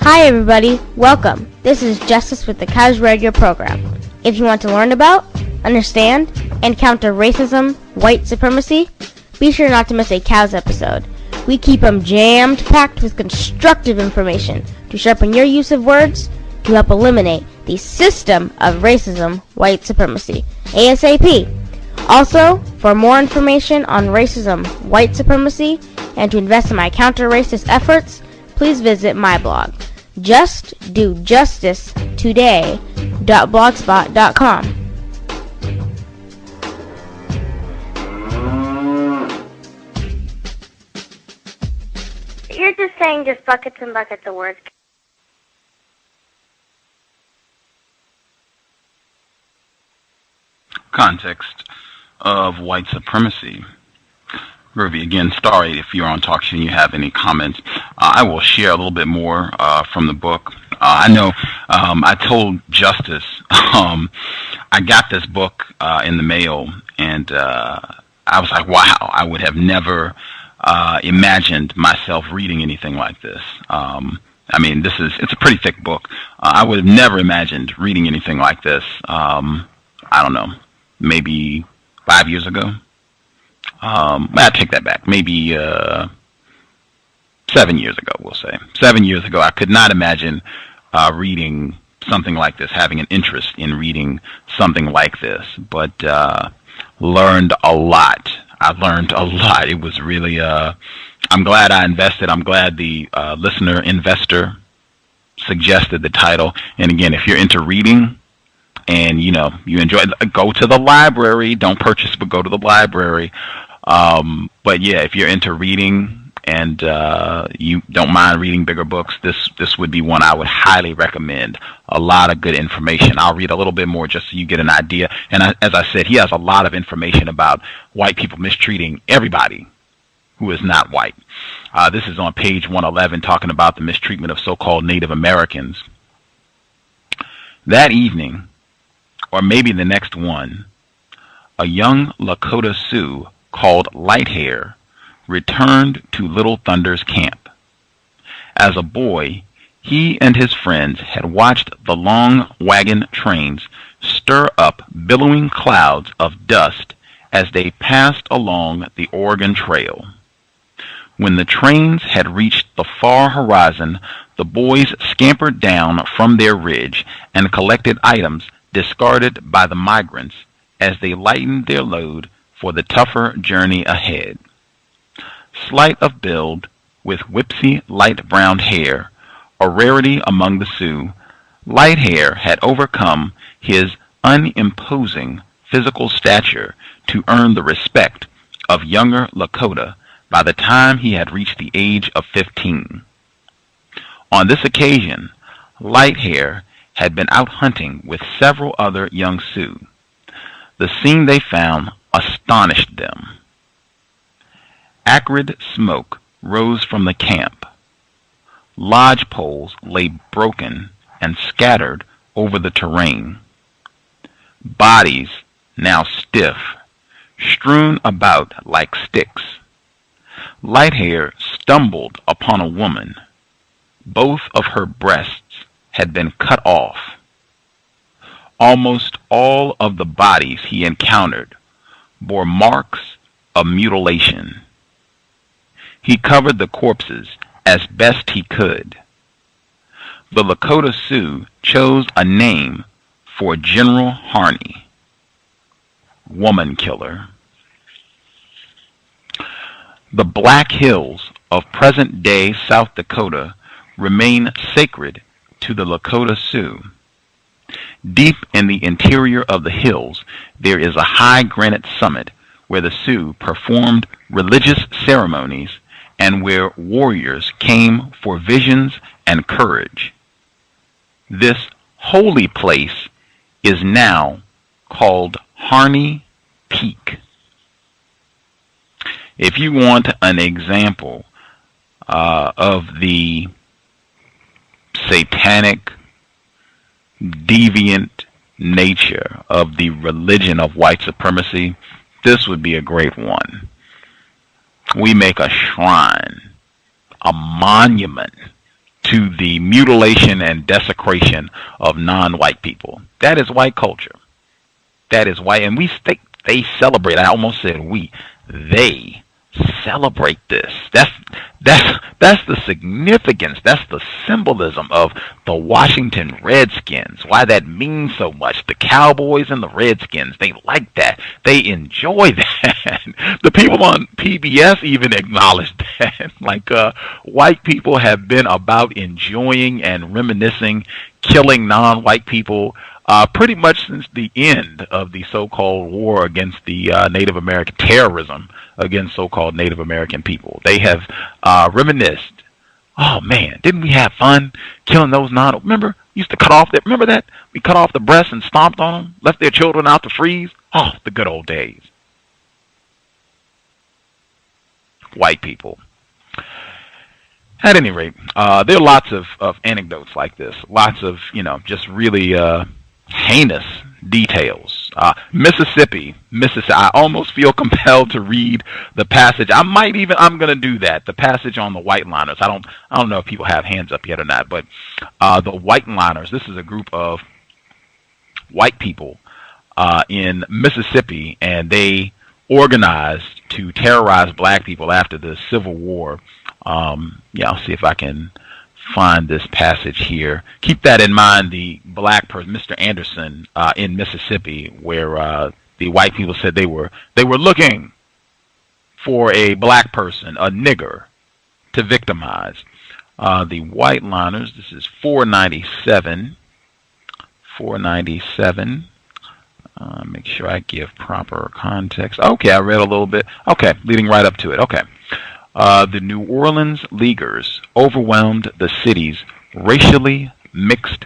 Hi everybody, welcome. This is Justice with the C.O.W.S radio program. If you want to learn about, understand, and counter racism, white supremacy, be sure not to miss a C.O.W.S episode. We keep them jammed-packed with constructive information to sharpen your use of words to help eliminate the system of racism, white supremacy, ASAP. Also, for more information on racism, white supremacy, and to invest in my counter-racist efforts, please visit my blog, justdojustice.blogspot.com. You're just saying just buckets and buckets of words. Context of White Supremacy. Groovy. Again, sorry if you're on TalkShoe and you have any comments. I will share a little bit more from the book. I know I told Justice I got this book in the mail, and I was like, wow, I would have never imagined myself reading anything like this. I mean, it's a pretty thick book. I would have never imagined reading anything like this. I don't know, maybe 5 years ago. I take that back. Maybe 7 years ago, we'll say. 7 years ago, I could not imagine reading something like this, having an interest in reading something like this, but learned a lot. I learned a lot. It was really, I'm glad I invested. I'm glad the investor suggested the title. And again, if you're into reading, and you enjoy it, go to the library. Don't purchase, but go to the library. But yeah, if you're into reading and you don't mind reading bigger books, this would be one I would highly recommend. A lot of good information. I'll read a little bit more just so you get an idea. And as I said, he has a lot of information about white people mistreating everybody who is not white. This is on page 111, talking about the mistreatment of so-called Native Americans. That evening, or maybe the next one, a young Lakota Sioux called Lighthair returned to Little Thunder's camp. As a boy, he and his friends had watched the long wagon trains stir up billowing clouds of dust as they passed along the Oregon Trail. When the trains had reached the far horizon, the boys scampered down from their ridge and collected items discarded by the migrants as they lightened their load for the tougher journey ahead. Slight of build, with whipsy light brown hair, a rarity among the Sioux, Lighthair had overcome his unimposing physical stature to earn the respect of younger Lakota by the time he had reached the age of 15. On this occasion, Lighthair had been out hunting with several other young Sioux. The scene they found astonished them. Acrid smoke rose from the camp. Lodge poles lay broken and scattered over the terrain. Bodies, now stiff, strewn about like sticks. Lighthair stumbled upon a woman. Both of her breasts had been cut off. Almost all of the bodies he encountered bore marks of mutilation. He covered the corpses as best he could. The Lakota Sioux chose a name for General Harney, Woman Killer. The Black Hills of present-day South Dakota remain sacred to the Lakota Sioux. Deep in the interior of the hills, there is a high granite summit where the Sioux performed religious ceremonies and where warriors came for visions and courage. This holy place is now called Harney Peak. If you want an example of the satanic, deviant nature of the religion of white supremacy, this would be a great one. We make a shrine, a monument to the mutilation and desecration of non-white people. That is white culture. That is white, and they celebrate. I almost said we. They celebrate this. That's the significance. That's the symbolism of the Washington Redskins. Why that means so much. The Cowboys and the Redskins, they like that. They enjoy that. The people on PBS even acknowledge that. Like white people have been about enjoying and reminiscing, killing non-white people pretty much since the end of the so-called war against the Native American terrorism against so-called Native American people. They have reminisced. Oh man, didn't we have fun killing those remember, used to cut off remember that? We cut off the breasts and stomped on them, left their children out to freeze. Oh, the good old days. white people. At any rate, there are lots of anecdotes like this, lots of, just really heinous details. Mississippi, I almost feel compelled to read the passage. I'm going to do that. The passage on the white liners. I don't know if people have hands up yet or not, but the white liners, this is a group of white people in Mississippi, and they organized to terrorize black people after the Civil War. I'll see if I can find this passage here. Keep that in mind, the black person, Mr. Anderson, in Mississippi, where the white people said they were looking for a black person, a nigger, to victimize. The white liners, this is 497. 497. Make sure I give proper context. Okay, I read a little bit. Okay, leading right up to it. Okay. The New Orleans Leaguers overwhelmed the city's racially mixed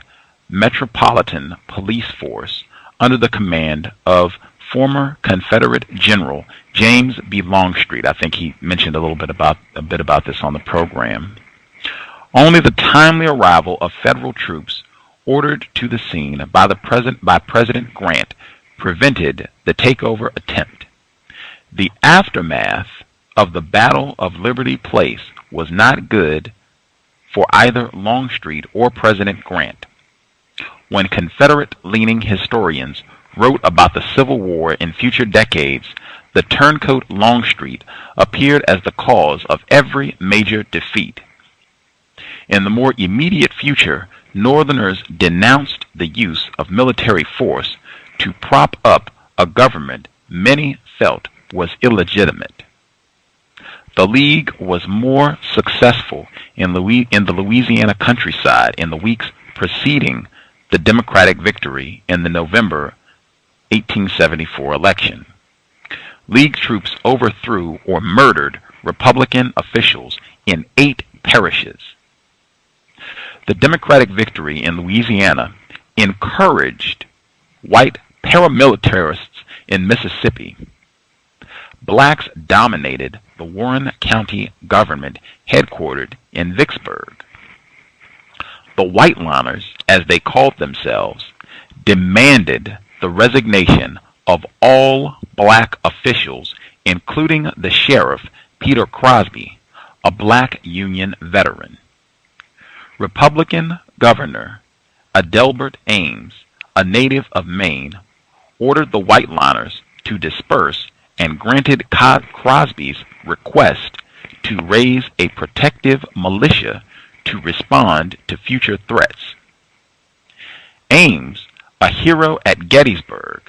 metropolitan police force under the command of former Confederate General James B. Longstreet. I think he mentioned a bit about this on the program. Only the timely arrival of federal troops ordered to the scene by President Grant prevented the takeover attempt. The aftermath of the Battle of Liberty Place was not good for either Longstreet or President Grant. When Confederate-leaning historians wrote about the Civil War in future decades, the turncoat Longstreet appeared as the cause of every major defeat. In the more immediate future, Northerners denounced the use of military force to prop up a government many felt was illegitimate. The League was more successful in the Louisiana countryside in the weeks preceding the Democratic victory in the November 1874 election. League troops overthrew or murdered Republican officials in 8 parishes. The Democratic victory in Louisiana encouraged white paramilitarists in Mississippi. Blacks dominated the Warren County government headquartered in Vicksburg. The Whiteliners, as they called themselves, demanded the resignation of all black officials, including the sheriff, Peter Crosby, a black Union veteran. Republican Governor Adelbert Ames, a native of Maine, ordered the Whiteliners to disperse and granted Crosby's request to raise a protective militia to respond to future threats. Ames, a hero at Gettysburg,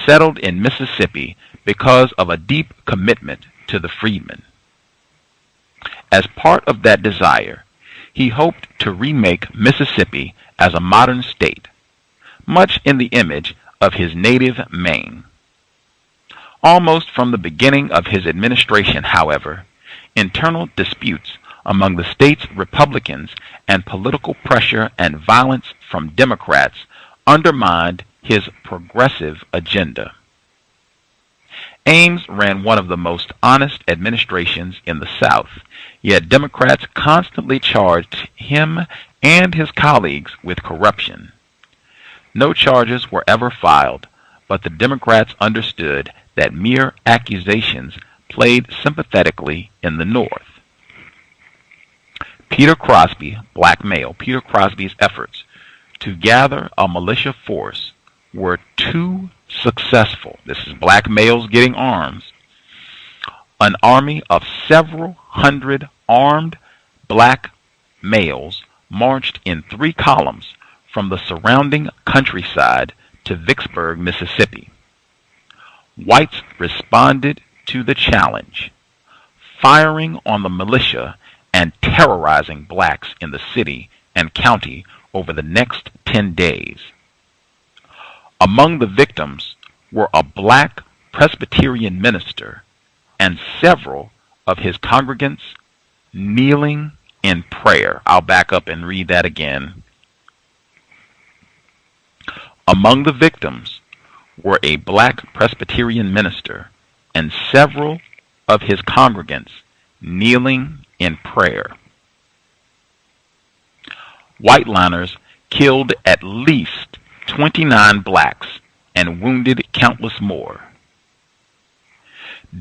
settled in Mississippi because of a deep commitment to the freedmen. As part of that desire, he hoped to remake Mississippi as a modern state, much in the image of his native Maine. Almost from the beginning of his administration, however, internal disputes among the state's Republicans and political pressure and violence from Democrats undermined his progressive agenda. Ames ran one of the most honest administrations in the South, yet Democrats constantly charged him and his colleagues with corruption. No charges were ever filed, but the Democrats understood that mere accusations played sympathetically in the North. Peter Crosby, black male, Peter Crosby's efforts to gather a militia force were too successful. This is black males getting arms. An army of several hundred armed black males marched in 3 columns from the surrounding countryside to Vicksburg, Mississippi. Whites responded to the challenge, firing on the militia and terrorizing blacks in the city and county over the next 10 days. Among the victims were a black Presbyterian minister and several of his congregants kneeling in prayer. I'll back up and read that again. Among the victims were a black Presbyterian minister and several of his congregants kneeling in prayer. Whiteliners killed at least 29 blacks and wounded countless more.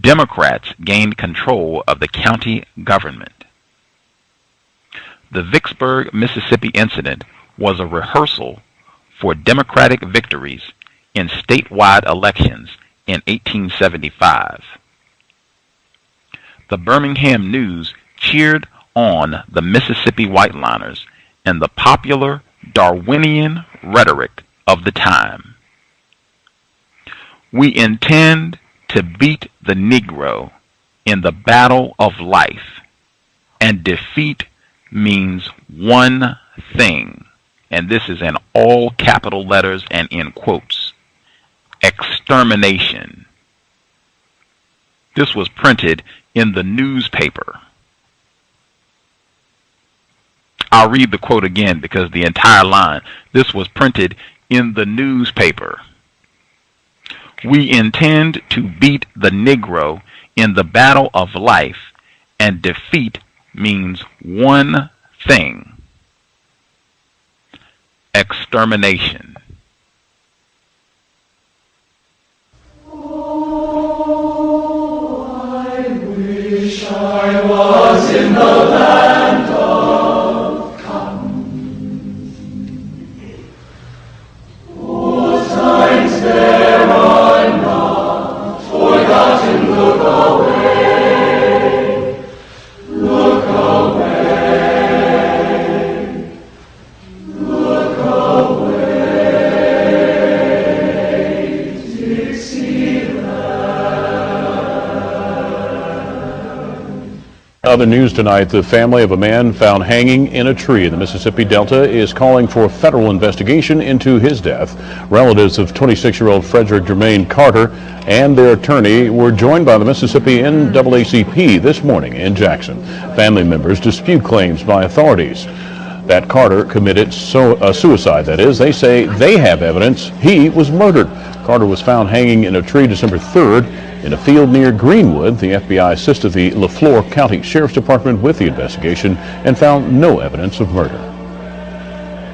Democrats gained control of the county government. The Vicksburg, Mississippi incident was a rehearsal for Democratic victories in statewide elections in 1875. The Birmingham News cheered on the Mississippi Whiteliners and the popular Darwinian rhetoric of the time. We intend to beat the Negro in the battle of life, and defeat means one thing, and this is in all capital letters and in quotes: extermination. This was printed in the newspaper. I'll read the quote again because the entire line. This was printed in the newspaper. We intend to beat the Negro in the battle of life, and defeat means one thing: extermination. Oh, I wish I was in the land of cotton. Oh, times there are not forgotten. Look away, look away, look away, Dixieland. Other news tonight, the family of a man found hanging in a tree in the Mississippi Delta is calling for a federal investigation into his death. Relatives of 26-year-old Frederick Jermaine Carter and their attorney were joined by the Mississippi NAACP this morning in Jackson. Family members dispute claims by authorities that Carter committed suicide. That is, they say they have evidence he was murdered. Carter was found hanging in a tree December 3rd in a field near Greenwood. The FBI assisted the LaFleur County Sheriff's Department with the investigation and found no evidence of murder.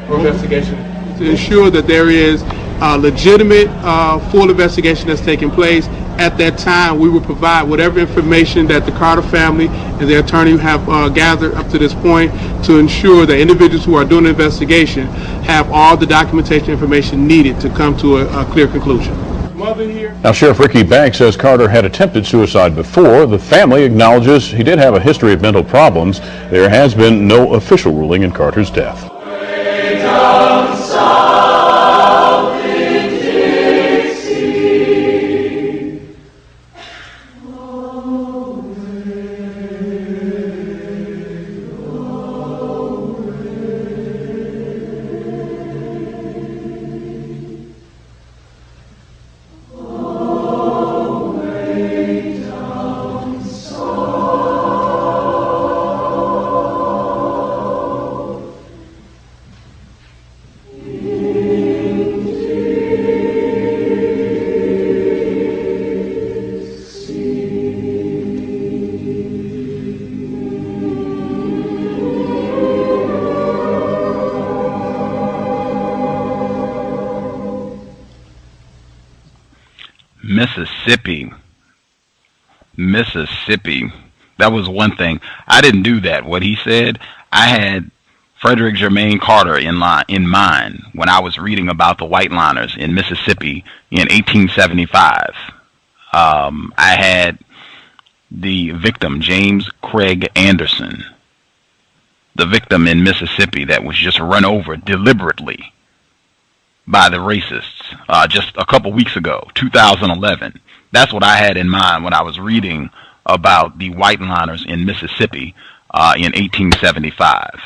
Investigation to ensure that there is a legitimate full investigation that's taking place. At that time, we will provide whatever information that the Carter family and their attorney have gathered up to this point to ensure that individuals who are doing the investigation have all the documentation information needed to come to a clear conclusion. Now, Sheriff Ricky Banks says Carter had attempted suicide before. The family acknowledges he did have a history of mental problems. There has been no official ruling in Carter's death. Way down south in Dixie. Mississippi. That was one thing. I didn't do that. What he said, I had Frederick Jermaine Carter in mind when I was reading about the Whiteliners in Mississippi in 1875. I had the victim, James Craig Anderson, the victim in Mississippi that was just run over deliberately by the racists just a couple weeks ago, 2011. That's what I had in mind when I was reading about the Whiteliners in Mississippi in 1875.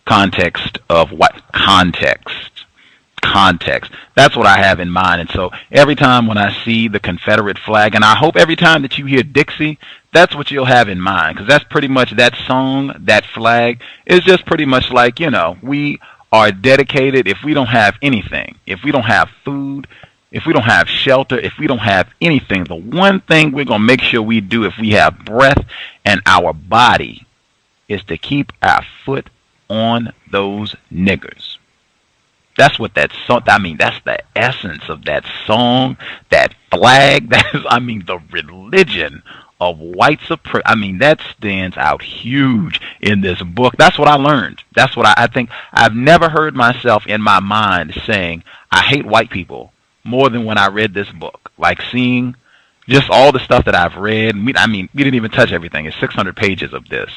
Context of what? Context. That's what I have in mind. And so every time when I see the Confederate flag, and I hope every time that you hear Dixie, that's what you'll have in mind, because that's pretty much that song, that flag is just pretty much like, you know, we are dedicated. If we don't have anything, if we don't have food, if we don't have shelter, if we don't have anything, the one thing we're going to make sure we do if we have breath and our body is to keep our foot on those niggers. That's what that song, I mean, that's the essence of that song, that flag. That is, I mean, the religion of white supremacy. I mean, that stands out huge in this book. That's what I learned. That's what I think. I've never heard myself in my mind saying, I hate white people more than when I read this book. Like seeing just all the stuff that I've read. I mean, we didn't even touch everything. It's 600 pages of this.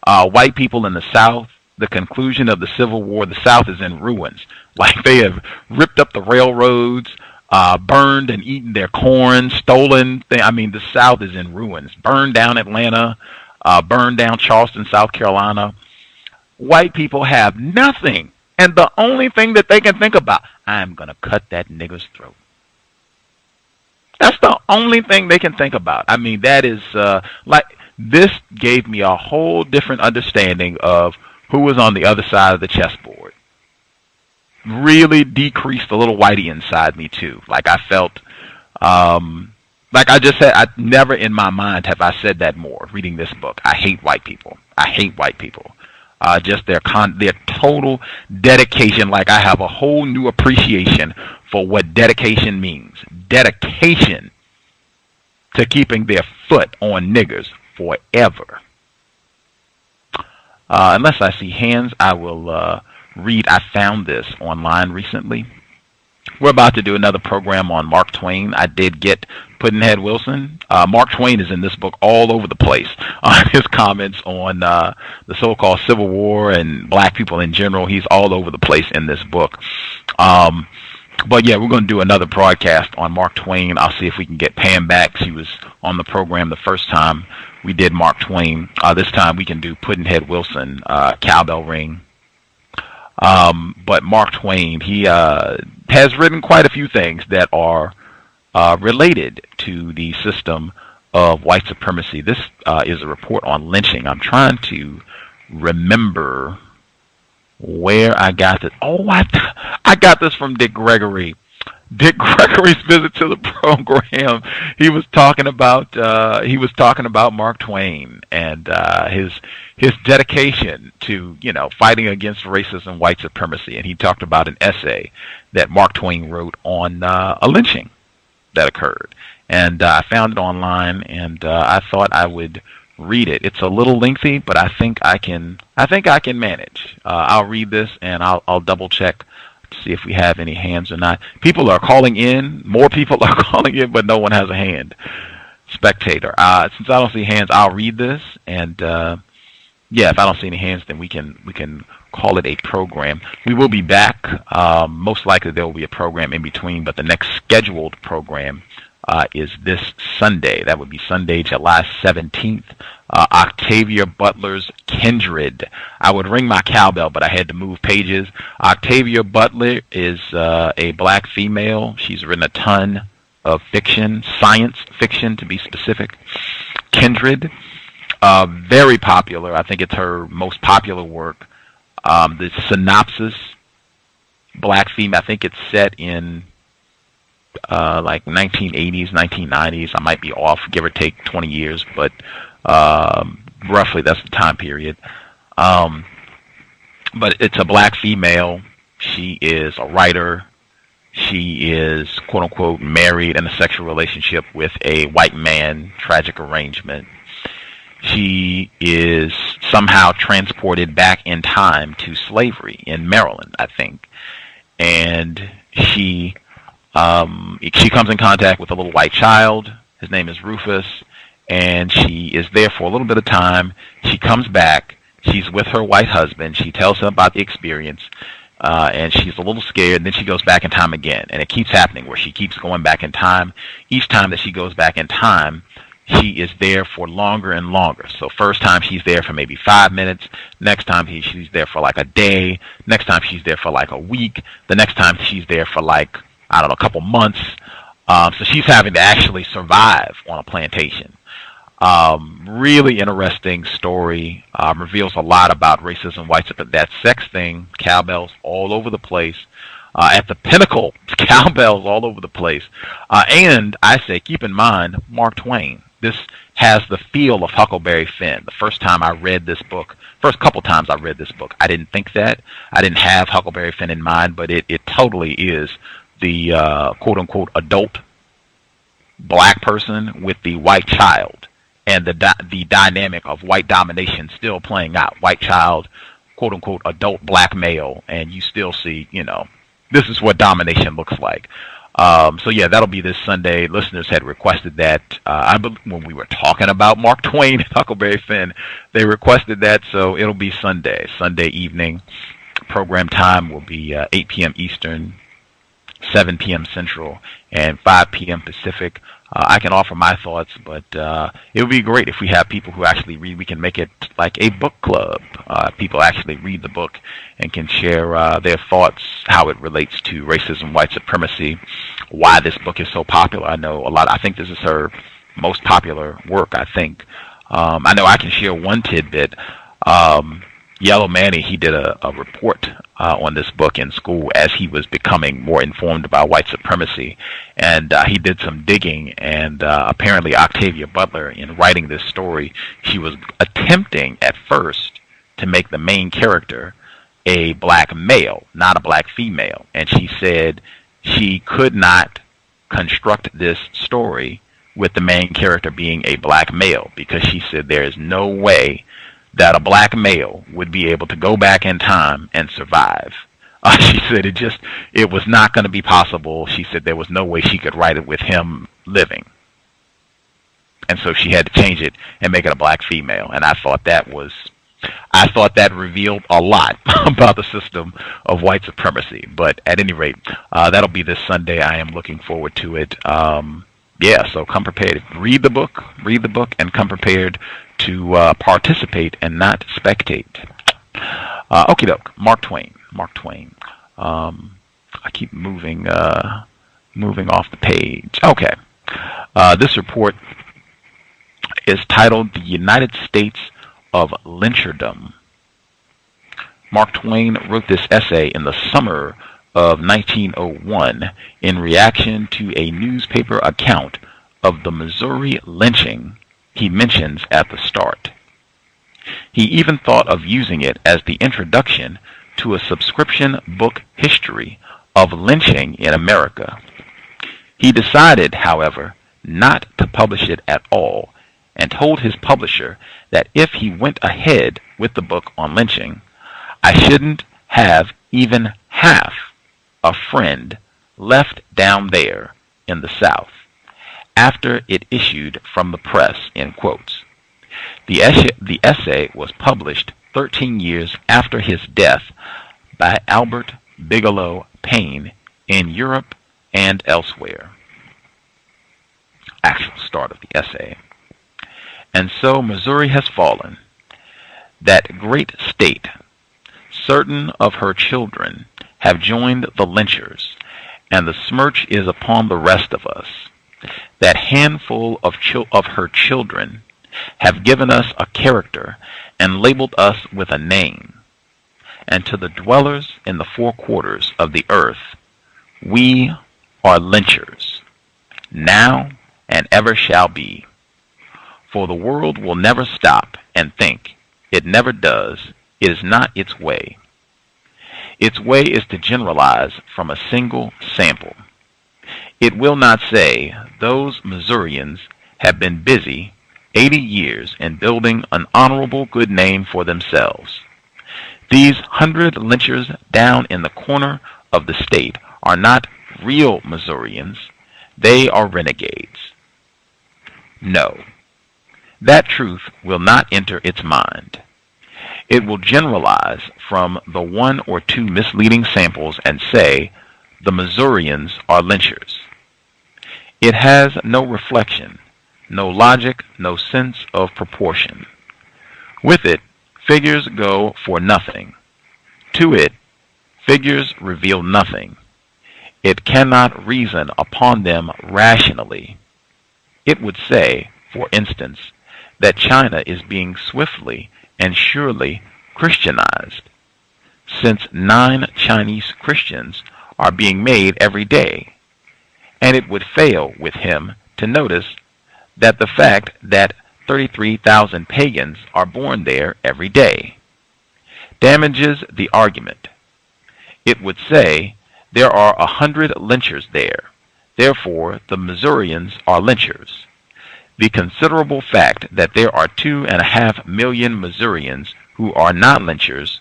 White people in the South, the conclusion of the Civil War, the South is in ruins. Like they have ripped up the railroads, burned and eaten their corn, stolen. I mean, the South is in ruins. Burned down Atlanta, burned down Charleston, South Carolina. White people have nothing. And the only thing that they can think about, I'm going to cut that nigger's throat. That's the only thing they can think about. I mean, that is like, this gave me a whole different understanding of who was on the other side of the chessboard. Really decreased the little whitey inside me too. Like I felt, like I just said, I never in my mind have I said that more reading this book. I hate white people. I hate white people. Just their total dedication. Like I have a whole new appreciation for what dedication means. Dedication to keeping their foot on niggers forever. Unless I see hands, I will read. I found this online recently. We're about to do another program on Mark Twain. I did get Pudd'nhead Wilson. Mark Twain is in this book all over the place. His comments on the so-called Civil War and black people in general, he's all over the place in this book. But yeah, we're going to do another broadcast on Mark Twain. I'll see if we can get Pam back. She was on the program the first time we did Mark Twain. This time we can do Pudd'nhead Wilson, Cowbell Ring. But Mark Twain, he has written quite a few things that are related to the system of white supremacy. This is a report on lynching. I'm trying to remember where I got this. Oh, I got this from Dick Gregory. Dick Gregory's visit to the program. He was talking about Mark Twain and his dedication to fighting against racism, white supremacy, and he talked about an essay that Mark Twain wrote on a lynching that occurred, and I found it online, and I thought I would read it. It's a little lengthy, but I think I can manage. I'll read this and I'll double check to see if we have any hands or not. People are calling in. More people are calling in, but no one has a hand. Spectator. Since I don't see hands, I'll read this, and yeah, if I don't see any hands, then we can call it a program. We will be back. Most likely there will be a program in between, but the next scheduled program is this Sunday. That would be Sunday, July 17th. Octavia Butler's Kindred. I would ring my cowbell, but I had to move pages. Octavia Butler is a black female. She's written a ton of fiction, science fiction to be specific. Kindred, very popular. I think it's her most popular work. The Synopsis, black female. I think it's set in like 1980s, 1990s. I might be off, give or take 20 years, but roughly that's the time period. But it's a black female. She is a writer. She is, quote unquote, married in a sexual relationship with a white man, tragic arrangement. She is somehow transported back in time to slavery in Maryland, I think. And she comes in contact with a little white child. His name is Rufus, and she is there for a little bit of time. She comes back. She's with her white husband. She tells him about the experience, and she's a little scared. And then she goes back in time again, and it keeps happening where she keeps going back in time. Each time that she goes back in time, she is there for longer and longer. So first time she's there for maybe 5 minutes. Next time she's there for like a day. Next time she's there for like a week. The next time she's there for like, I don't know, a couple months. So she's having to actually survive on a plantation. Really interesting story. Reveals a lot about racism, white supremacy. That sex thing, cowbells all over the place. at the pinnacle, cowbells all over the place. And I say, keep in mind, Mark Twain. This has the feel of Huckleberry Finn. The first time I read this book, first couple times I read this book, I didn't think that. I didn't have Huckleberry Finn in mind, but it totally is the quote-unquote adult black person with the white child, and the dynamic of white domination still playing out. White child, quote-unquote adult black male, and you still see, this is what domination looks like. So yeah, that'll be this Sunday. Listeners had requested that. I believe when we were talking about Mark Twain and Huckleberry Finn, they requested that, so it'll be Sunday evening. Program time will be 8 p.m. Eastern, 7 p.m. Central, and 5 p.m. Pacific. I can offer my thoughts, but it would be great if we have people who actually read. We can make it like a book club. People actually read the book and can share their thoughts, how it relates to racism, white supremacy, why this book is so popular. I know a lot. I think this is her most popular work, I think. I know I can share one tidbit. Yellow Manny, he did a report on this book in school as he was becoming more informed about white supremacy, and he did some digging, and apparently Octavia Butler, in writing this story, she was attempting at first to make the main character a black male, not a black female, and she said she could not construct this story with the main character being a black male, because she said there is no way that a black male would be able to go back in time and survive. She said it was not going to be possible. She said there was no way she could write it with him living. And so she had to change it and make it a black female. And I thought that revealed a lot about the system of white supremacy. But at any rate, that'll be this Sunday. I am looking forward to it. So come prepared. Read the book, and come prepared to participate and not spectate. Okie doke. Mark Twain. I keep moving off the page. Okay. This report is titled "The United States of Lyncherdom." Mark Twain wrote this essay in the summer of 1901 in reaction to a newspaper account of the Missouri lynching he mentions at the start. He even thought of using it as the introduction to a subscription book history of lynching in America. He decided, however, not to publish it at all, and told his publisher that if he went ahead with the book on lynching, I shouldn't have even half a friend left down there in the South after it issued from the press, in quotes. The essay was published 13 years after his death by Albert Bigelow Paine in Europe and elsewhere. Actual start of the essay. And so Missouri has fallen, that great state. Certain of her children have joined the lynchers, and the smirch is upon the rest of us. That handful of her children have given us a character and labeled us with a name. And to the dwellers in the four quarters of the earth, we are lynchers, now and ever shall be. For the world will never stop and think. It never does. It is not its way. Its way is to generalize from a single sample. It will not say, those Missourians have been busy 80 years in building an honorable good name for themselves. These 100 lynchers down in the corner of the state are not real Missourians. They are renegades. No, that truth will not enter its mind. It will generalize from the one or two misleading samples and say, the Missourians are lynchers. It has no reflection, no logic, no sense of proportion. With it, figures go for nothing. To it, figures reveal nothing. It cannot reason upon them rationally. It would say, for instance, that China is being swiftly and surely Christianized, since 9 Chinese Christians are being made every day, and it would fail with him to notice that the fact that 33,000 pagans are born there every day damages the argument. It would say there are 100 lynchers there, therefore the Missourians are lynchers. The considerable fact that there are 2.5 million Missourians who are not lynchers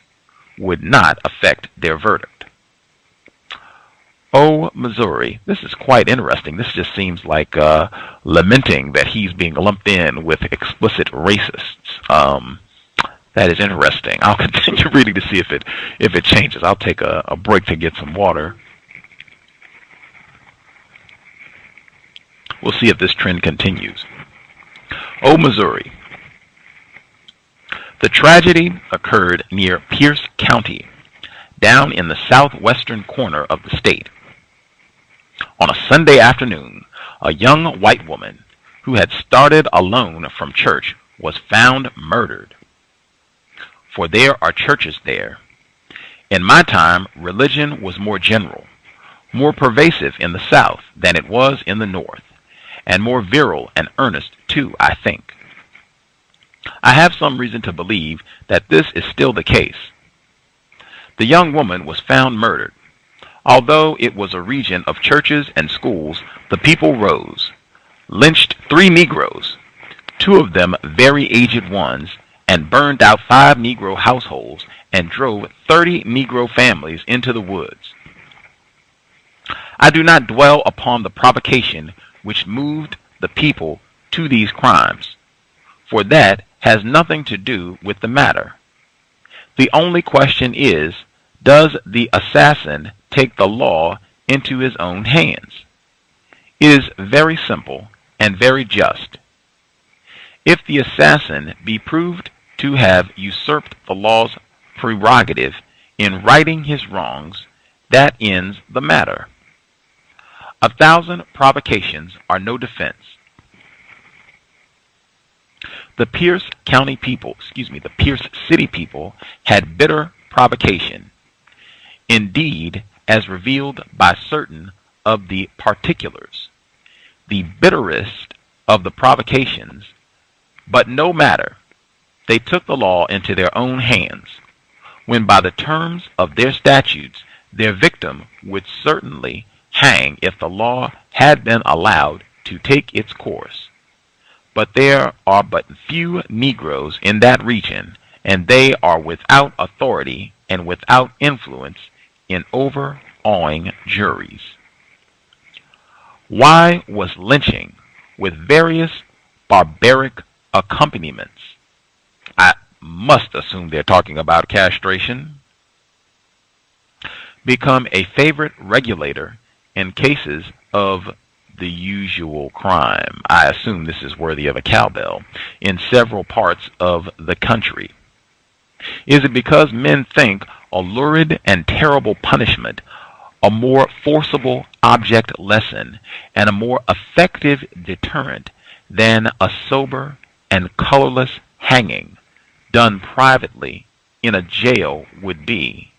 would not affect their verdict. Oh, Missouri, this is quite interesting. This just seems like lamenting that he's being lumped in with explicit racists. That is interesting. I'll continue reading to see if it changes. I'll take a break to get some water. We'll see if this trend continues. Oh, Missouri. The tragedy occurred near Pierce County, down in the southwestern corner of the state. On a Sunday afternoon, a young white woman who had started alone from church was found murdered. For there are churches there. In my time, religion was more general, more pervasive in the South than it was in the North, and more virile and earnest too, I think. I have some reason to believe that this is still the case. The young woman was found murdered. Although it was a region of churches and schools, the people rose, lynched 3 Negroes, 2 of them very aged ones, and burned out 5 Negro households and drove 30 Negro families into the woods. I do not dwell upon the provocation which moved the people to these crimes, for that has nothing to do with the matter. The only question is, does the assassin take the law into his own hands? It is very simple and very just. If the assassin be proved to have usurped the law's prerogative in righting his wrongs, that ends the matter. 1,000 provocations are no defense. The Pierce City people had bitter provocation. Indeed, as revealed by certain of the particulars, the bitterest of the provocations, but no matter. They took the law into their own hands, when by the terms of their statutes their victim would certainly hang if the law had been allowed to take its course. But there are but few Negroes in that region, and they are without authority and without influence in overawing juries. Why was lynching, with various barbaric accompaniments, I must assume they're talking about castration, become a favorite regulator in cases of the usual crime? I assume this is worthy of a cowbell in several parts of the country. Is it because men think a lurid and terrible punishment a more forcible object lesson and a more effective deterrent than a sober and colorless hanging done privately in a jail would be?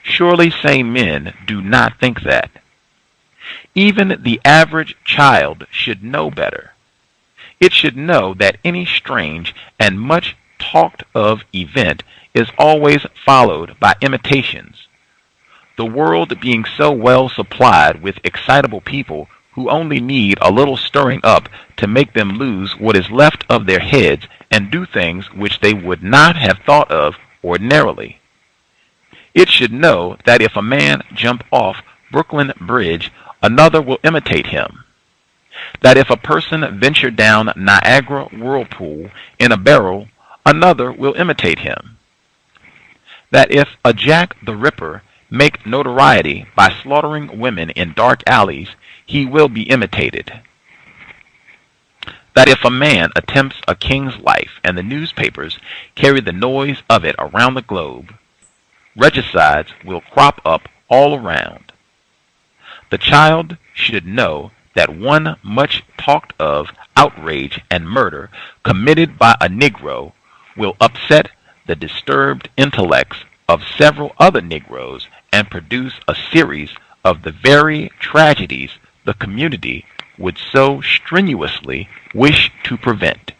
Surely sane men do not think that. Even the average child should know better. It should know that any strange and much talked of event is always followed by imitations. The world being so well supplied with excitable people who only need a little stirring up to make them lose what is left of their heads and do things which they would not have thought of ordinarily. It should know that if a man jump off Brooklyn Bridge, another will imitate him. That if a person venture down Niagara Whirlpool in a barrel, another will imitate him. That if a Jack the Ripper make notoriety by slaughtering women in dark alleys, he will be imitated. That if a man attempts a king's life and the newspapers carry the noise of it around the globe, regicides will crop up all around. The child should know that one much talked of outrage and murder committed by a Negro will upset the disturbed intellects of several other Negroes and produce a series of the very tragedies the community would so strenuously wish to prevent.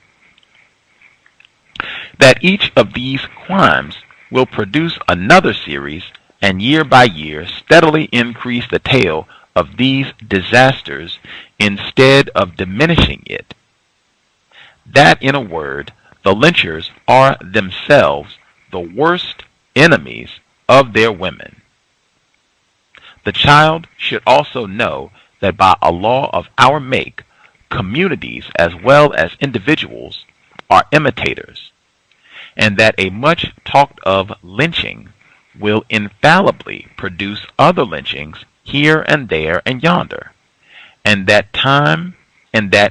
That each of these crimes will produce another series and year by year steadily increase the tale of these disasters instead of diminishing it. That, in a word, the lynchers are themselves the worst enemies of their women. The child should also know that by a law of our make, communities as well as individuals are imitators, and that a much talked of lynching will infallibly produce other lynchings here and there and yonder, and that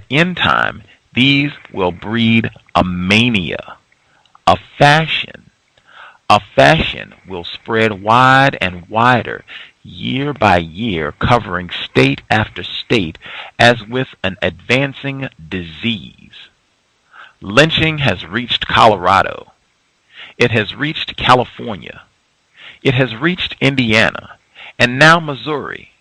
in time these will breed a mania, a fashion. A fashion will spread wide and wider, year by year, covering state after state, as with an advancing disease. Lynching has reached Colorado. It has reached California. It has reached Indiana, and now Missouri.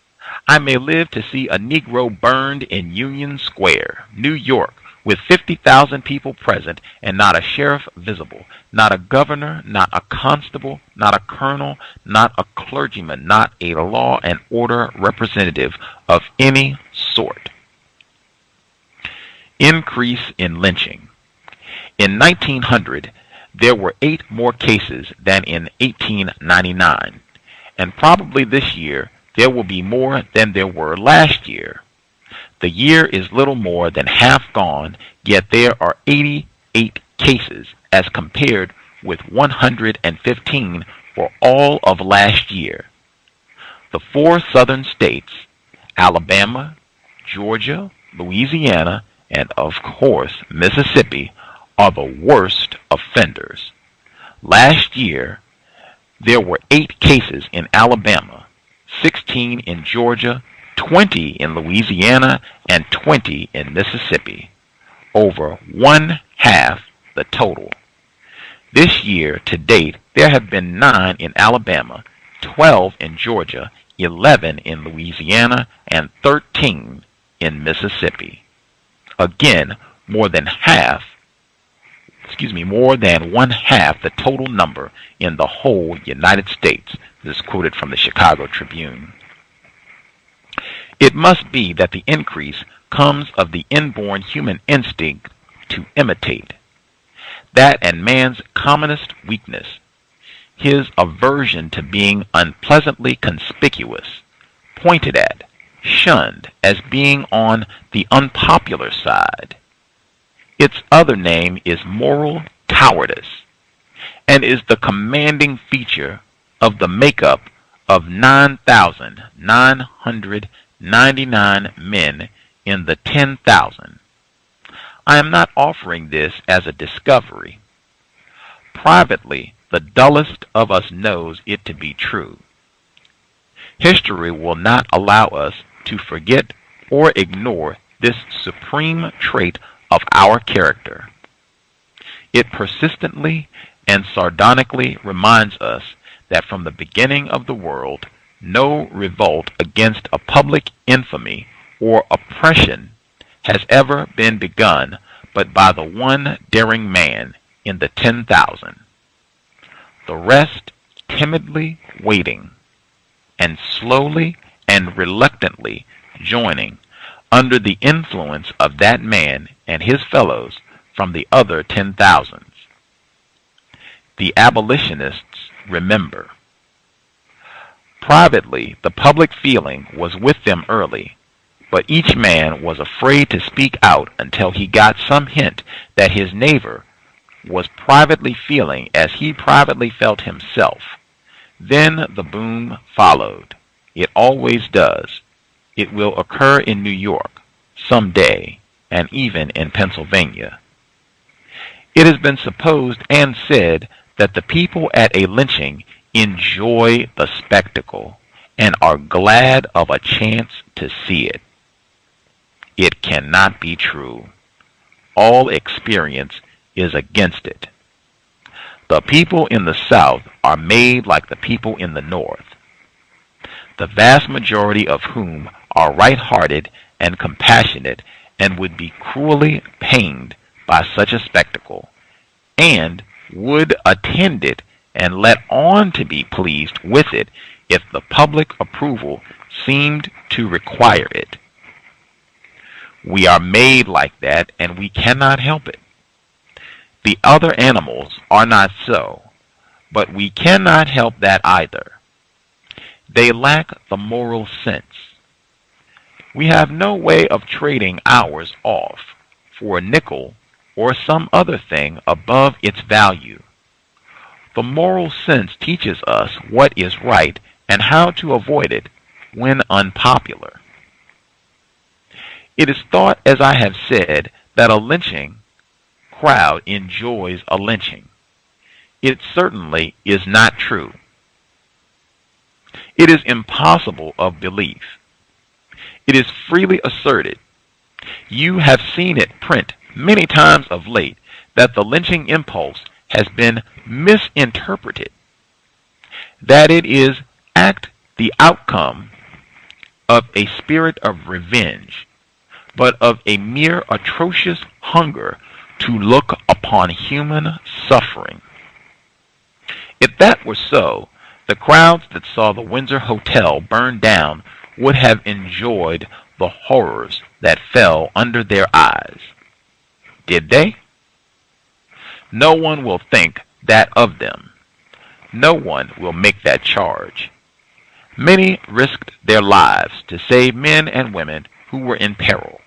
I may live to see a Negro burned in Union Square, New York, with 50,000 people present and not a sheriff visible, not a governor, not a constable, not a colonel, not a clergyman, not a law and order representative of any sort. Increase in lynching. In 1900, there were 8 more cases than in 1899, and probably this year there will be more than there were last year. The year is little more than half gone, yet there are 88 cases as compared with 115 for all of last year. The 4 southern states, Alabama, Georgia, Louisiana, and of course Mississippi, are the worst offenders. Last year, there were 8 cases in Alabama, 16 in Georgia, 20 in Louisiana, and 20 in Mississippi, over 1/2 the total. This year, to date, there have been 9 in Alabama, 12 in Georgia, 11 in Louisiana, and 13 in Mississippi. Again, more than 1/2 the total number in the whole United States. This is quoted from the Chicago Tribune. It must be that the increase comes of the inborn human instinct to imitate. That and man's commonest weakness, his aversion to being unpleasantly conspicuous, pointed at, shunned as being on the unpopular side. Its other name is moral cowardice, and is the commanding feature of the makeup of 9,999 men in the 10,000. I am not offering this as a discovery. Privately, the dullest of us knows it to be true. History will not allow us to forget or ignore this supreme trait of our character. It persistently and sardonically reminds us that from the beginning of the world, no revolt against a public infamy or oppression has ever been begun but by the one daring man in the 10,000. The rest timidly waiting, and slowly and reluctantly joining under the influence of that man and his fellows from the other 10,000s. The abolitionists remember. Privately, the public feeling was with them early, but each man was afraid to speak out until he got some hint that his neighbor was privately feeling as he privately felt himself. Then the boom followed. It always does. It will occur in New York some day, and even in Pennsylvania. It has been supposed and said that the people at a lynching enjoy the spectacle and are glad of a chance to see it. It cannot be true. All experience is against it. The people in the South are made like the people in the North, the vast majority of whom are right-hearted and compassionate and would be cruelly pained by such a spectacle, and would attend it and let on to be pleased with it if the public approval seemed to require it. We are made like that, and we cannot help it. The other animals are not so, but we cannot help that either. They lack the moral sense. We have no way of trading ours off for a nickel or some other thing above its value. The moral sense teaches us what is right and how to avoid it when unpopular. It is thought, as I have said, that a lynching crowd enjoys a lynching. It certainly is not true. It is impossible of belief. It is freely asserted. You have seen it print many times of late that the lynching impulse has been misinterpreted, that it is the outcome of a spirit of revenge, but of a mere atrocious hunger to look upon human suffering. If that were so, the crowds that saw the Windsor Hotel burn down would have enjoyed the horrors that fell under their eyes. Did they? No one will think that of them. No one will make that charge. Many risked their lives to save men and women who were in peril.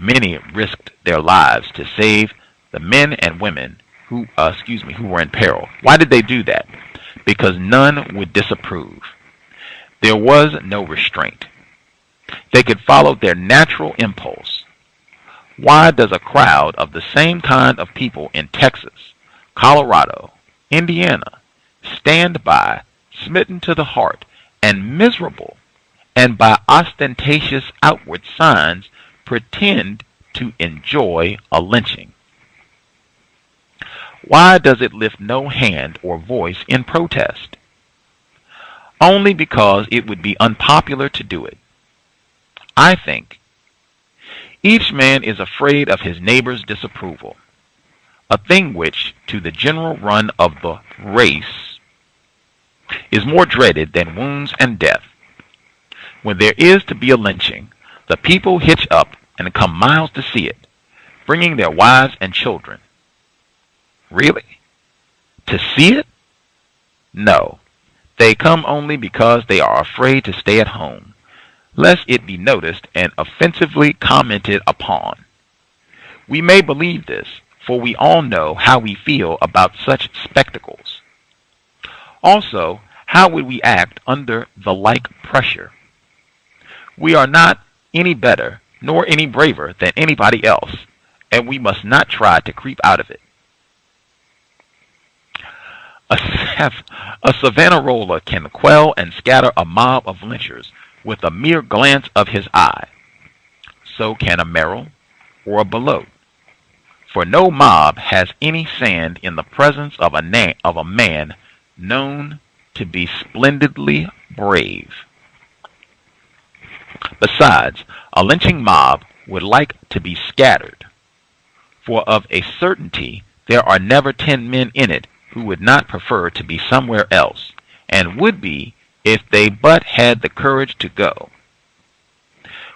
Many risked their lives to save the men and women who were in peril. Why did they do that? Because none would disapprove. There was no restraint. They could follow their natural impulse. Why does a crowd of the same kind of people in Texas, Colorado, Indiana, stand by, smitten to the heart, and miserable, and by ostentatious outward signs pretend to enjoy a lynching? Why does it lift no hand or voice in protest? Only because it would be unpopular to do it. I think each man is afraid of his neighbor's disapproval, a thing which, to the general run of the race, is more dreaded than wounds and death. When there is to be a lynching, the people hitch up and come miles to see it, bringing their wives and children. Really? To see it? No. They come only because they are afraid to stay at home, lest it be noticed and offensively commented upon. We may believe this, for we all know how we feel about such spectacles. Also, how would we act under the like pressure? We are not any better nor any braver than anybody else, and we must not try to creep out of it. A Savonarola can quell and scatter a mob of lynchers with a mere glance of his eye. So can a Merrill or a Beloit. For no mob has any sand in the presence of a man known to be splendidly brave. Besides, a lynching mob would like to be scattered, for of a certainty there are never 10 men in it who would not prefer to be somewhere else, and would be if they but had the courage to go.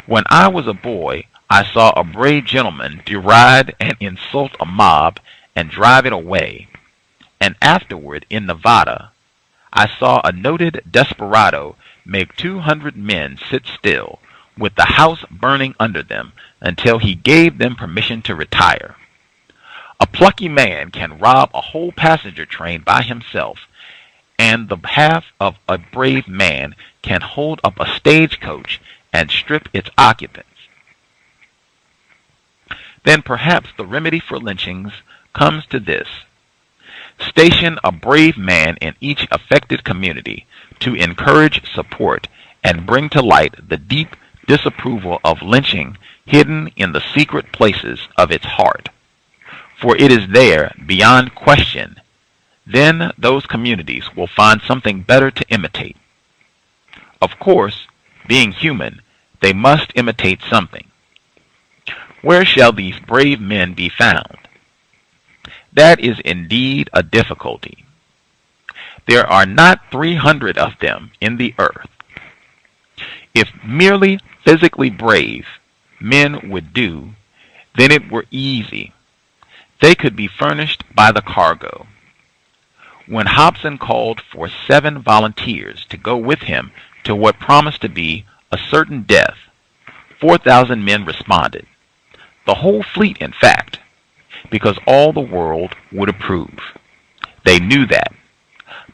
When I was a boy, I saw a brave gentleman deride and insult a mob and drive it away, and afterward in Nevada, I saw a noted desperado make 200 men sit still, with the house burning under them, until he gave them permission to retire. A plucky man can rob a whole passenger train by himself, and the half of a brave man can hold up a stagecoach and strip its occupants. Then perhaps the remedy for lynchings comes to this: station a brave man in each affected community to encourage, support, and bring to light the deep disapproval of lynching hidden in the secret places of its heart. For it is there, beyond question, then those communities will find something better to imitate. Of course, being human, they must imitate something. Where shall these brave men be found? That is indeed a difficulty. There are not 300 of them in the earth. If merely physically brave men would do, then it were easy. They could be furnished by the cargo. When Hobson called for 7 volunteers to go with him to what promised to be a certain death, 4,000 men responded. The whole fleet, in fact, because all the world would approve. They knew that.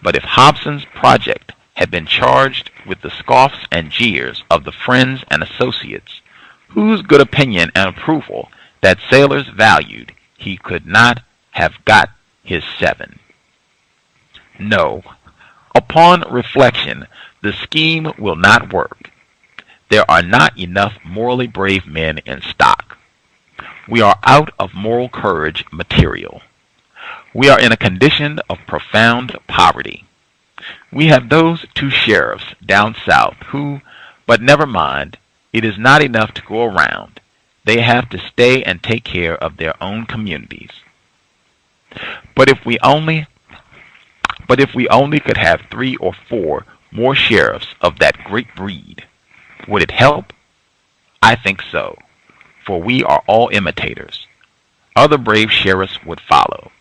But if Hobson's project had been charged with the scoffs and jeers of the friends and associates, whose good opinion and approval that sailors valued, he could not have got his 7. No, upon reflection, the scheme will not work. There are not enough morally brave men in stock. We are out of moral courage material. We are in a condition of profound poverty. We have those 2 sheriffs down south who, but never mind, it is not enough to go around. They have to stay and take care of their own communities. But if we only could have 3 or 4 more sheriffs of that great breed, would it help? I think so, for we are all imitators. Other brave sheriffs would follow.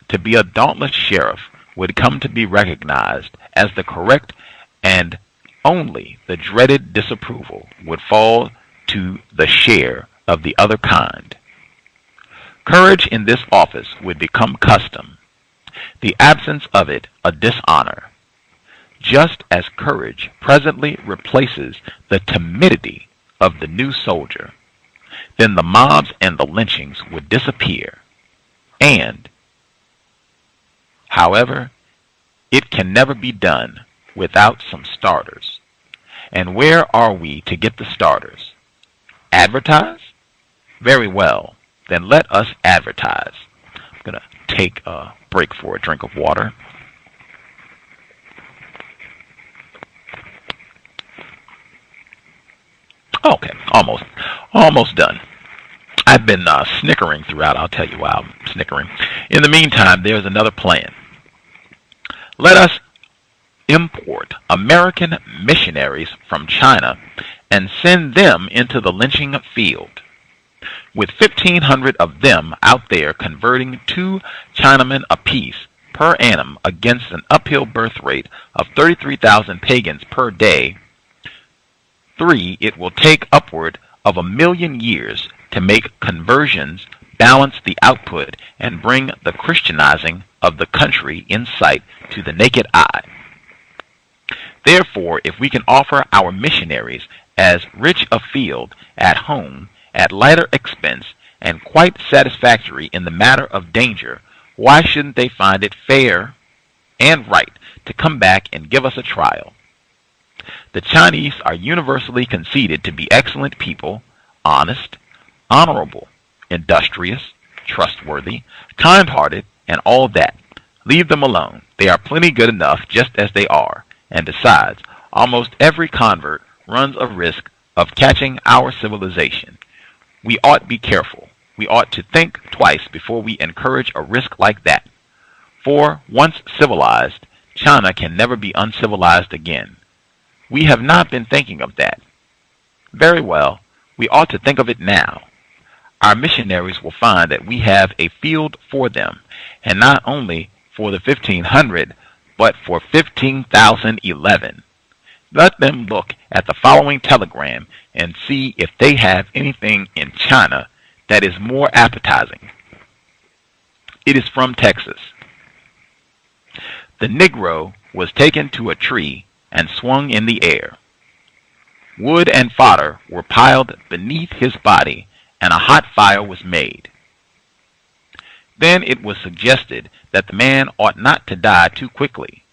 To be a dauntless sheriff would come to be recognized as the correct, and only the dreaded disapproval would fall to the share of the other kind. Courage in this office would become custom, the absence of it a dishonor, just as courage presently replaces the timidity of the new soldier. Then the mobs and the lynchings would disappear, and however, it can never be done without some starters. And where are we to get the starters? Advertise? Very well, then let us advertise. I'm going to take a break for a drink of water. Okay, almost done. I've been snickering throughout. I'll tell you why I'm snickering. In the meantime, there's another plan. Let us import American missionaries from China and send them into the lynching field. With 1,500 of them out there converting 2 Chinamen apiece per annum against an uphill birth rate of 33,000 pagans per day, 3, it will take upward of 1,000,000 years to make conversions balance the output and bring the Christianizing of the country in sight to the naked eye. Therefore, if we can offer our missionaries as rich a field at home at lighter expense and quite satisfactory in the matter of danger, why shouldn't they find it fair and right to come back and give us a trial? The Chinese are universally conceded to be excellent people, honest, honorable, industrious, trustworthy, kind-hearted, and all that. Leave them alone. They are plenty good enough just as they are. And besides, almost every convert runs a risk of catching our civilization. We ought be careful. We ought to think twice before we encourage a risk like that. For, once civilized, China can never be uncivilized again. We have not been thinking of that. Very well, we ought to think of it now. Our missionaries will find that we have a field for them, and not only for the 1,500, but for 15,011. Let them look at the following telegram and see if they have anything in China that is more appetizing. It is from Texas. The Negro was taken to a tree and swung in the air. Wood and fodder were piled beneath his body, and a hot fire was made. Then it was suggested that the man ought not to die too quickly,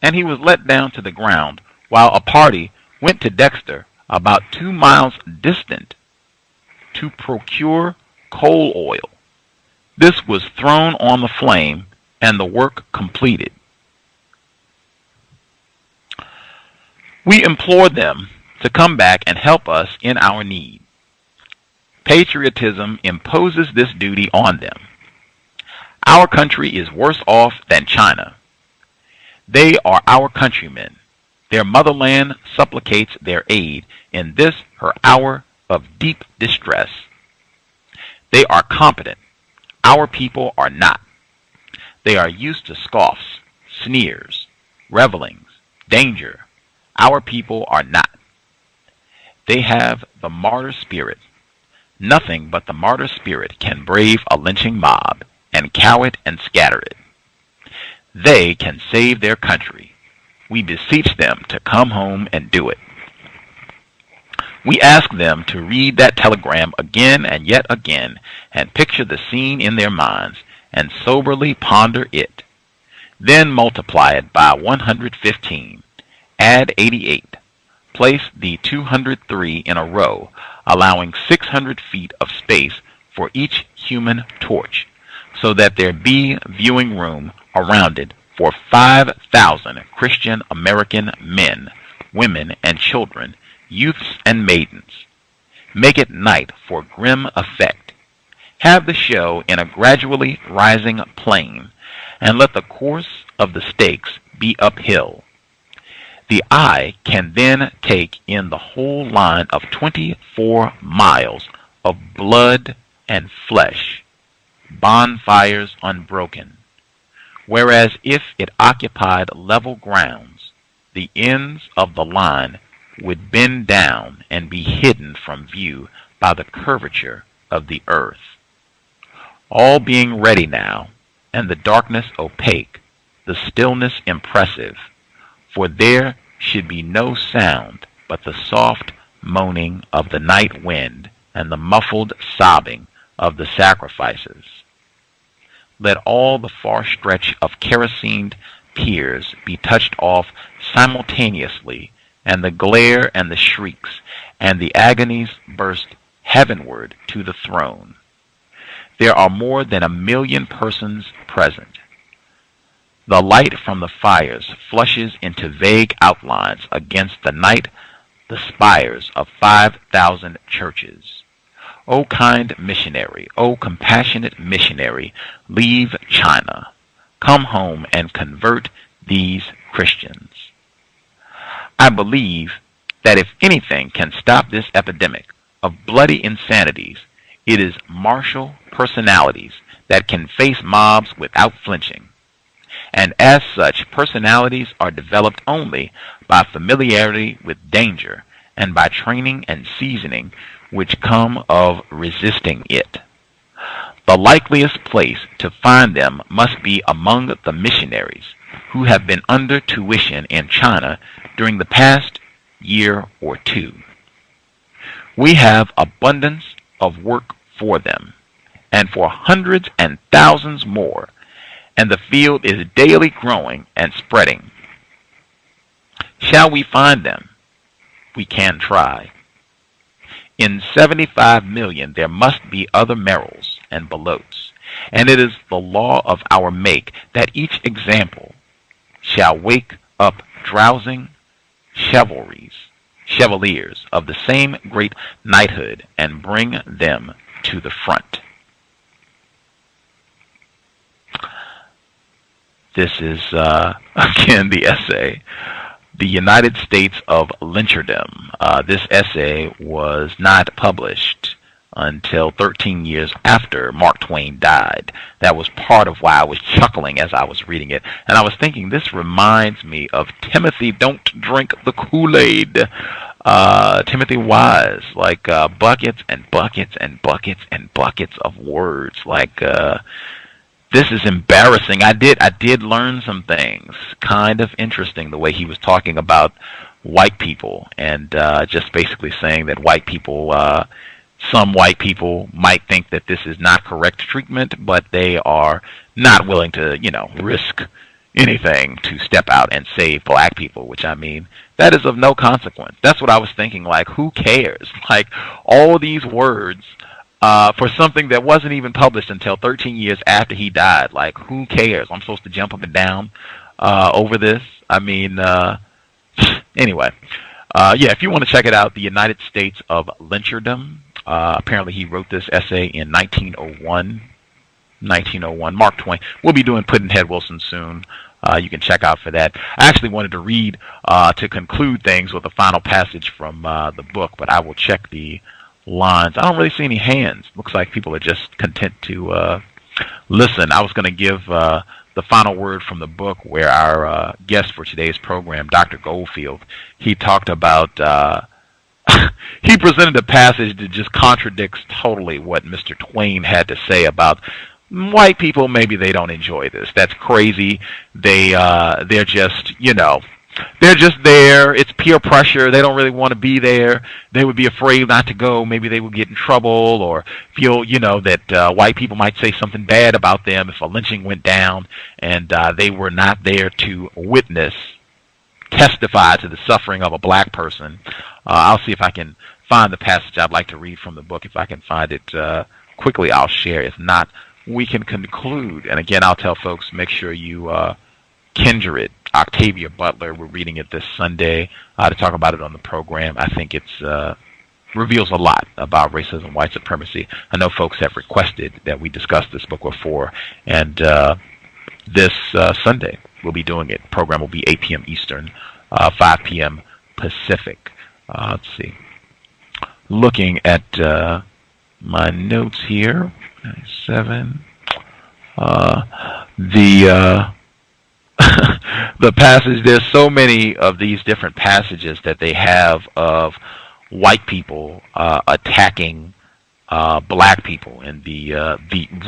and he was let down to the ground while a party went to Dexter, about 2 miles distant, to procure coal oil. This was thrown on the flame, and the work completed. We implore them to come back and help us in our need. Patriotism imposes this duty on them. Our country is worse off than China. They are our countrymen. Their motherland supplicates their aid in this her hour of deep distress. They are competent. Our people are not. They are used to scoffs, sneers, revelings, danger. Our people are not. They have the martyr spirit. Nothing but the martyr spirit can brave a lynching mob and cow it and scatter it. They can save their country. We beseech them to come home and do it. We ask them to read that telegram again and yet again and picture the scene in their minds and soberly ponder it. Then multiply it by 115. Add 88. Place the 203 in a row, allowing 600 feet of space for each human torch, so that there be viewing room around it for 5,000 Christian American men, women, and children, youths and maidens. Make it night for grim effect. Have the show in a gradually rising plane, and let the course of the stakes be uphill. The eye can then take in the whole line of 24 miles of blood and flesh, bonfires unbroken, whereas if it occupied level grounds, the ends of the line would bend down and be hidden from view by the curvature of the earth. All being ready now, and the darkness opaque, the stillness impressive, for there should be no sound but the soft moaning of the night wind and the muffled sobbing of the sacrifices. Let all the far stretch of kerosened piers be touched off simultaneously, and the glare and the shrieks and the agonies burst heavenward to the throne. There are more than 1,000,000 persons present. The light from the fires flushes into vague outlines against the night the spires of 5,000 churches. O kind missionary, O compassionate missionary, leave China. Come home and convert these Christians. I believe that if anything can stop this epidemic of bloody insanities, it is martial personalities that can face mobs without flinching. And as such, personalities are developed only by familiarity with danger and by training and seasoning which come of resisting it. The likeliest place to find them must be among the missionaries who have been under tuition in China during the past year or two. We have abundance of work for them, and for hundreds and thousands more, and the field is daily growing and spreading. Shall we find them? We can try. In 75 million there must be other Merrills and Belotes, and it is the law of our make that each example shall wake up drowsing chevaliers of the same great knighthood and bring them to the front. This is, again, the essay, The United States of Lyncherdom. This essay was not published until 13 years after Mark Twain died. That was part of why I was chuckling as I was reading it. And I was thinking, this reminds me of Timothy Don't Drink the Kool-Aid. Timothy Wise, like buckets and buckets and buckets and buckets of words. Like, this is embarrassing. I did learn some things. Kind of interesting the way he was talking about white people, and just basically saying that white people, some white people might think that this is not correct treatment, but they are not willing to, risk anything to step out and save black people, which, I mean, that is of no consequence. That's what I was thinking, like, who cares? Like, all these words for something that wasn't even published until 13 years after he died. Like, who cares? I'm supposed to jump up and down over this? I mean, anyway. Yeah, if you want to check it out, The United States of Lyncherdom. Apparently he wrote this essay in 1901. Mark Twain. We'll be doing Pudd'nhead Wilson soon. You can check out for that. I actually wanted to read to conclude things with a final passage from the book, but I will check the lines. I don't really see any hands. Looks like people are just content to listen. I was going to give the final word from the book, where our guest for today's program, Dr. Goldfield, he talked about, he presented a passage that just contradicts totally what Mr. Twain had to say about white people. Maybe they don't enjoy this. That's crazy. They're just, they're just there. It's peer pressure. They don't really want to be there. They would be afraid not to go. Maybe they would get in trouble or feel, that white people might say something bad about them if a lynching went down and they were not there to testify to the suffering of a black person. I'll see if I can find the passage I'd like to read from the book. If I can find it quickly, I'll share. If not, we can conclude. And again, I'll tell folks, make sure you Kindred, Octavia Butler, we're reading it this Sunday to talk about it on the program. I think it's reveals a lot about racism, white supremacy. I know folks have requested that we discuss this book before, and this Sunday we'll be doing it. The program will be 8 p.m. Eastern, 5 p.m. Pacific. Let's see. Looking at my notes here, 7. The passage, there's so many of these different passages that they have of white people attacking black people and the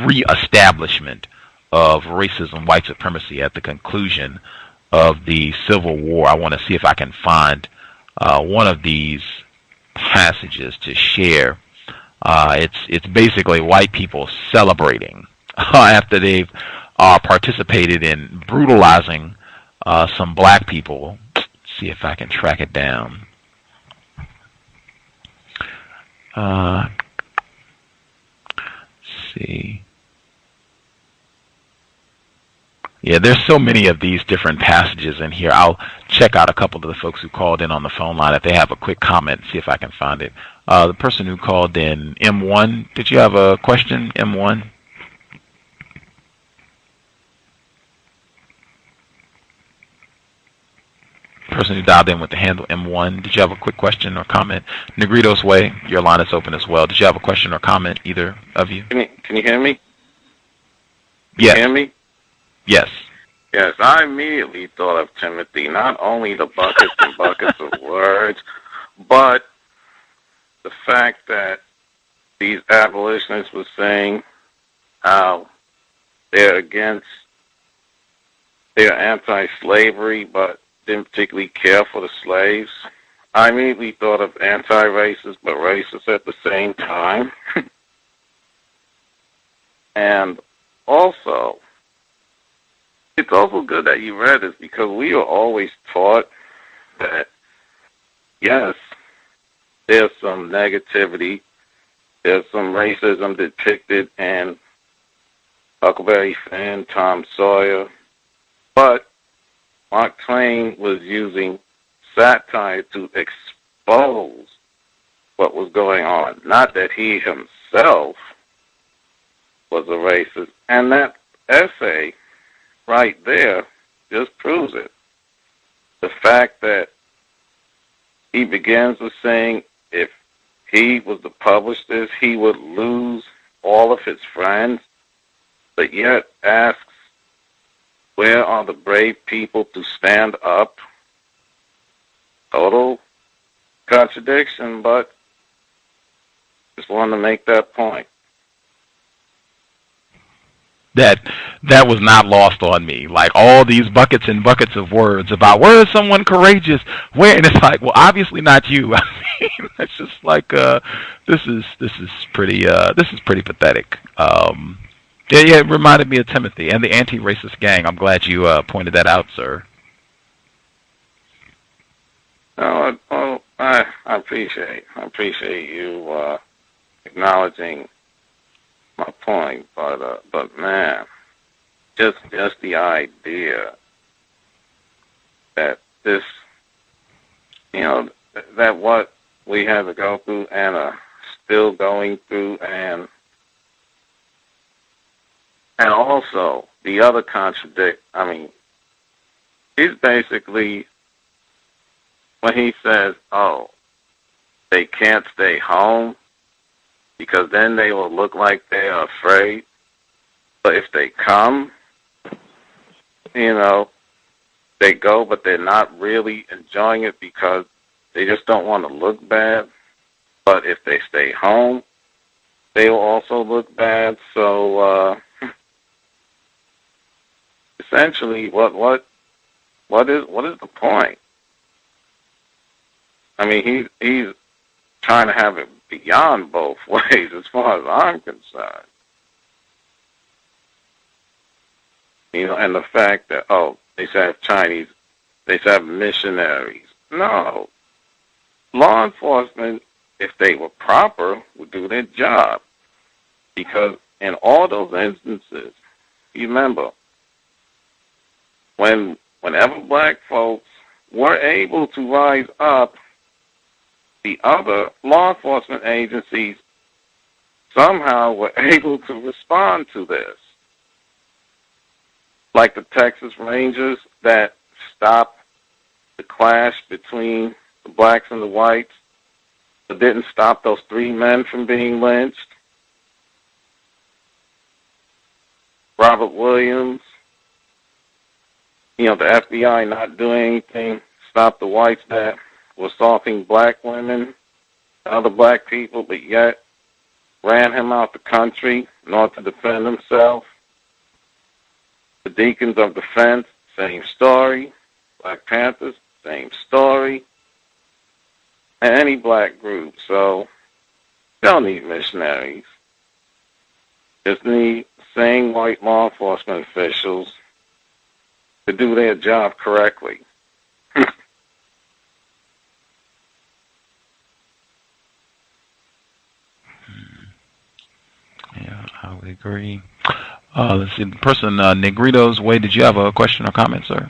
reestablishment of racism, white supremacy at the conclusion of the Civil War. I want to see if I can find one of these passages to share. It's basically white people celebrating after they've participated in brutalizing some black people. Let's see if I can track it down. Let's see. Yeah, there's so many of these different passages in here. I'll check out a couple of the folks who called in on the phone line if they have a quick comment, see if I can find it. The person who called in, M1, did you have a question, M1? Person who dialed in with the handle M1, did you have a quick question or comment? Negrito's Way, your line is open as well. Did you have a question or comment, either of you? Can you hear me? Yes. Can you hear me? Yes. Yes, I immediately thought of Timothy, not only the buckets and buckets of words, but the fact that these abolitionists were saying how they're anti-slavery, but didn't particularly care for the slaves. I immediately thought of anti-racist, but racist at the same time. And also, it's also good that you read this, because we are always taught that, yes, there's some negativity, there's some racism depicted in Huckleberry Finn, Tom Sawyer, but Mark Twain was using satire to expose what was going on, not that he himself was a racist. And that essay right there just proves it. The fact that he begins with saying if he was to publish this, he would lose all of his friends, but yet asks, where are the brave people to stand up? Total contradiction, but just wanted to make that point. That was not lost on me. Like, all these buckets and buckets of words about where is someone courageous, where, and it's like, well, obviously not you. I mean, it's just like this is pretty pathetic. Yeah, it reminded me of Timothy and the anti-racist gang. I'm glad you pointed that out, sir. I appreciate you acknowledging my point. But man, just the idea that this, that what we had to go through and are still going through, and also the other he's basically, when he says, oh, they can't stay home because then they will look like they are afraid. But if they come, they go, but they're not really enjoying it because they just don't want to look bad. But if they stay home, they will also look bad. So essentially, what is the point? I mean, he's trying to have it beyond both ways, as far as I'm concerned. And the fact that they have Chinese, they have missionaries. No, law enforcement, if they were proper, would do their job, because in all those instances, you remember, whenever black folks were able to rise up, the other law enforcement agencies somehow were able to respond to this. Like the Texas Rangers that stopped the clash between the blacks and the whites, but didn't stop those 3 men from being lynched. Robert Williams, the FBI not doing anything, stopped the whites that were assaulting black women, other black people, but yet ran him out the country in order to defend himself. The Deacons of Defense, same story. Black Panthers, same story. And any black group. So, you don't need missionaries. Just need sane white law enforcement officials to do their job correctly. Yeah, I would agree. Let's see, the person, Negrito's Way, did you have a question or comment, sir?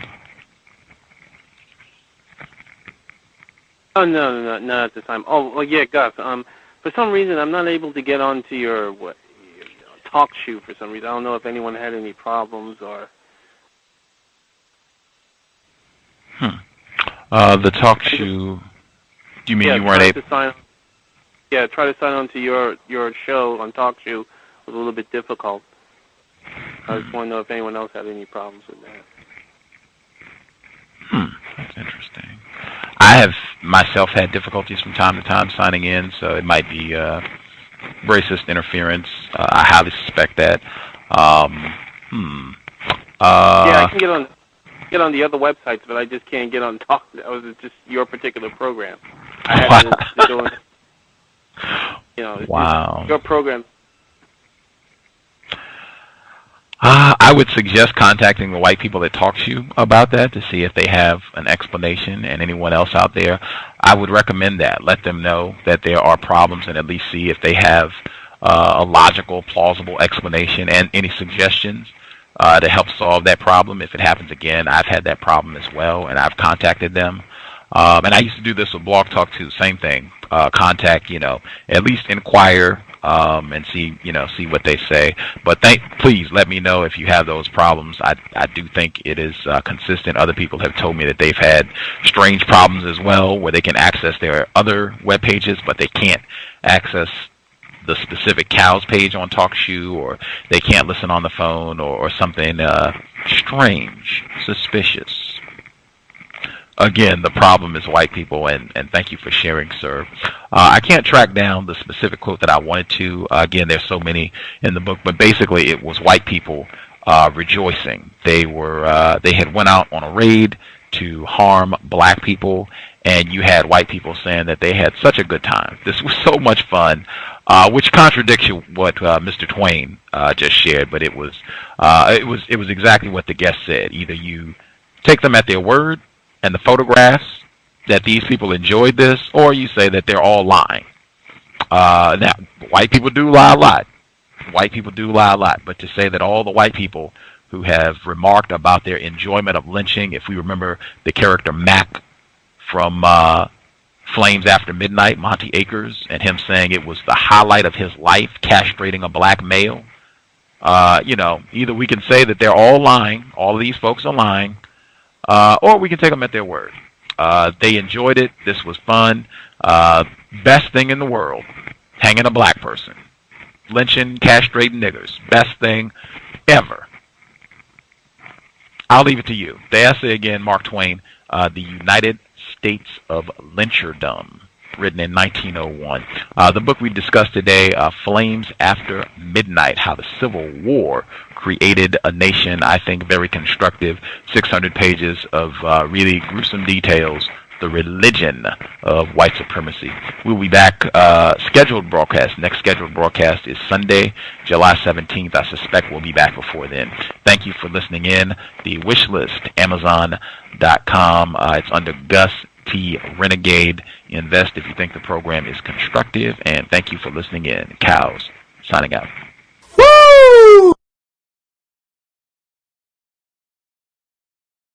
Oh, no, not at this time. Oh, well, yeah, Gus. For some reason, I'm not able to get onto your talk show for some reason. I don't know if anyone had any problems or... The talk show, do you mean you weren't able... Try to sign on to your show on talk show was a little bit difficult. I just want to know if anyone else had any problems with that. That's interesting. I have myself had difficulties from time to time signing in, so it might be racist interference. I highly suspect that. I can get on the other websites, but I just can't get on talk. That was just your particular program. I had to go in, wow. Your program. I would suggest contacting the white people that talk to you about that to see if they have an explanation, and anyone else out there. I would recommend that. Let them know that there are problems and at least see if they have a logical, plausible explanation and any suggestions to help solve that problem. If it happens again, I've had that problem as well, and I've contacted them. And I used to do this with Blog Talk too, same thing. Contact, at least inquire and see what they say. But please let me know if you have those problems. I do think it is consistent. Other people have told me that they've had strange problems as well, where they can access their other web pages, but they can't access the specific cows page on TalkShoe, or they can't listen on the phone, or something strange, suspicious. Again, the problem is white people, and thank you for sharing, sir. I can't track down the specific quote that I wanted to. Again, there's so many in the book, but basically it was white people rejoicing. They had went out on a raid to harm black people, and you had white people saying that they had such a good time. This was so much fun, which contradicts what Mr. Twain just shared, but it was exactly what the guest said. Either you take them at their word and the photographs that these people enjoyed this, or you say that they're all lying. Now, white people do lie a lot. white people do lie a lot, but to say that all the white people who have remarked about their enjoyment of lynching, if we remember the character Mac from Flames After Midnight, Monty Akers, and him saying it was the highlight of his life, castrating a black male, either we can say that they're all lying, all of these folks are lying, or we can take them at their word. They enjoyed it. This was fun. Best thing in the world, hanging a black person. Lynching, castrating niggers. Best thing ever. I'll leave it to you. The essay again, Mark Twain, The United States of Lyncherdom, written in 1901. The book we discussed today, Flames After Midnight, How the Civil War Created a Nation. I think very constructive, 600 pages of really gruesome details. The Religion of White Supremacy. We'll be back, scheduled broadcast. Next scheduled broadcast is Sunday, July 17th. I suspect we'll be back before then. Thank you for listening in. The wish list, Amazon.com. It's under Gus T Renegade. Invest if you think the program is constructive. And thank you for listening in. Cows, signing out.